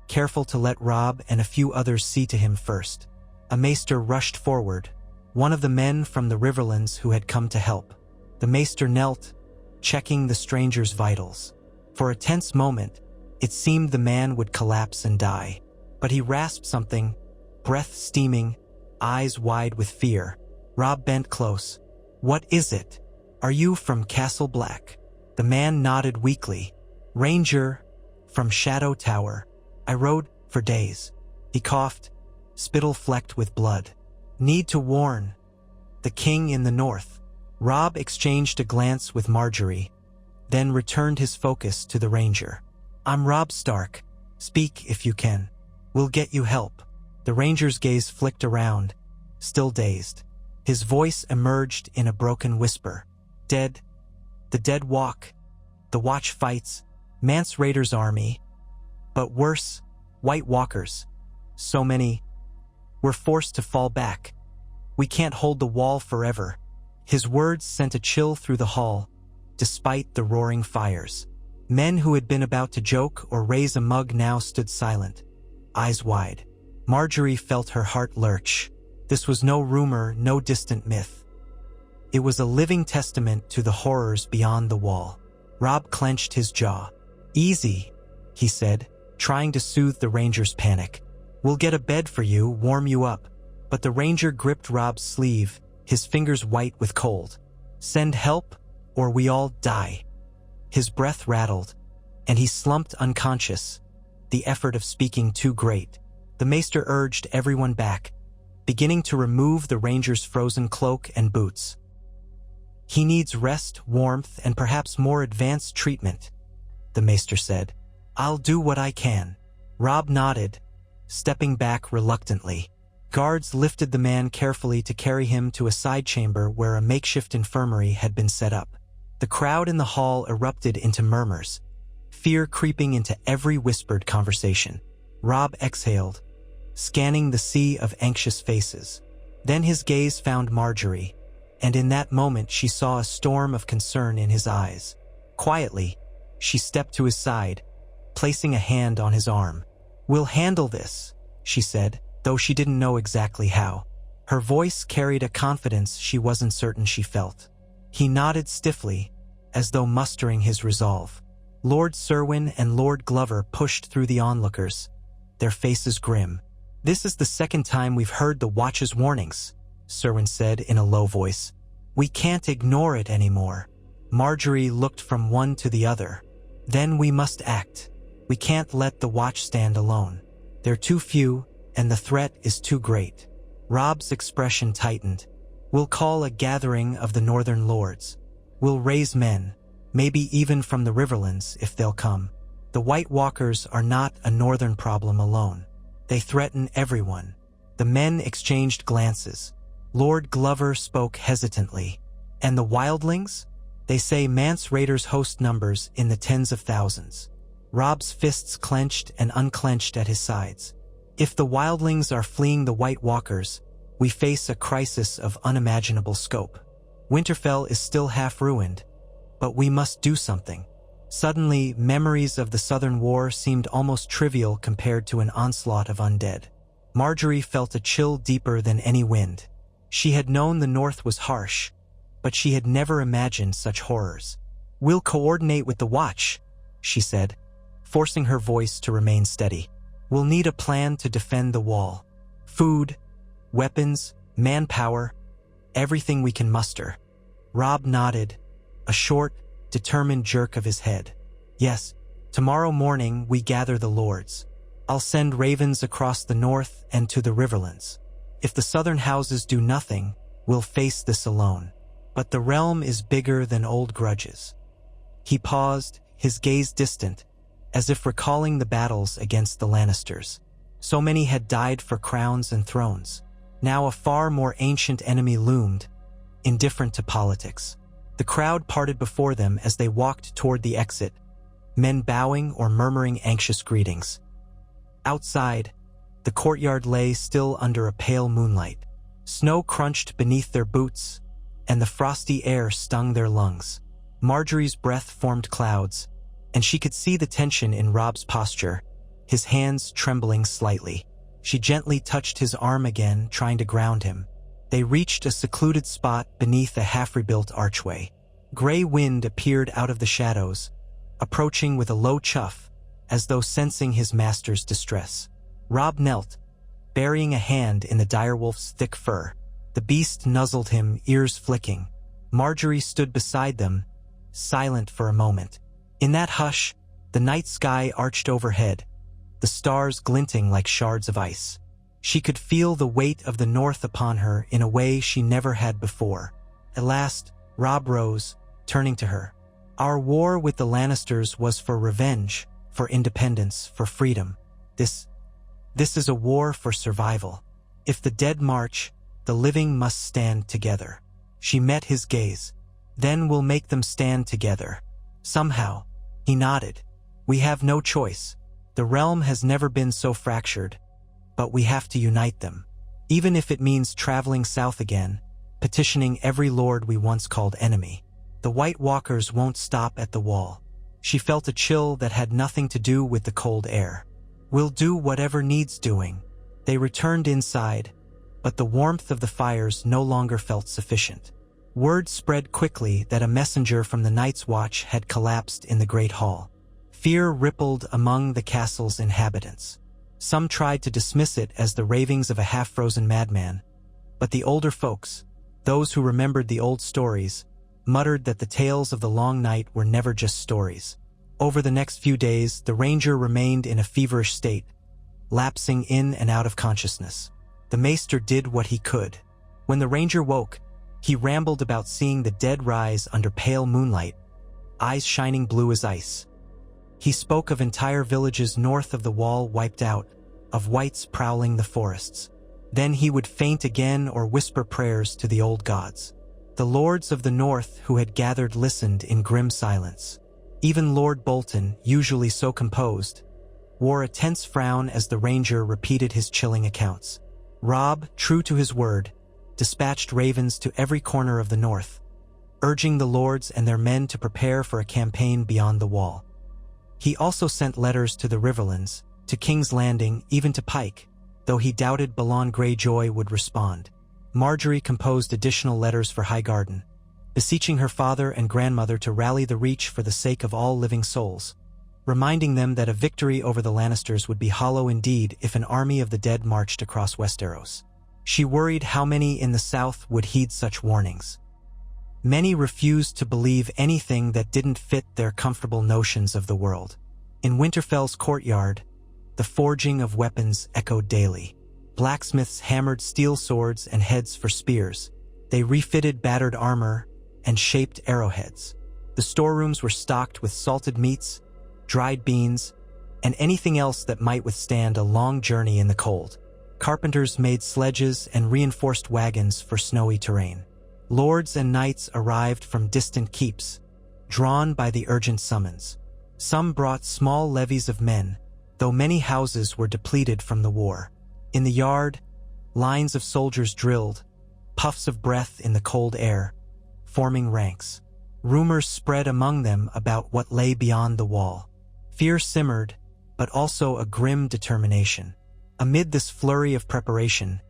careful to let Robb and a few others see to him first. A maester rushed forward, one of the men from the Riverlands who had come to help. The maester knelt, checking the stranger's vitals. For a tense moment, it seemed the man would collapse and die. But he rasped something, breath steaming, eyes wide with fear. Robb bent close. "What is it? Are you from Castle Black?" The man nodded weakly. "Ranger, from Shadow Tower. I rode for days." He coughed, spittle flecked with blood. "Need to warn. The king in the north." Robb exchanged a glance with Margaery, then returned his focus to the ranger. "I'm Robb Stark. Speak if you can. We'll get you help." The ranger's gaze flicked around, still dazed. His voice emerged in a broken whisper. "Dead. The dead walk. The watch fights. Mance Rayder's army. But worse, White Walkers. So many. We're forced to fall back. We can't hold the wall forever." His words sent a chill through the hall, despite the roaring fires. Men who had been about to joke or raise a mug now stood silent, eyes wide. Margaery felt her heart lurch. This was no rumor, no distant myth. It was a living testament to the horrors beyond the wall. Robb clenched his jaw. "Easy," he said, trying to soothe the ranger's panic. "We'll get a bed for you, warm you up." But the ranger gripped Robb's sleeve, his fingers white with cold. "Send help, or we all die." His breath rattled, and he slumped unconscious, the effort of speaking too great. The maester urged everyone back, beginning to remove the ranger's frozen cloak and boots. "He needs rest, warmth, and perhaps more advanced treatment," the maester said. "I'll do what I can." Robb nodded, stepping back reluctantly. Guards lifted the man carefully to carry him to a side chamber where a makeshift infirmary had been set up. The crowd in the hall erupted into murmurs, fear creeping into every whispered conversation. Robb exhaled, scanning the sea of anxious faces. Then his gaze found Margaery, and in that moment she saw a storm of concern in his eyes. Quietly, she stepped to his side, placing a hand on his arm. "We'll handle this," she said, though she didn't know exactly how. Her voice carried a confidence she wasn't certain she felt. He nodded stiffly, as though mustering his resolve. Lord Serwyn and Lord Glover pushed through the onlookers, their faces grim. "This is the second time we've heard the Watch's warnings," Serwyn said in a low voice. "We can't ignore it anymore." Margaery looked from one to the other. "Then we must act. We can't let the Watch stand alone. They're too few, and the threat is too great." Robb's expression tightened. "We'll call a gathering of the Northern Lords. We'll raise men, maybe even from the Riverlands if they'll come. The White Walkers are not a northern problem alone. They threaten everyone." The men exchanged glances. Lord Glover spoke hesitantly. "And the wildlings? They say Mance Rayder's host numbers in the tens of thousands." Robb's fists clenched and unclenched at his sides. "If the wildlings are fleeing the White Walkers, we face a crisis of unimaginable scope. Winterfell is still half ruined, but we must do something." Suddenly, memories of the Southern War seemed almost trivial compared to an onslaught of undead. Margaery felt a chill deeper than any wind. She had known the North was harsh, but she had never imagined such horrors. "We'll coordinate with the Watch," she said, forcing her voice to remain steady. "We'll need a plan to defend the wall. Food, weapons, manpower, everything we can muster." Robb nodded, a short, determined jerk of his head. "Yes, tomorrow morning we gather the lords. I'll send ravens across the north and to the Riverlands. If the southern houses do nothing, we'll face this alone. But the realm is bigger than old grudges." He paused, his gaze distant, as if recalling the battles against the Lannisters. So many had died for crowns and thrones. Now a far more ancient enemy loomed, indifferent to politics. The crowd parted before them as they walked toward the exit, men bowing or murmuring anxious greetings. Outside, the courtyard lay still under a pale moonlight. Snow crunched beneath their boots, and the frosty air stung their lungs. Margaery's breath formed clouds, and she could see the tension in Robb's posture, his hands trembling slightly. She gently touched his arm again, trying to ground him. They reached a secluded spot beneath a half-rebuilt archway. Gray wind appeared out of the shadows, approaching with a low chuff, as though sensing his master's distress. Robb knelt, burying a hand in the direwolf's thick fur. The beast nuzzled him, ears flicking. Margaery stood beside them, silent for a moment. In that hush, the night sky arched overhead, the stars glinting like shards of ice. She could feel the weight of the north upon her in a way she never had before. At last, Robb rose, turning to her. "Our war with the Lannisters was for revenge, for independence, for freedom. This is a war for survival. If the dead march, the living must stand together." She met his gaze. "Then we'll make them stand together. Somehow." He nodded. "We have no choice. The realm has never been so fractured, but we have to unite them. Even if it means traveling south again, petitioning every lord we once called enemy. The White Walkers won't stop at the wall." She felt a chill that had nothing to do with the cold air. "We'll do whatever needs doing." They returned inside, but the warmth of the fires no longer felt sufficient. Word spread quickly that a messenger from the Night's Watch had collapsed in the Great Hall. Fear rippled among the castle's inhabitants. Some tried to dismiss it as the ravings of a half-frozen madman, but the older folks, those who remembered the old stories, muttered that the tales of the long night were never just stories. Over the next few days, the ranger remained in a feverish state, lapsing in and out of consciousness. The maester did what he could. When the ranger woke, he rambled about seeing the dead rise under pale moonlight, eyes shining blue as ice. He spoke of entire villages north of the wall wiped out, of whites prowling the forests. Then he would faint again or whisper prayers to the old gods. The lords of the north who had gathered listened in grim silence. Even Lord Bolton, usually so composed, wore a tense frown as the ranger repeated his chilling accounts. Robb, true to his word, dispatched ravens to every corner of the north, urging the lords and their men to prepare for a campaign beyond the wall. He also sent letters to the Riverlands, to King's Landing, even to Pike, though he doubted Balon Greyjoy would respond. Margaery composed additional letters for Highgarden, beseeching her father and grandmother to rally the Reach for the sake of all living souls, reminding them that a victory over the Lannisters would be hollow indeed if an army of the dead marched across Westeros. She worried how many in the south would heed such warnings. Many refused to believe anything that didn't fit their comfortable notions of the world. In Winterfell's courtyard, the forging of weapons echoed daily. Blacksmiths hammered steel swords and heads for spears. They refitted battered armor and shaped arrowheads. The storerooms were stocked with salted meats, dried beans, and anything else that might withstand a long journey in the cold. Carpenters made sledges and reinforced wagons for snowy terrain. Lords and knights arrived from distant keeps, drawn by the urgent summons. Some brought small levies of men, though many houses were depleted from the war. In the yard, lines of soldiers drilled, puffs of breath in the cold air, forming ranks. Rumors spread among them about what lay beyond the wall. Fear simmered, but also a grim determination. Amid this flurry of preparation,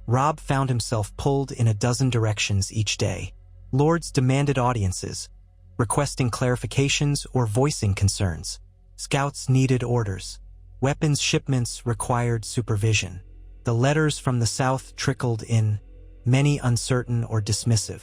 Robb found himself pulled in a dozen directions each day. Lords demanded audiences, requesting clarifications or voicing concerns. Scouts needed orders. Weapons shipments required supervision. The letters from the south trickled in, many uncertain or dismissive.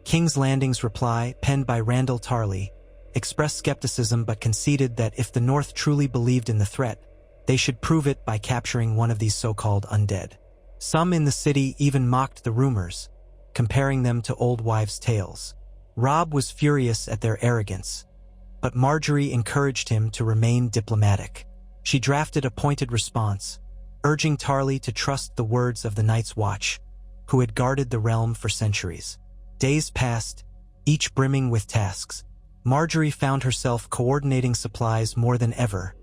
King's Landing's reply, penned by Randall Tarley, expressed skepticism but conceded that if the North truly believed in the threat, they should prove it by capturing one of these so-called undead. Some in the city even mocked the rumors, comparing them to old wives' tales. Robb was furious at their arrogance, but Margaery encouraged him to remain diplomatic. She drafted a pointed response, urging Tarly to trust the words of the Night's Watch, who had guarded the realm for centuries. Days passed, each brimming with tasks. Margaery found herself coordinating supplies more than ever,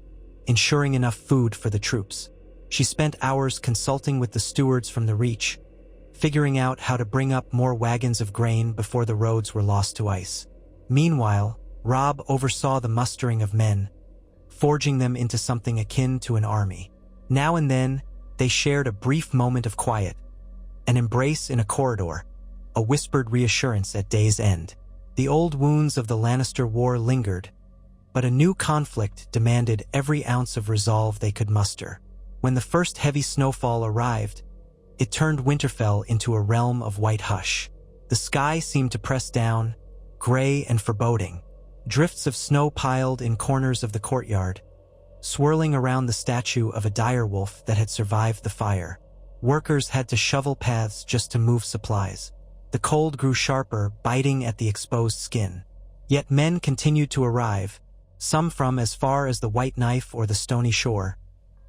ensuring enough food for the troops. She spent hours consulting with the stewards from the Reach, figuring out how to bring up more wagons of grain before the roads were lost to ice. Meanwhile, Robb oversaw the mustering of men, forging them into something akin to an army. Now and then, they shared a brief moment of quiet, an embrace in a corridor, a whispered reassurance at day's end. The old wounds of the Lannister War lingered, but a new conflict demanded every ounce of resolve they could muster. When the first heavy snowfall arrived, it turned Winterfell into a realm of white hush. The sky seemed to press down, gray and foreboding. Drifts of snow piled in corners of the courtyard, swirling around the statue of a direwolf that had survived the fire. Workers had to shovel paths just to move supplies. The cold grew sharper, biting at the exposed skin. Yet men continued to arrive, some from as far as the White Knife or the Stony Shore,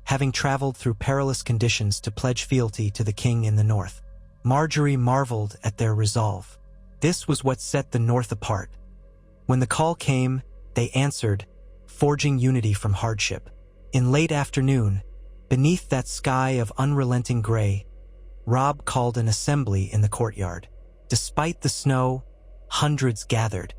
having traveled through perilous conditions to pledge fealty to the king in the north. Margaery marveled at their resolve. This was what set the North apart. When the call came, they answered, forging unity from hardship. In late afternoon, beneath that sky of unrelenting gray, Robb called an assembly in the courtyard. Despite the snow, hundreds gathered.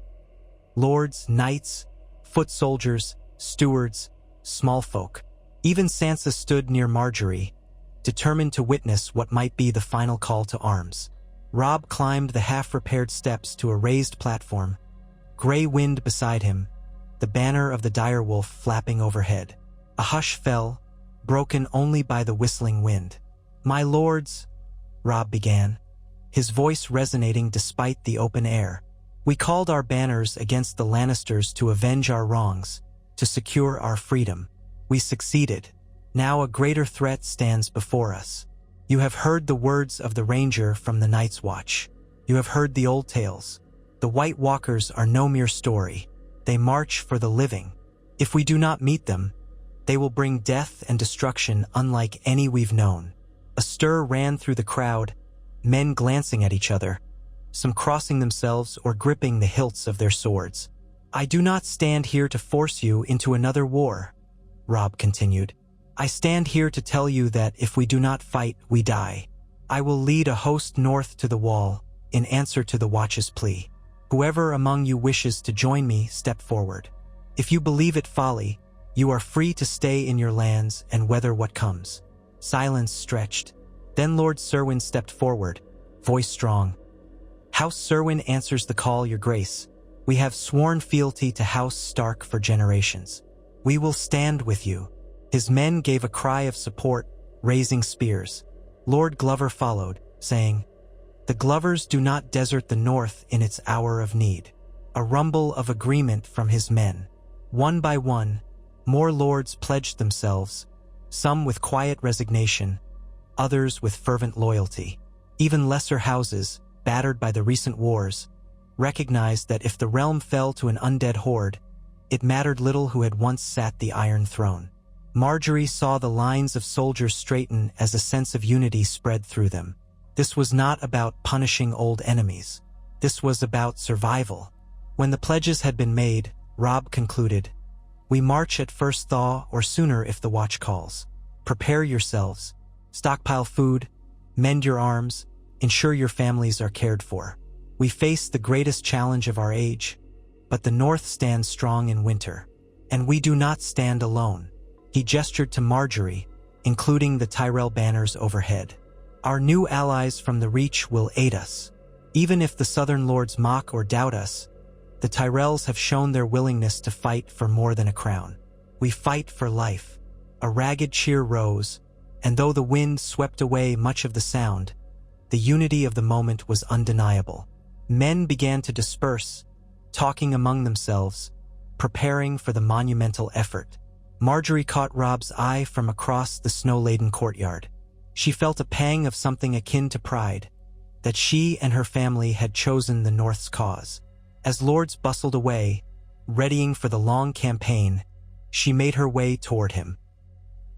Lords, knights, foot soldiers, stewards, small folk. Even Sansa stood near Margaery, determined to witness what might be the final call to arms. Robb climbed the half-repaired steps to a raised platform, gray wind beside him, the banner of the direwolf flapping overhead. A hush fell, broken only by the whistling wind. "My lords," Robb began, his voice resonating despite the open air. "We called our banners against the Lannisters to avenge our wrongs, to secure our freedom. We succeeded. Now a greater threat stands before us. You have heard the words of the Ranger from the Night's Watch. You have heard the old tales. The White Walkers are no mere story. They march for the living. If we do not meet them, they will bring death and destruction unlike any we've known." A stir ran through the crowd, men glancing at each other, some crossing themselves or gripping the hilts of their swords. "I do not stand here to force you into another war," Robb continued. "I stand here to tell you that if we do not fight, we die. I will lead a host north to the wall, in answer to the Watch's plea. Whoever among you wishes to join me, step forward. If you believe it folly, you are free to stay in your lands and weather what comes." Silence stretched. Then Lord Serwyn stepped forward, voice strong. "House Serwyn answers the call, your grace. We have sworn fealty to House Stark for generations. We will stand with you." His men gave a cry of support, raising spears. Lord Glover followed, saying, "The Glovers do not desert the North in its hour of need." A rumble of agreement from his men. One by one, more lords pledged themselves, some with quiet resignation, others with fervent loyalty. Even lesser houses, battered by the recent wars, recognized that if the realm fell to an undead horde, it mattered little who had once sat the Iron Throne. Margaery saw the lines of soldiers straighten as a sense of unity spread through them. This was not about punishing old enemies. This was about survival. When the pledges had been made, Robb concluded, "We march at first thaw or sooner if the Watch calls. Prepare yourselves. Stockpile food, mend your arms, ensure your families are cared for. We face the greatest challenge of our age, but the North stands strong in winter. And we do not stand alone." He gestured to Margaery, including the Tyrell banners overhead. "Our new allies from the Reach will aid us. Even if the Southern Lords mock or doubt us, the Tyrells have shown their willingness to fight for more than a crown. We fight for life." A ragged cheer rose, and though the wind swept away much of the sound, the unity of the moment was undeniable. Men began to disperse, talking among themselves, preparing for the monumental effort. Margaery caught Robb's eye from across the snow-laden courtyard. She felt a pang of something akin to pride, that she and her family had chosen the North's cause. As lords bustled away, readying for the long campaign, she made her way toward him.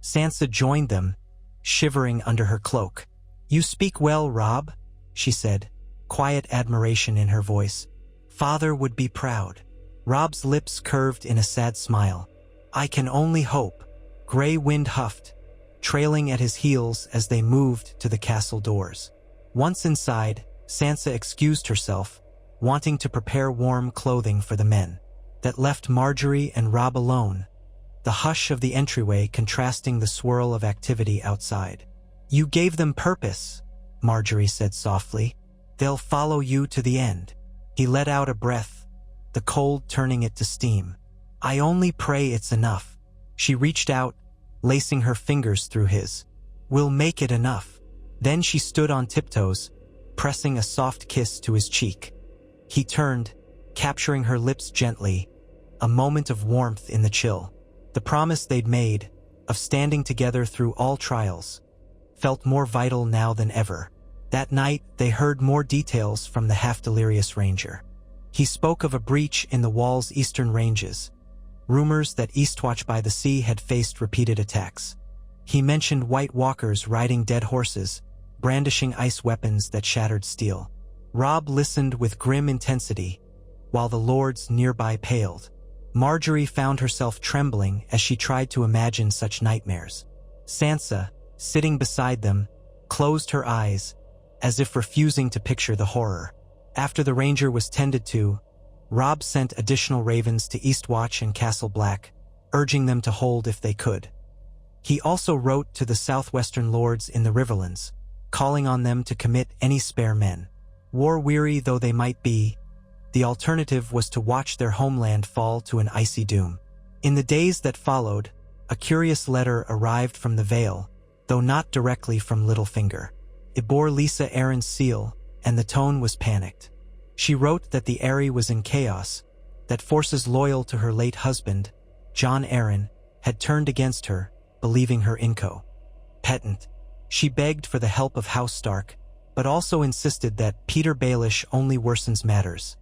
Sansa joined them, shivering under her cloak. "You speak well, Robb," she said, quiet admiration in her voice. "Father would be proud." Robb's lips curved in a sad smile. "I can only hope." Grey Wind huffed, trailing at his heels as they moved to the castle doors. Once inside, Sansa excused herself, wanting to prepare warm clothing for the men. That left Margaery and Robb alone, the hush of the entryway contrasting the swirl of activity outside. "You gave them purpose," Margaery said softly. "They'll follow you to the end." He let out a breath, the cold turning it to steam. "I only pray it's enough." She reached out, lacing her fingers through his. "We'll make it enough." Then she stood on tiptoes, pressing a soft kiss to his cheek. He turned, capturing her lips gently, a moment of warmth in the chill. The promise they'd made, of standing together through all trials, felt more vital now than ever. That night, they heard more details from the half-delirious ranger. He spoke of a breach in the wall's eastern ranges, rumors that Eastwatch by the Sea had faced repeated attacks. He mentioned White Walkers riding dead horses, brandishing ice weapons that shattered steel. Robb listened with grim intensity, while the lords nearby paled. Margaery found herself trembling as she tried to imagine such nightmares. Sansa, sitting beside them, closed her eyes, as if refusing to picture the horror. After the ranger was tended to, Robb sent additional ravens to Eastwatch and Castle Black, urging them to hold if they could. He also wrote to the southwestern lords in the Riverlands, calling on them to commit any spare men. War-weary though they might be, the alternative was to watch their homeland fall to an icy doom. In the days that followed, a curious letter arrived from the Vale, though not directly from Littlefinger. It bore Lysa Arryn's seal, and the tone was panicked. She wrote that the Eyrie was in chaos, that forces loyal to her late husband, Jon Arryn, had turned against her, believing her incompetent. She begged for the help of House Stark, but also insisted that Peter Baelish only worsens matters,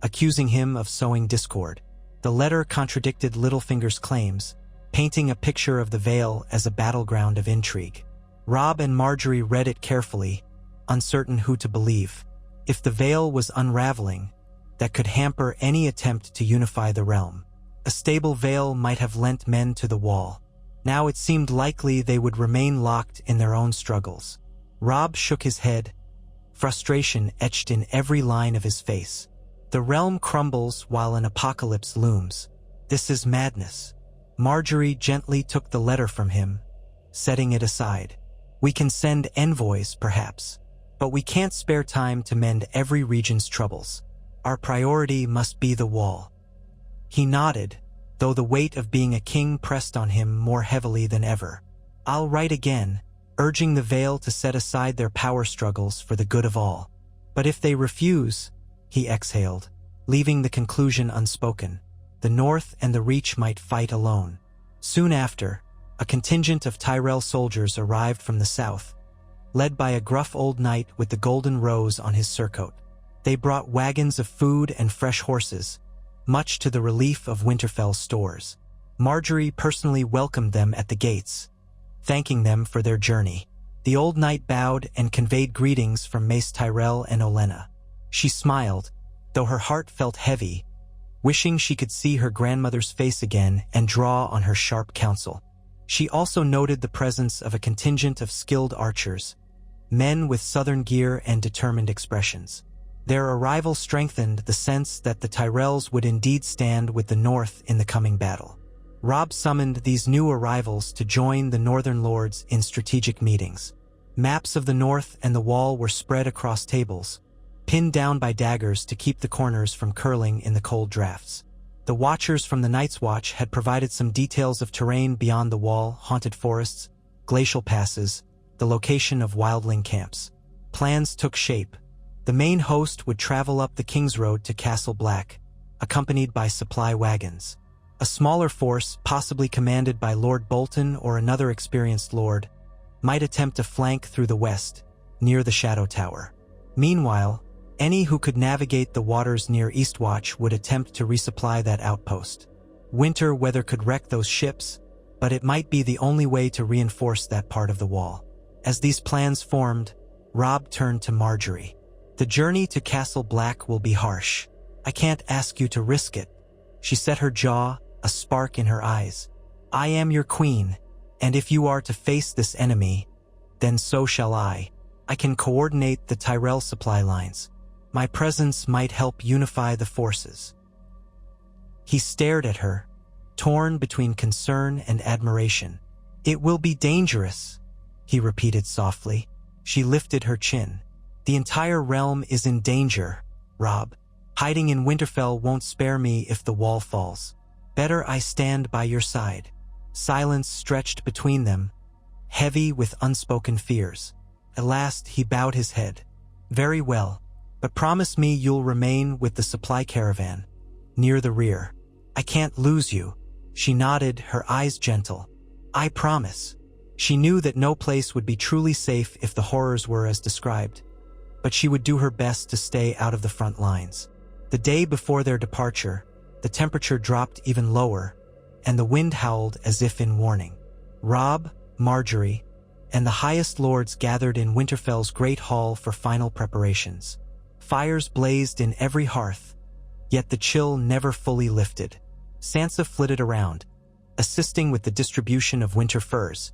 accusing him of sowing discord. The letter contradicted Littlefinger's claims, painting a picture of the Vale as a battleground of intrigue. Robb and Margaery read it carefully, uncertain who to believe. If the Vale was unraveling, that could hamper any attempt to unify the realm. A stable Vale might have lent men to the wall. Now it seemed likely they would remain locked in their own struggles. Robb shook his head, frustration etched in every line of his face. The realm crumbles while an apocalypse looms. This is madness. Margaery gently took the letter from him, setting it aside. "We can send envoys, perhaps, but we can't spare time to mend every region's troubles. Our priority must be the wall." He nodded, though the weight of being a king pressed on him more heavily than ever. "I'll write again, urging the Vale to set aside their power struggles for the good of all. But if they refuse," he exhaled, leaving the conclusion unspoken, "the North and the Reach might fight alone." Soon after, a contingent of Tyrell soldiers arrived from the south, led by a gruff old knight with the golden rose on his surcoat. They brought wagons of food and fresh horses, much to the relief of Winterfell's stores. Margaery personally welcomed them at the gates, thanking them for their journey. The old knight bowed and conveyed greetings from Mace Tyrell and Olenna. She smiled, though her heart felt heavy, wishing she could see her grandmother's face again and draw on her sharp counsel. She also noted the presence of a contingent of skilled archers, men with southern gear and determined expressions. Their arrival strengthened the sense that the Tyrells would indeed stand with the North in the coming battle. Robb summoned these new arrivals to join the Northern Lords in strategic meetings. Maps of the North and the Wall were spread across tables, pinned down by daggers to keep the corners from curling in the cold drafts. The Watchers from the Night's Watch had provided some details of terrain beyond the Wall, haunted forests, glacial passes, the location of wildling camps. Plans took shape. The main host would travel up the King's Road to Castle Black, accompanied by supply wagons. A smaller force, possibly commanded by Lord Bolton or another experienced lord, might attempt to flank through the west, near the Shadow Tower. Meanwhile, any who could navigate the waters near Eastwatch would attempt to resupply that outpost. Winter weather could wreck those ships, but it might be the only way to reinforce that part of the wall. As these plans formed, Robb turned to Margaery. The journey to Castle Black will be harsh. I can't ask you to risk it. She set her jaw, a spark in her eyes. I am your queen, and if you are to face this enemy, then so shall I. I can coordinate the Tyrell supply lines. My presence might help unify the forces. He stared at her, torn between concern and admiration. It will be dangerous, he repeated softly. She lifted her chin. The entire realm is in danger, Robb. Hiding in Winterfell won't spare me if the wall falls. Better I stand by your side. Silence stretched between them, heavy with unspoken fears. At last he bowed his head. Very well, but promise me you'll remain with the supply caravan, near the rear. I can't lose you. She nodded, her eyes gentle. I promise. She knew that no place would be truly safe if the horrors were as described, but she would do her best to stay out of the front lines. The day before their departure, the temperature dropped even lower, and the wind howled as if in warning. Robb, Margaery, and the highest lords gathered in Winterfell's great hall for final preparations. Fires blazed in every hearth, yet the chill never fully lifted. Sansa flitted around, assisting with the distribution of winter furs,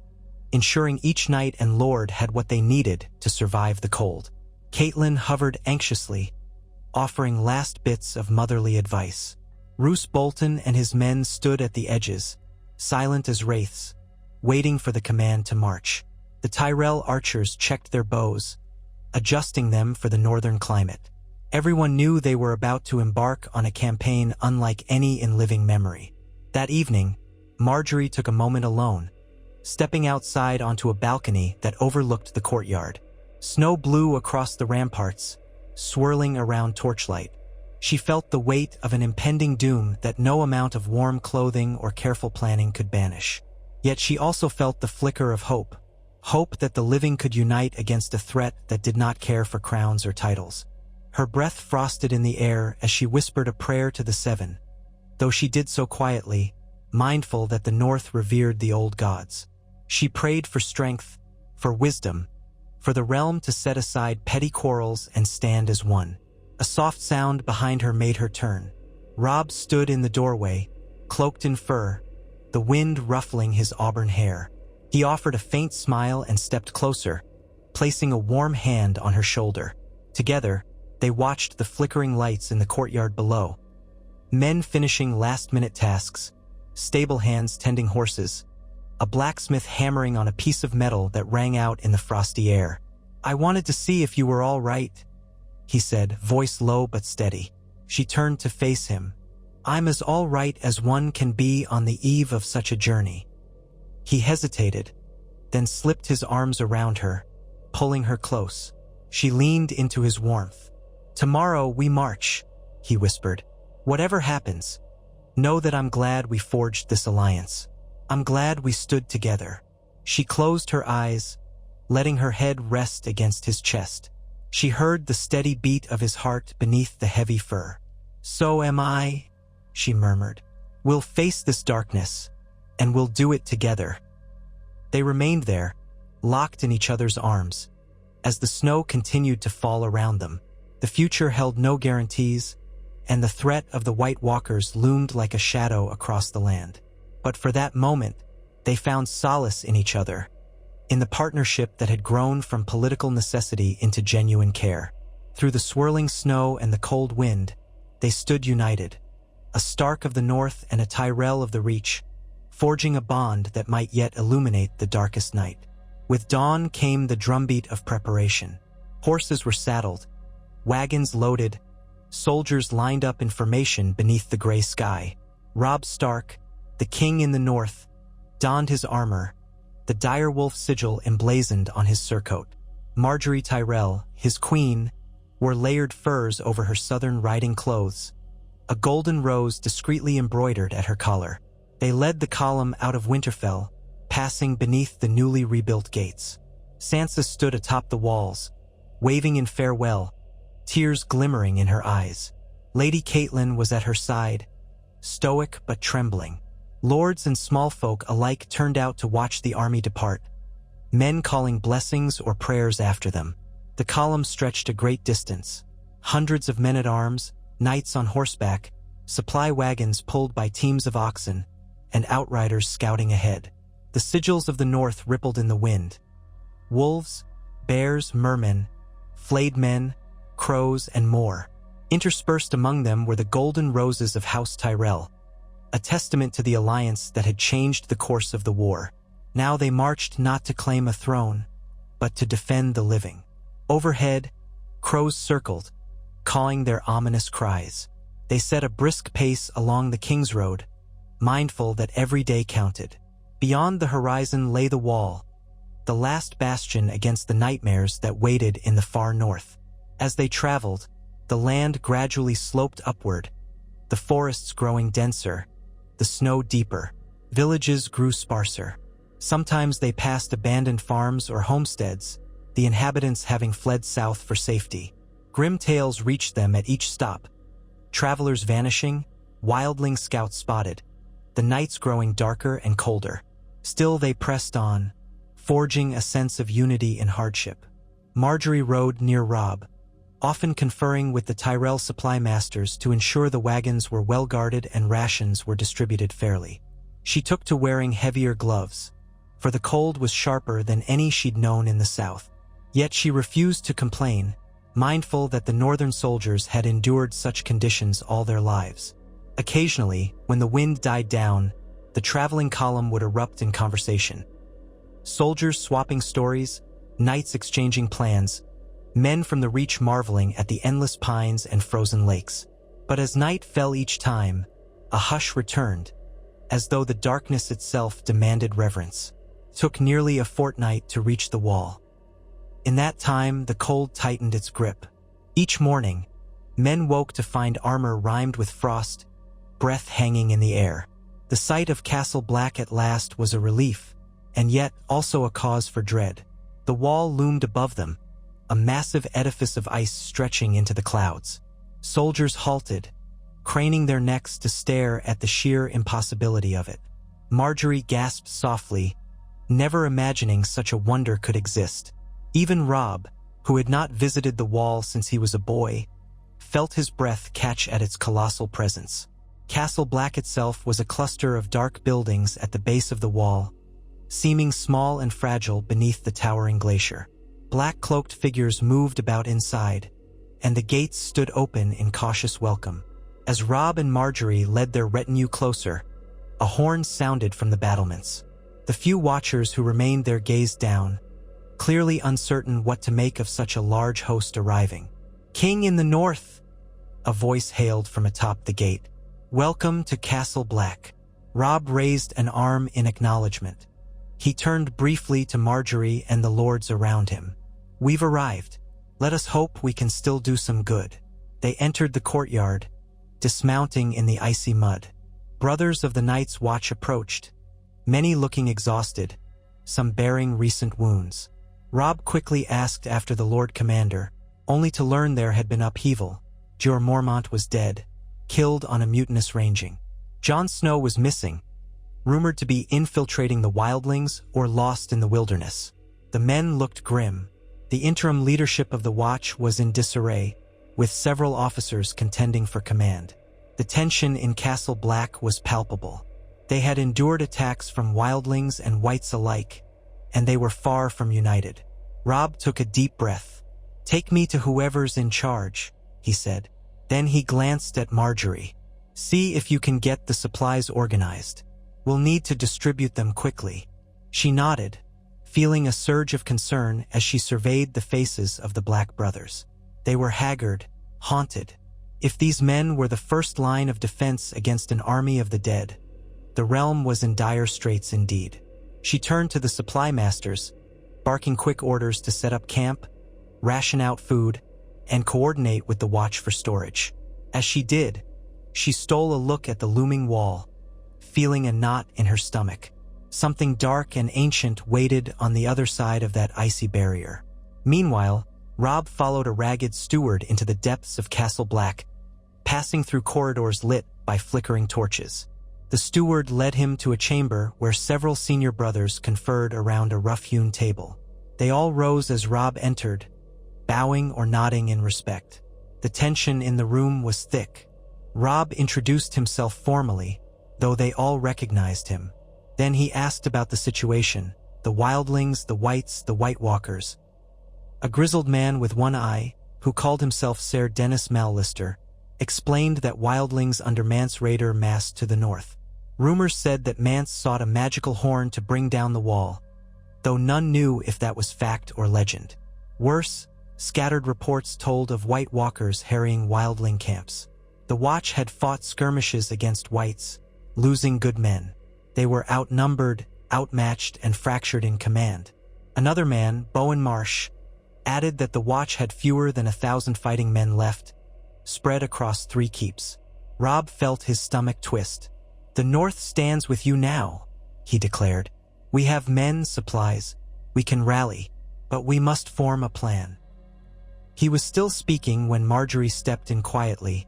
ensuring each knight and lord had what they needed to survive the cold. Catelyn hovered anxiously, offering last bits of motherly advice. Roose Bolton and his men stood at the edges, silent as wraiths, waiting for the command to march. The Tyrell archers checked their bows, adjusting them for the northern climate. Everyone knew they were about to embark on a campaign unlike any in living memory. That evening, Margaery took a moment alone, stepping outside onto a balcony that overlooked the courtyard. Snow blew across the ramparts, swirling around torchlight. She felt the weight of an impending doom that no amount of warm clothing or careful planning could banish. Yet she also felt the flicker of hope. Hope that the living could unite against a threat that did not care for crowns or titles. Her breath frosted in the air as she whispered a prayer to the Seven, though she did so quietly, mindful that the North revered the old gods. She prayed for strength, for wisdom, for the realm to set aside petty quarrels and stand as one. A soft sound behind her made her turn. Robb stood in the doorway, cloaked in fur, the wind ruffling his auburn hair. He offered a faint smile and stepped closer, placing a warm hand on her shoulder. Together, they watched the flickering lights in the courtyard below. Men finishing last-minute tasks, stable hands tending horses, a blacksmith hammering on a piece of metal that rang out in the frosty air. I wanted to see if you were all right, he said, voice low but steady. She turned to face him. I'm as all right as one can be on the eve of such a journey. He hesitated, then slipped his arms around her, pulling her close. She leaned into his warmth. Tomorrow we march, he whispered. Whatever happens, know that I'm glad we forged this alliance. I'm glad we stood together. She closed her eyes, letting her head rest against his chest. She heard the steady beat of his heart beneath the heavy fur. So am I, she murmured. We'll face this darkness, and we'll do it together. They remained there, locked in each other's arms. As the snow continued to fall around them, the future held no guarantees, and the threat of the White Walkers loomed like a shadow across the land. But for that moment, they found solace in each other, in the partnership that had grown from political necessity into genuine care. Through the swirling snow and the cold wind, they stood united, a Stark of the North and a Tyrell of the Reach, forging a bond that might yet illuminate the darkest night. With dawn came the drumbeat of preparation. Horses were saddled, wagons loaded, soldiers lined up in formation beneath the gray sky. Robb Stark, the king in the north, donned his armor, the direwolf sigil emblazoned on his surcoat. Margaery Tyrell, his queen, wore layered furs over her southern riding clothes, a golden rose discreetly embroidered at her collar. They led the column out of Winterfell, passing beneath the newly rebuilt gates. Sansa stood atop the walls, waving in farewell, tears glimmering in her eyes. Lady Catelyn was at her side, stoic but trembling. Lords and small folk alike turned out to watch the army depart, men calling blessings or prayers after them. The column stretched a great distance. Hundreds of men-at-arms, knights on horseback, supply wagons pulled by teams of oxen, and outriders scouting ahead. The sigils of the north rippled in the wind. Wolves, bears, mermen, flayed men, crows, and more. Interspersed among them were the golden roses of House Tyrell, a testament to the alliance that had changed the course of the war. Now they marched not to claim a throne, but to defend the living. Overhead, crows circled, cawing their ominous cries. They set a brisk pace along the King's Road, mindful that every day counted. Beyond the horizon lay the wall, the last bastion against the nightmares that waited in the far north. As they traveled, the land gradually sloped upward, the forests growing denser, the snow deeper. Villages grew sparser. Sometimes they passed abandoned farms or homesteads, the inhabitants having fled south for safety. Grim tales reached them at each stop. Travelers vanishing, wildling scouts spotted, the nights growing darker and colder. Still they pressed on, forging a sense of unity in hardship. Margaery rode near Robb, often conferring with the Tyrell supply masters to ensure the wagons were well guarded and rations were distributed fairly. She took to wearing heavier gloves, for the cold was sharper than any she'd known in the south. Yet she refused to complain, mindful that the northern soldiers had endured such conditions all their lives. Occasionally, when the wind died down, the traveling column would erupt in conversation. Soldiers swapping stories, knights exchanging plans, men from the Reach marveling at the endless pines and frozen lakes. But as night fell each time, a hush returned, as though the darkness itself demanded reverence. It took nearly a fortnight to reach the wall. In that time, the cold tightened its grip. Each morning, men woke to find armor rimed with frost, breath hanging in the air. The sight of Castle Black at last was a relief, and yet also a cause for dread. The wall loomed above them, a massive edifice of ice stretching into the clouds. Soldiers halted, craning their necks to stare at the sheer impossibility of it. Margaery gasped softly, never imagining such a wonder could exist. Even Robb, who had not visited the wall since he was a boy, felt his breath catch at its colossal presence. Castle Black itself was a cluster of dark buildings at the base of the wall, seeming small and fragile beneath the towering glacier. Black-cloaked figures moved about inside, and the gates stood open in cautious welcome. As Robb and Margaery led their retinue closer, a horn sounded from the battlements. The few watchers who remained there gazed down, clearly uncertain what to make of such a large host arriving. "King in the north!" a voice hailed from atop the gate. "Welcome to Castle Black." Robb raised an arm in acknowledgement. He turned briefly to Margaery and the lords around him. "We've arrived. Let us hope we can still do some good." They entered the courtyard, dismounting in the icy mud. Brothers of the Night's Watch approached, many looking exhausted, some bearing recent wounds. Robb quickly asked after the Lord Commander, only to learn there had been upheaval. Jorah Mormont was dead, killed on a mutinous ranging. Jon Snow was missing, rumored to be infiltrating the wildlings or lost in the wilderness. The men looked grim. The interim leadership of the Watch was in disarray, with several officers contending for command. The tension in Castle Black was palpable. They had endured attacks from wildlings and whites alike, and they were far from united. Robb took a deep breath. "Take me to whoever's in charge," he said. Then he glanced at Margaery. "See if you can get the supplies organized. We'll need to distribute them quickly." She nodded, feeling a surge of concern as she surveyed the faces of the Black brothers. They were haggard, haunted. If these men were the first line of defense against an army of the dead, the realm was in dire straits indeed. She turned to the supply masters, barking quick orders to set up camp, ration out food, and coordinate with the Watch for storage. As she did, she stole a look at the looming wall, feeling a knot in her stomach. Something dark and ancient waited on the other side of that icy barrier. Meanwhile, Robb followed a ragged steward into the depths of Castle Black, passing through corridors lit by flickering torches. The steward led him to a chamber where several senior brothers conferred around a rough-hewn table. They all rose as Robb entered, bowing or nodding in respect. The tension in the room was thick. Robb introduced himself formally, though they all recognized him. Then he asked about the situation, the wildlings, the whites, the White Walkers. A grizzled man with one eye, who called himself Ser Dennis Mallister, explained that wildlings under Mance Raider massed to the north. Rumors said that Mance sought a magical horn to bring down the wall, though none knew if that was fact or legend. Worse, scattered reports told of White Walkers harrying wildling camps. The Watch had fought skirmishes against whites, losing good men. They were outnumbered, outmatched, and fractured in command. Another man, Bowen Marsh, added that the Watch had fewer than 1,000 fighting men left, spread across 3 keeps. Robb felt his stomach twist. "The North stands with you now," he declared. "We have men, supplies. We can rally, but we must form a plan." He was still speaking when Margaery stepped in quietly,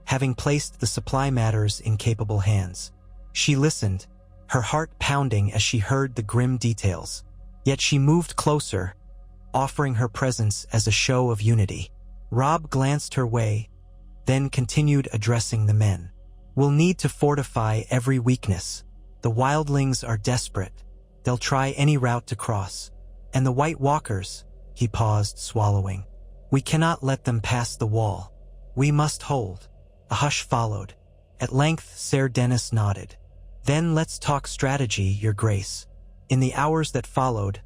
having placed the supply matters in capable hands. She listened, her heart pounding as she heard the grim details. Yet she moved closer, offering her presence as a show of unity. Robb glanced her way, then continued addressing the men. "We'll need to fortify every weakness. The wildlings are desperate. They'll try any route to cross. And the White Walkers," he paused, swallowing. "We cannot let them pass the wall. We must hold." A hush followed. At length, Ser Dennis nodded. "Then let's talk strategy, Your Grace." In the hours that followed,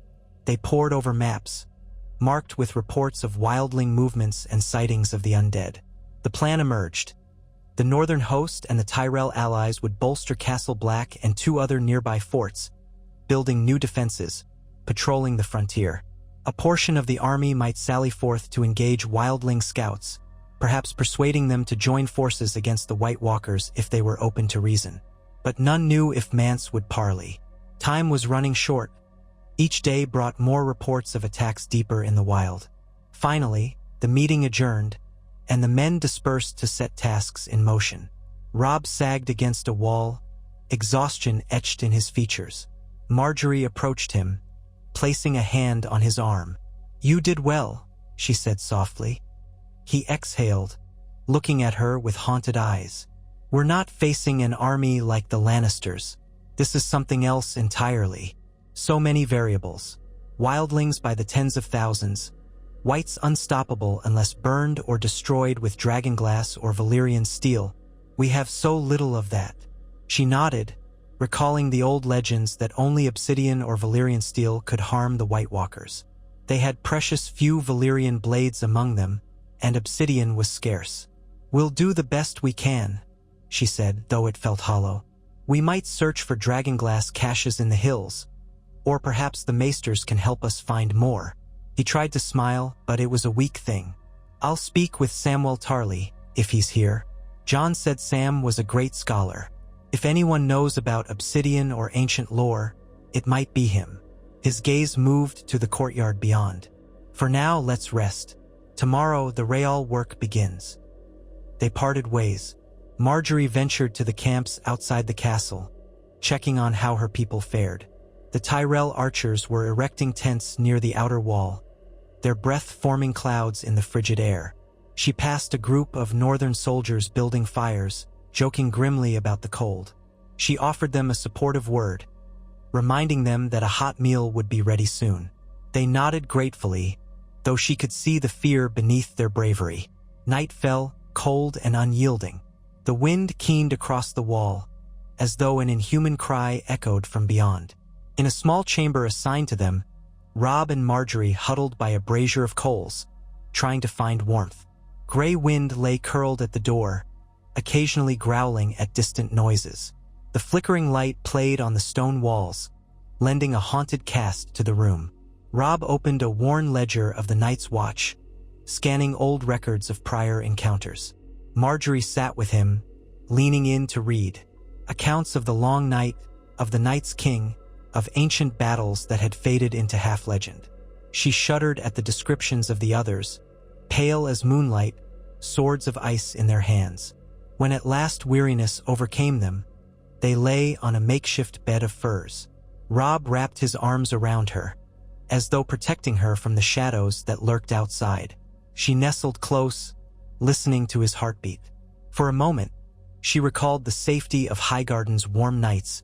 they pored over maps, marked with reports of wildling movements and sightings of the undead. The plan emerged. The northern host and the Tyrell allies would bolster Castle Black and 2 other nearby forts, building new defenses, patrolling the frontier. A portion of the army might sally forth to engage wildling scouts, perhaps persuading them to join forces against the White Walkers if they were open to reason. But none knew if Mance would parley. Time was running short. Each day brought more reports of attacks deeper in the wild. Finally, the meeting adjourned, and the men dispersed to set tasks in motion. Robb sagged against a wall, exhaustion etched in his features. Margaery approached him, placing a hand on his arm. "You did well," she said softly. He exhaled, looking at her with haunted eyes. "We're not facing an army like the Lannisters. This is something else entirely. So many variables. Wildlings by the tens of thousands. Whites unstoppable unless burned or destroyed with dragonglass or Valyrian steel. We have so little of that." She nodded, recalling the old legends that only obsidian or Valyrian steel could harm the White Walkers. They had precious few Valyrian blades among them, and obsidian was scarce. "We'll do the best we can," she said, though it felt hollow. "We might search for dragonglass caches in the hills, or perhaps the maesters can help us find more." He tried to smile, but it was a weak thing. "I'll speak with Samwell Tarly, if he's here." Jon said Sam was a great scholar. If anyone knows about obsidian or ancient lore, it might be him. His gaze moved to the courtyard beyond. "For now, let's rest. Tomorrow, the Real work begins." They parted ways. Margaery ventured to the camps outside the castle, checking on how her people fared. The Tyrell archers were erecting tents near the outer wall, their breath forming clouds in the frigid air. She passed a group of northern soldiers building fires, joking grimly about the cold. She offered them a supportive word, reminding them that a hot meal would be ready soon. They nodded gratefully, though she could see the fear beneath their bravery. Night fell, cold and unyielding. The wind keened across the wall, as though an inhuman cry echoed from beyond. In a small chamber assigned to them, Robb and Margaery huddled by a brazier of coals, trying to find warmth. Gray wind lay curled at the door, occasionally growling at distant noises. The flickering light played on the stone walls, lending a haunted cast to the room. Robb opened a worn ledger of the Night's Watch, scanning old records of prior encounters. Margaery sat with him, leaning in to read. Accounts of the Long Night, of the Night's King, of ancient battles that had faded into half-legend. She shuddered at the descriptions of the others, pale as moonlight, swords of ice in their hands. When at last weariness overcame them, They lay on a makeshift bed of furs. Robb wrapped his arms around her, as though protecting her from the shadows that lurked outside. She nestled close, listening to his heartbeat. For a moment, she recalled the safety of Highgarden's warm nights,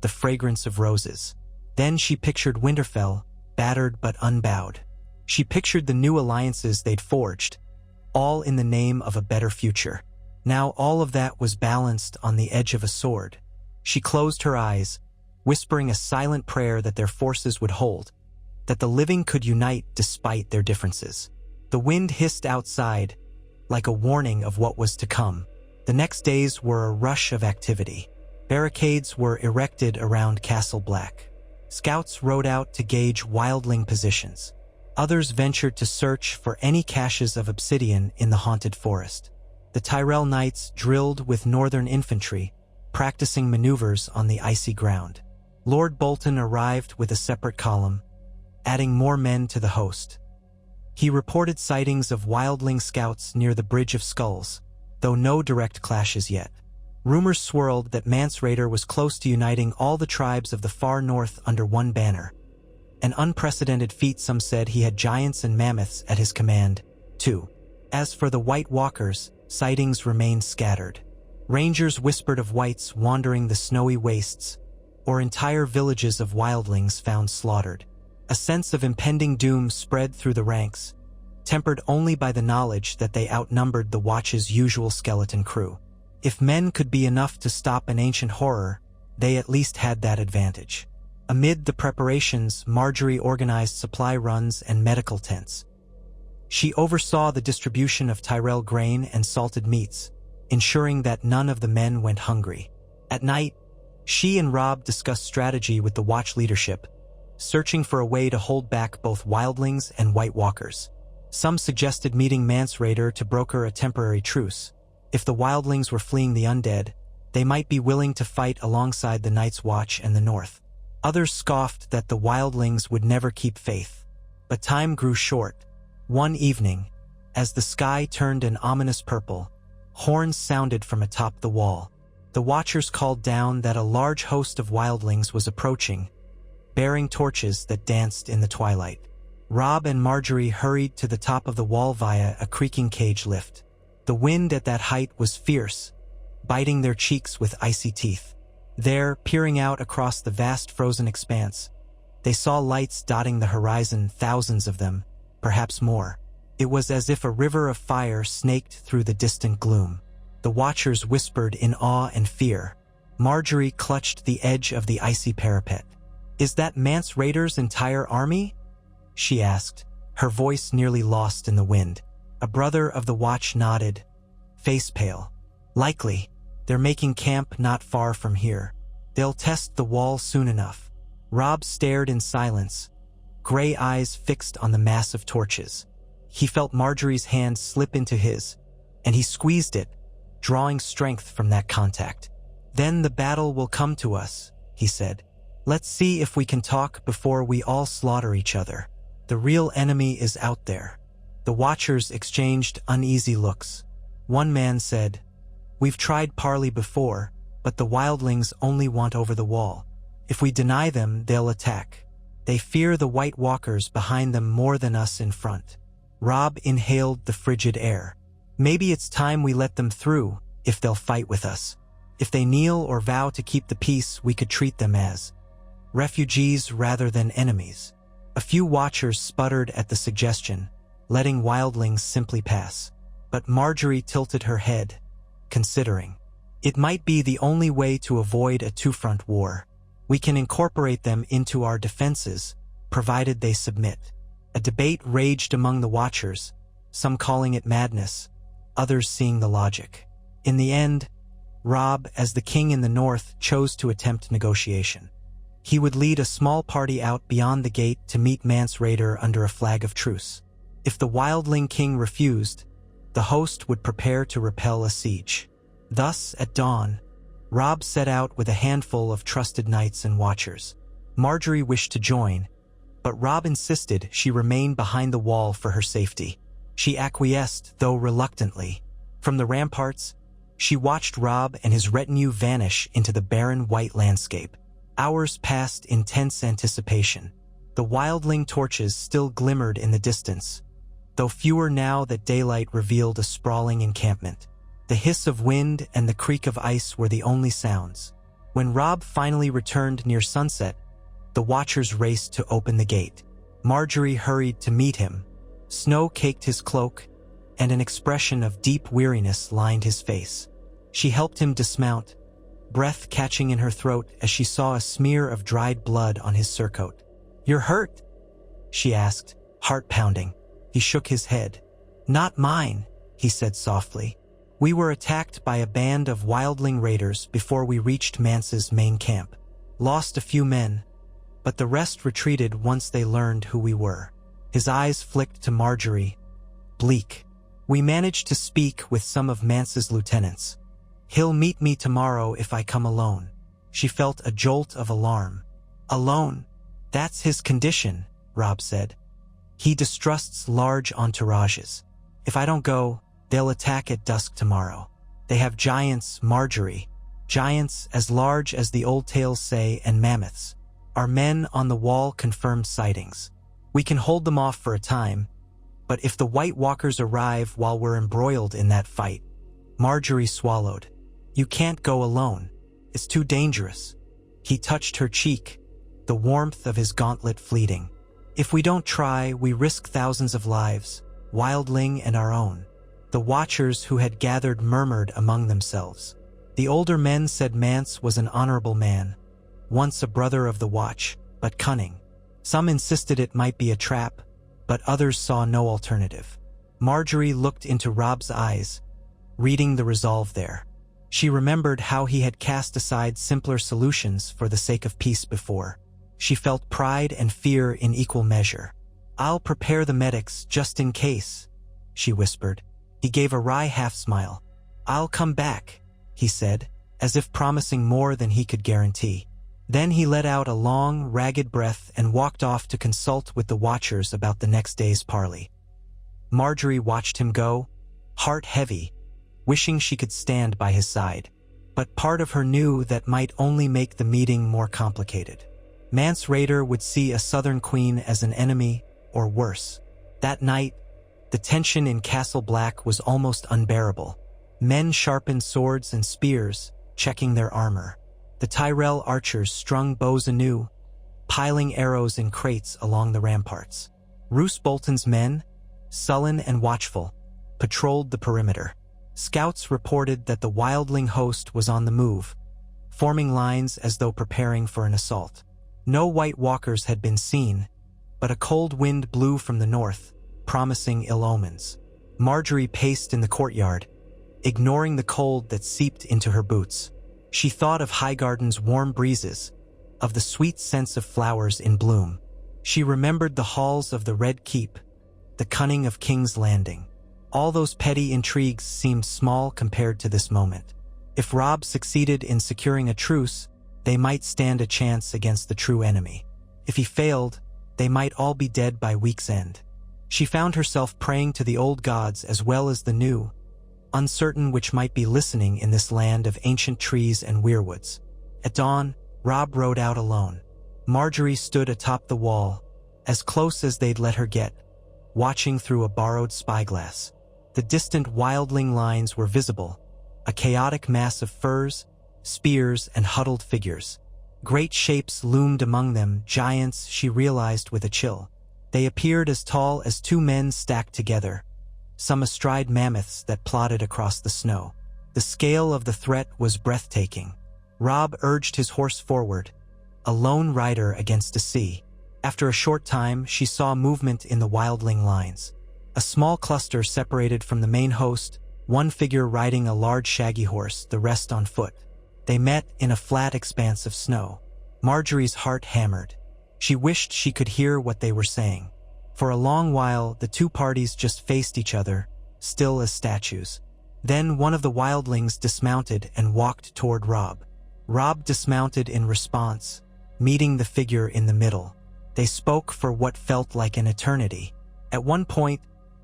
the fragrance of roses. Then she pictured Winterfell, battered but unbowed. She pictured the new alliances they'd forged, all in the name of a better future. Now all of that was balanced on the edge of a sword. She closed her eyes, whispering a silent prayer that their forces would hold, that the living could unite despite their differences. The wind hissed outside, like a warning of what was to come. The next days were a rush of activity. Barricades were erected around Castle Black. Scouts rode out to gauge wildling positions. Others ventured to search for any caches of obsidian in the haunted forest. The Tyrell knights drilled with northern infantry, practicing maneuvers on the icy ground. Lord Bolton arrived with a separate column, adding more men to the host. He reported sightings of wildling scouts near the Bridge of Skulls, though no direct clashes yet. Rumors swirled that Mance Rayder was close to uniting all the tribes of the far north under one banner. An unprecedented feat, some said. He had giants and mammoths at his command, too. As for the White Walkers, sightings remained scattered. Rangers whispered of whites wandering the snowy wastes, or entire villages of wildlings found slaughtered. A sense of impending doom spread through the ranks, tempered only by the knowledge that they outnumbered the Watch's usual skeleton crew. If men could be enough to stop an ancient horror, they at least had that advantage. Amid the preparations, Margaery organized supply runs and medical tents. She oversaw the distribution of Tyrell grain and salted meats, ensuring that none of the men went hungry. At night, she and Robb discussed strategy with the Watch leadership, searching for a way to hold back both wildlings and White Walkers. Some suggested meeting Mance Rayder to broker a temporary truce. If the wildlings were fleeing the undead, they might be willing to fight alongside the Night's Watch and the North. Others scoffed that the wildlings would never keep faith. But time grew short. One evening, as the sky turned an ominous purple, horns sounded from atop the wall. The Watchers called down that a large host of wildlings was approaching, bearing torches that danced in the twilight. Robb and Margaery hurried to the top of the wall via a creaking cage lift. The wind at that height was fierce, biting their cheeks with icy teeth. There, peering out across the vast frozen expanse, they saw lights dotting the horizon, thousands of them, perhaps more. It was as if a river of fire snaked through the distant gloom. The Watchers whispered in awe and fear. Margaery clutched the edge of the icy parapet. "Is that Mance Rayder's entire army?" she asked, her voice nearly lost in the wind. A brother of the Watch nodded, face pale. "Likely. They're making camp not far from here. They'll test the wall soon enough." Robb stared in silence, gray eyes fixed on the mass of torches. He felt Margaery's hand slip into his, and he squeezed it, drawing strength from that contact. "Then the battle will come to us," he said. "Let's see if we can talk before we all slaughter each other. The real enemy is out there." The Watchers exchanged uneasy looks. One man said, "We've tried parley before, but the wildlings only want over the wall. If we deny them, they'll attack. They fear the White Walkers behind them more than us in front." Robb inhaled the frigid air. "Maybe it's time we let them through, if they'll fight with us. If they kneel or vow to keep the peace, we could treat them as refugees rather than enemies." A few Watchers sputtered at the suggestion, letting wildlings simply pass. But Margaery tilted her head, considering. "It might be the only way to avoid a two-front war. We can incorporate them into our defenses, provided they submit." A debate raged among the Watchers, some calling it madness, others seeing the logic. In the end, Robb, as the king in the north, chose to attempt negotiation. He would lead a small party out beyond the gate to meet Mance Rayder under a flag of truce. If the wildling king refused, the host would prepare to repel a siege. Thus, at dawn, Robb set out with a handful of trusted knights and Watchers. Margaery wished to join, but Robb insisted she remain behind the wall for her safety. She acquiesced, though reluctantly. From the ramparts, She watched Robb and his retinue vanish into the barren white landscape. Hours passed in tense anticipation. The wildling torches still glimmered in the distance, though fewer now that daylight revealed a sprawling encampment. The hiss of wind and the creak of ice were the only sounds. When Robb finally returned near sunset, the watchers raced to open the gate. Margaery hurried to meet him. Snow caked his cloak, and an expression of deep weariness lined his face. She helped him dismount, breath catching in her throat as she saw a smear of dried blood on his surcoat. "You're hurt?" she asked, heart pounding. He shook his head. "Not mine," he said softly. "We were attacked by a band of wildling raiders before we reached Mance's main camp. Lost a few men, but the rest retreated once they learned who we were." His eyes flicked to Margaery, bleak. "We managed to speak with some of Mance's lieutenants. He'll meet me tomorrow if I come alone." She felt a jolt of alarm. "Alone? That's his condition," Robb said. "He distrusts large entourages. If I don't go, they'll attack at dusk tomorrow. They have giants, Margaery. Giants as large as the old tales say, and mammoths. Our men on the wall confirmed sightings. We can hold them off for a time, but if the White Walkers arrive while we're embroiled in that fight..." Margaery swallowed. "You can't go alone. It's too dangerous." He touched her cheek, the warmth of his gauntlet fleeting. "If we don't try, we risk thousands of lives, wildling and our own." The watchers who had gathered murmured among themselves. The older men said Mance was an honorable man, once a brother of the Watch, but cunning. Some insisted it might be a trap, but others saw no alternative. Margaery looked into Robb's eyes, reading the resolve there. She remembered how he had cast aside simpler solutions for the sake of peace before. She felt pride and fear in equal measure. "I'll prepare the medics just in case," she whispered. He gave a wry half-smile. "I'll come back," he said, as if promising more than he could guarantee. Then he let out a long, ragged breath and walked off to consult with the watchers about the next day's parley. Margaery watched him go, heart heavy, wishing she could stand by his side. But part of her knew that might only make the meeting more complicated. Mance Rayder would see a Southern Queen as an enemy, or worse. That night, the tension in Castle Black was almost unbearable. Men sharpened swords and spears, checking their armor. The Tyrell archers strung bows anew, piling arrows in crates along the ramparts. Roose Bolton's men, sullen and watchful, patrolled the perimeter. Scouts reported that the wildling host was on the move, forming lines as though preparing for an assault. No White Walkers had been seen, but a cold wind blew from the north, promising ill omens. Margaery paced in the courtyard, ignoring the cold that seeped into her boots. She thought of Highgarden's warm breezes, of the sweet scents of flowers in bloom. She remembered the halls of the Red Keep, the cunning of King's Landing. All those petty intrigues seemed small compared to this moment. If Robb succeeded in securing a truce, they might stand a chance against the true enemy. If he failed, they might all be dead by week's end. She found herself praying to the old gods as well as the new, uncertain which might be listening in this land of ancient trees and weirwoods. At dawn, Robb rode out alone. Margaery stood atop the wall, as close as they'd let her get, watching through a borrowed spyglass. The distant wildling lines were visible, a chaotic mass of furs, spears, and huddled figures. Great shapes loomed among them, giants, she realized with a chill. They appeared as tall as two men stacked together, some astride mammoths that plodded across the snow. The scale of the threat was breathtaking. Robb urged his horse forward, a lone rider against a sea. After a short time, she saw movement in the wildling lines. A small cluster separated from the main host, one figure riding a large shaggy horse, the rest on foot. They met in a flat expanse of snow. Margaery's heart hammered. She wished she could hear what they were saying. For a long while, the two parties just faced each other, still as statues. Then one of the wildlings dismounted and walked toward Robb. Robb dismounted in response, meeting the figure in the middle. They spoke for what felt like an eternity. At one point,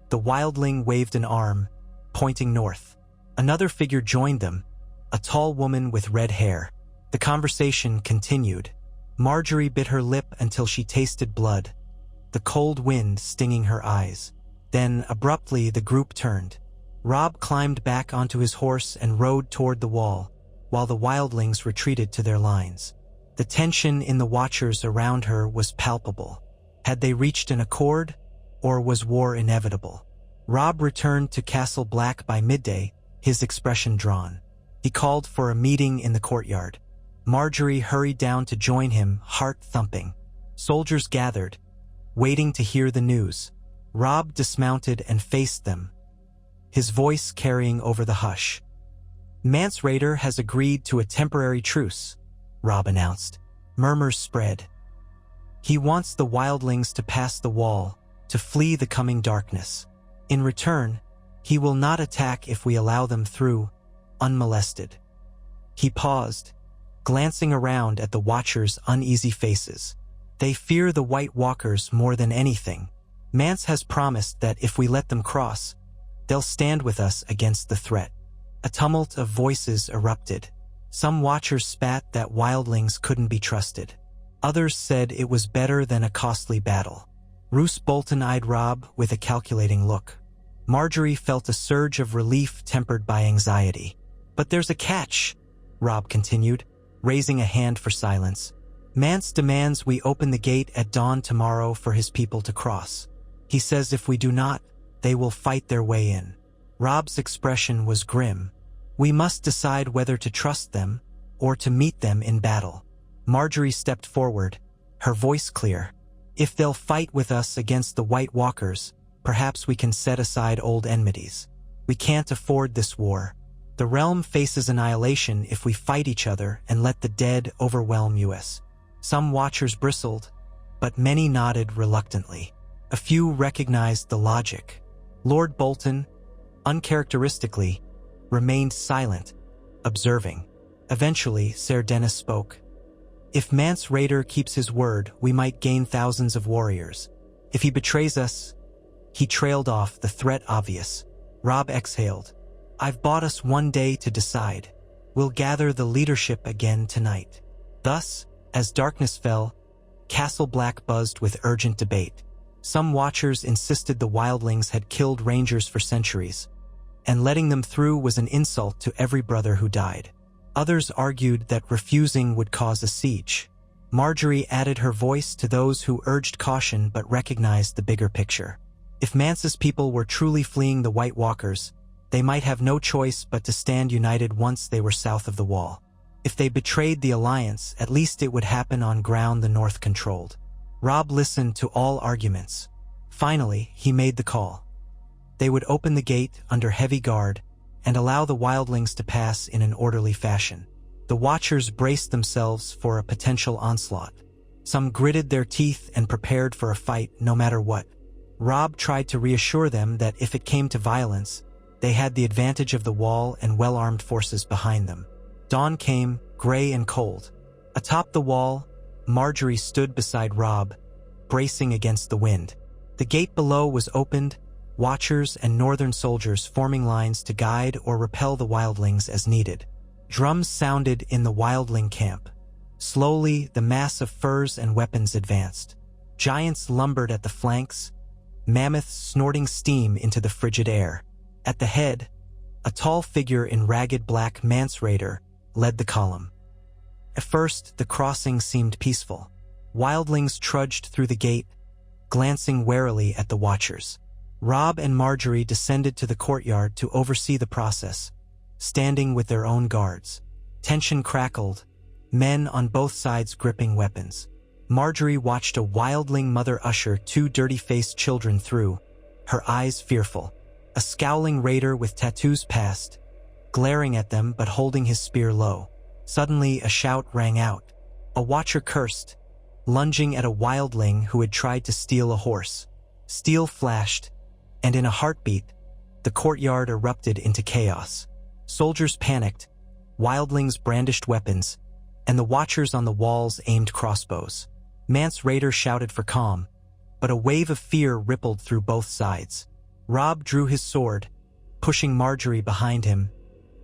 the wildling waved an arm, pointing north. Another figure joined them, a tall woman with red hair. The conversation continued. Margaery bit her lip until she tasted blood, the cold wind stinging her eyes. Then, abruptly, the group turned. Robb climbed back onto his horse and rode toward the wall, while the wildlings retreated to their lines. The tension in the watchers around her was palpable. Had they reached an accord, or was war inevitable? Robb returned to Castle Black by midday, his expression drawn. He called for a meeting in the courtyard. Margaery hurried down to join him, heart thumping. Soldiers gathered, waiting to hear the news. Robb dismounted and faced them, his voice carrying over the hush. "Mance Rayder has agreed to a temporary truce," Robb announced. Murmurs spread. "He wants the wildlings to pass the wall, to flee the coming darkness. In return, he will not attack if we allow them through, unmolested." He paused, glancing around at the watchers' uneasy faces. "They fear the White Walkers more than anything. Mance has promised that if we let them cross, they'll stand with us against the threat." A tumult of voices erupted. Some watchers spat that wildlings couldn't be trusted. Others said it was better than a costly battle. Roose Bolton eyed Robb with a calculating look. Margaery felt a surge of relief tempered by anxiety. "But there's a catch," Robb continued, raising a hand for silence. "Mance demands we open the gate at dawn tomorrow for his people to cross. He says if we do not, they will fight their way in." Robb's expression was grim. "We must decide whether to trust them or to meet them in battle." Margaery stepped forward, her voice clear. "If they'll fight with us against the White Walkers, perhaps we can set aside old enmities. We can't afford this war. The realm faces annihilation if we fight each other and let the dead overwhelm us." Some watchers bristled, but many nodded reluctantly. A few recognized the logic. Lord Bolton, uncharacteristically, remained silent, observing. Eventually, Ser Dennis spoke. "If Mance Rayder keeps his word, we might gain thousands of warriors. If he betrays us—" He trailed off, the threat obvious. Robb exhaled. "I've bought us one day to decide. We'll gather the leadership again tonight." Thus, as darkness fell, Castle Black buzzed with urgent debate. Some watchers insisted the wildlings had killed rangers for centuries, and letting them through was an insult to every brother who died. Others argued that refusing would cause a siege. Margaery added her voice to those who urged caution but recognized the bigger picture. If Mance's people were truly fleeing the White Walkers, they might have no choice but to stand united once they were south of the wall. If they betrayed the alliance, at least it would happen on ground the North controlled. Robb listened to all arguments. Finally, he made the call. They would open the gate under heavy guard and allow the wildlings to pass in an orderly fashion. The watchers braced themselves for a potential onslaught. Some gritted their teeth and prepared for a fight no matter what. Robb tried to reassure them that if it came to violence, they had the advantage of the wall and well-armed forces behind them. Dawn came, gray and cold. Atop the wall, Margaery stood beside Robb, bracing against the wind. The gate below was opened, watchers and northern soldiers forming lines to guide or repel the wildlings as needed. Drums sounded in the wildling camp. Slowly, the mass of furs and weapons advanced. Giants lumbered at the flanks, mammoths snorting steam into the frigid air. At the head, a tall figure in ragged black Mance Rayder led the column. At first, the crossing seemed peaceful. Wildlings trudged through the gate, glancing warily at the watchers. Robb and Margaery descended to the courtyard to oversee the process, standing with their own guards. Tension crackled, men on both sides gripping weapons. Margaery watched a wildling mother usher two dirty-faced children through, her eyes fearful. A scowling raider with tattoos passed, glaring at them but holding his spear low. Suddenly, a shout rang out. A watcher cursed, lunging at a wildling who had tried to steal a horse. Steel flashed, and in a heartbeat, the courtyard erupted into chaos. Soldiers panicked, wildlings brandished weapons, and the watchers on the walls aimed crossbows. Mance Rayder shouted for calm, but a wave of fear rippled through both sides. Robb drew his sword, pushing Margaery behind him,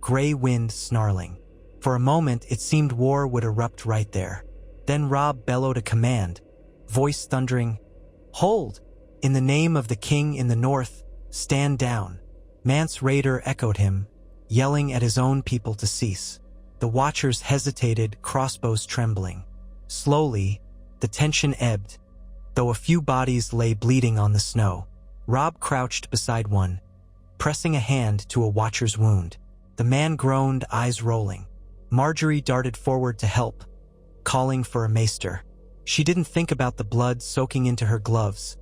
gray wind snarling. For a moment, it seemed war would erupt right there. Then Robb bellowed a command, voice thundering, "Hold! In the name of the king in the north, stand down." Mance Rayder echoed him, yelling at his own people to cease. The watchers hesitated, crossbows trembling. Slowly, the tension ebbed, though a few bodies lay bleeding on the snow. Robb crouched beside one, pressing a hand to a watcher's wound. The man groaned, eyes rolling. Margaery darted forward to help, calling for a maester. She didn't think about the blood soaking into her gloves,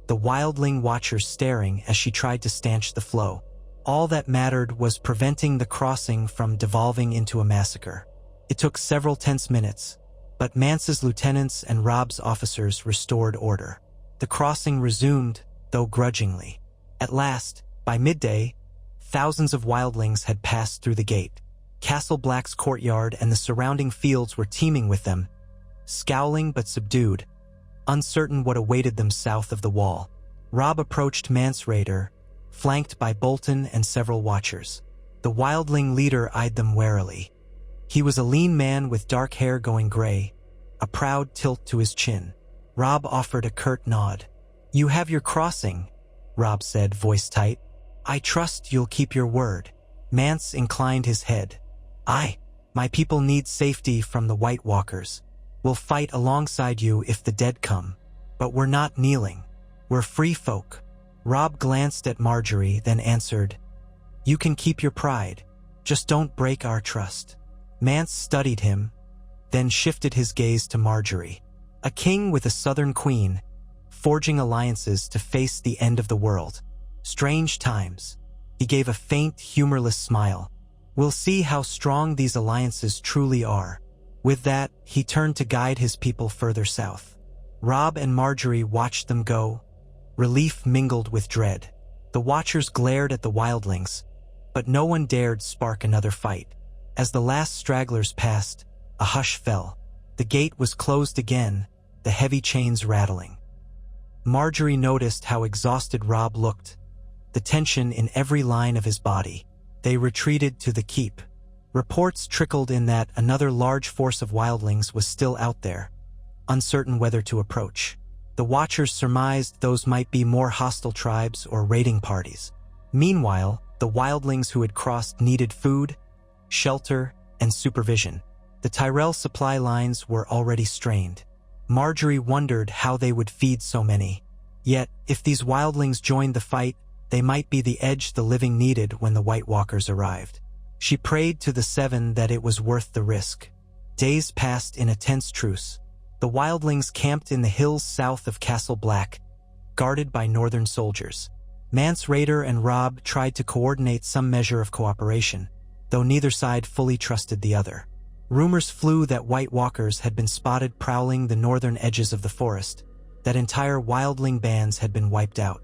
the wildling watchers staring as she tried to stanch the flow. All that mattered was preventing the crossing from devolving into a massacre. It took several tense minutes, but Mance's lieutenants and Robb's officers restored order. The crossing resumed, though grudgingly. At last, by midday, thousands of wildlings had passed through the gate. Castle Black's courtyard and the surrounding fields were teeming with them, scowling but subdued, uncertain what awaited them south of the wall. Robb approached Mance Rayder, flanked by Bolton and several watchers. The wildling leader eyed them warily. He was a lean man with dark hair going gray, a proud tilt to his chin. Robb offered a curt nod. "You have your crossing," Robb said, voice tight. "I trust you'll keep your word." Mance inclined his head. "Aye, my people need safety from the White Walkers. We'll fight alongside you if the dead come. But we're not kneeling. We're free folk." Robb glanced at Margaery, then answered, "You can keep your pride. Just don't break our trust." Mance studied him, then shifted his gaze to Margaery. A king with a southern queen, forging alliances to face the end of the world. Strange times. He gave a faint, humorless smile. "We'll see how strong these alliances truly are." With that, he turned to guide his people further south. Robb and Margaery watched them go, relief mingled with dread. The watchers glared at the wildlings, but no one dared spark another fight. As the last stragglers passed, a hush fell. The gate was closed again, the heavy chains rattling. Margaery noticed how exhausted Robb looked, the tension in every line of his body. They retreated to the keep. Reports trickled in that another large force of wildlings was still out there, uncertain whether to approach. The watchers surmised those might be more hostile tribes or raiding parties. Meanwhile, the wildlings who had crossed needed food, shelter, and supervision. The Tyrell supply lines were already strained. Margaery wondered how they would feed so many. Yet, if these wildlings joined the fight, they might be the edge the living needed when the White Walkers arrived. She prayed to the Seven that it was worth the risk. Days passed in a tense truce. The wildlings camped in the hills south of Castle Black, guarded by northern soldiers. Mance Rayder and Robb tried to coordinate some measure of cooperation, though neither side fully trusted the other. Rumors flew that White Walkers had been spotted prowling the northern edges of the forest, that entire wildling bands had been wiped out.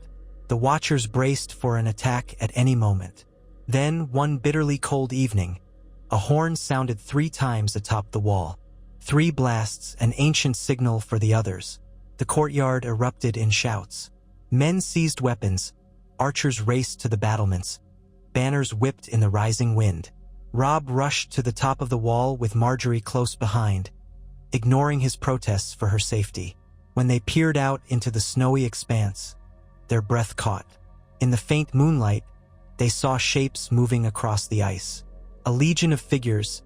The watchers braced for an attack at any moment. Then, one bitterly cold evening, a horn sounded 3 times atop the wall. 3 blasts, an ancient signal for the others. The courtyard erupted in shouts. Men seized weapons, archers raced to the battlements, banners whipped in the rising wind. Robb rushed to the top of the wall with Margaery close behind, ignoring his protests for her safety. When they peered out into the snowy expanse, their breath caught. In the faint moonlight, they saw shapes moving across the ice. A legion of figures,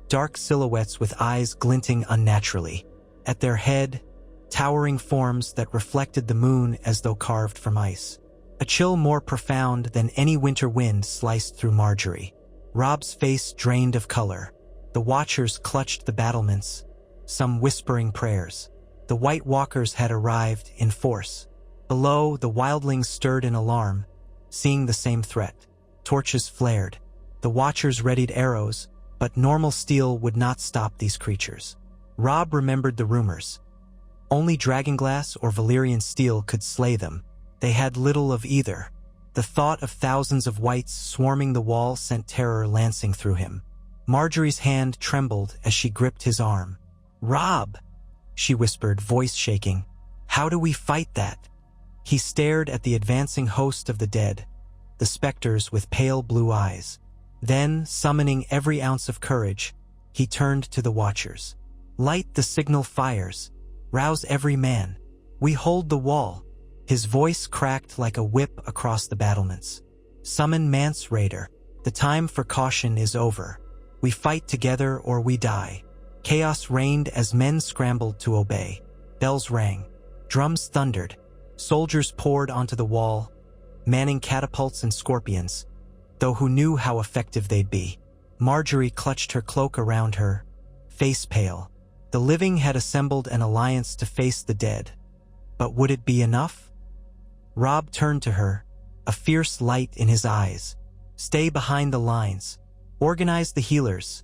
dark silhouettes with eyes glinting unnaturally. At their head, towering forms that reflected the moon as though carved from ice. A chill more profound than any winter wind sliced through Margaery. Robb's face drained of color. The watchers clutched the battlements, some whispering prayers. The White Walkers had arrived in force. Below, the wildlings stirred in alarm, seeing the same threat. Torches flared. The watchers readied arrows, but normal steel would not stop these creatures. Robb remembered the rumors. Only dragonglass or Valyrian steel could slay them. They had little of either. The thought of thousands of whites swarming the wall sent terror lancing through him. Margaery's hand trembled as she gripped his arm. "Robb," she whispered, voice shaking. "How do we fight that?" He stared at the advancing host of the dead, the specters with pale blue eyes. Then, summoning every ounce of courage, he turned to the watchers. "Light the signal fires. Rouse every man. We hold the wall." His voice cracked like a whip across the battlements. "Summon Mance Raider. The time for caution is over. We fight together or we die." Chaos reigned as men scrambled to obey. Bells rang. Drums thundered. Soldiers poured onto the wall, manning catapults and scorpions, though who knew how effective they'd be. Margaery clutched her cloak around her, face pale. The living had assembled an alliance to face the dead. But would it be enough? Robb turned to her, a fierce light in his eyes. "Stay behind the lines. Organize the healers,"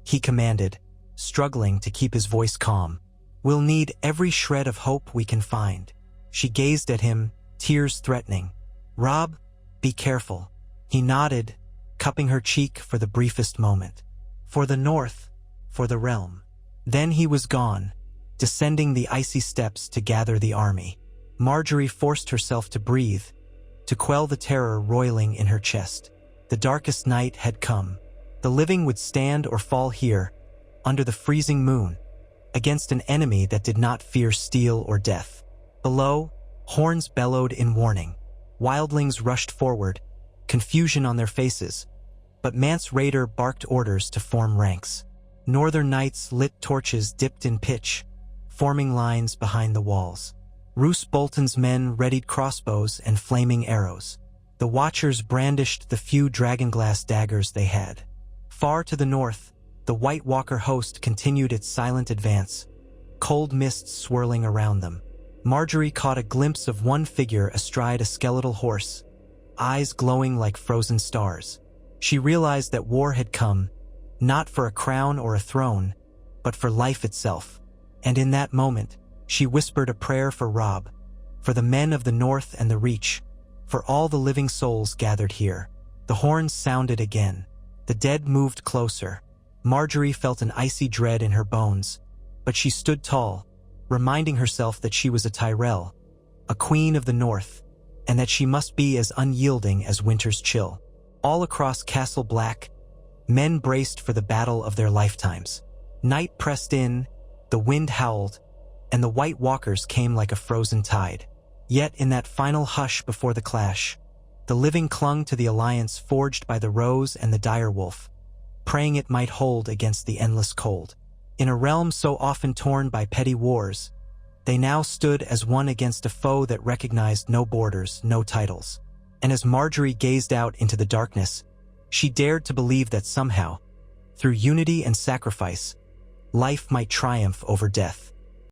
he commanded, struggling to keep his voice calm. "We'll need every shred of hope we can find." She gazed at him, tears threatening. "Robb, be careful." He nodded, cupping her cheek for the briefest moment. For the North, for the realm. Then he was gone, descending the icy steps to gather the army. Margaery forced herself to breathe, to quell the terror roiling in her chest. The darkest night had come. The living would stand or fall here, under the freezing moon, against an enemy that did not fear steel or death. Below, horns bellowed in warning. Wildlings rushed forward, confusion on their faces, but Mance Raider barked orders to form ranks. Northern Knights lit torches dipped in pitch, forming lines behind the walls. Roose Bolton's men readied crossbows and flaming arrows. The Watchers brandished the few dragonglass daggers they had. Far to the north, the White Walker host continued its silent advance, cold mists swirling around them. Margaery caught a glimpse of one figure astride a skeletal horse, eyes glowing like frozen stars. She realized that war had come, not for a crown or a throne, but for life itself. And in that moment, she whispered a prayer for Robb, for the men of the North and the Reach, for all the living souls gathered here. The horns sounded again. The dead moved closer. Margaery felt an icy dread in her bones, but she stood tall, reminding herself that she was a Tyrell, a queen of the North, and that she must be as unyielding as winter's chill. All across Castle Black, men braced for the battle of their lifetimes. Night pressed in, the wind howled, and the White Walkers came like a frozen tide. Yet in that final hush before the clash, the living clung to the alliance forged by the Rose and the Direwolf, praying it might hold against the endless cold. In a realm so often torn by petty wars, they now stood as one against a foe that recognized no borders, no titles. And as Margaery gazed out into the darkness, she dared to believe that somehow, through unity and sacrifice, life might triumph over death.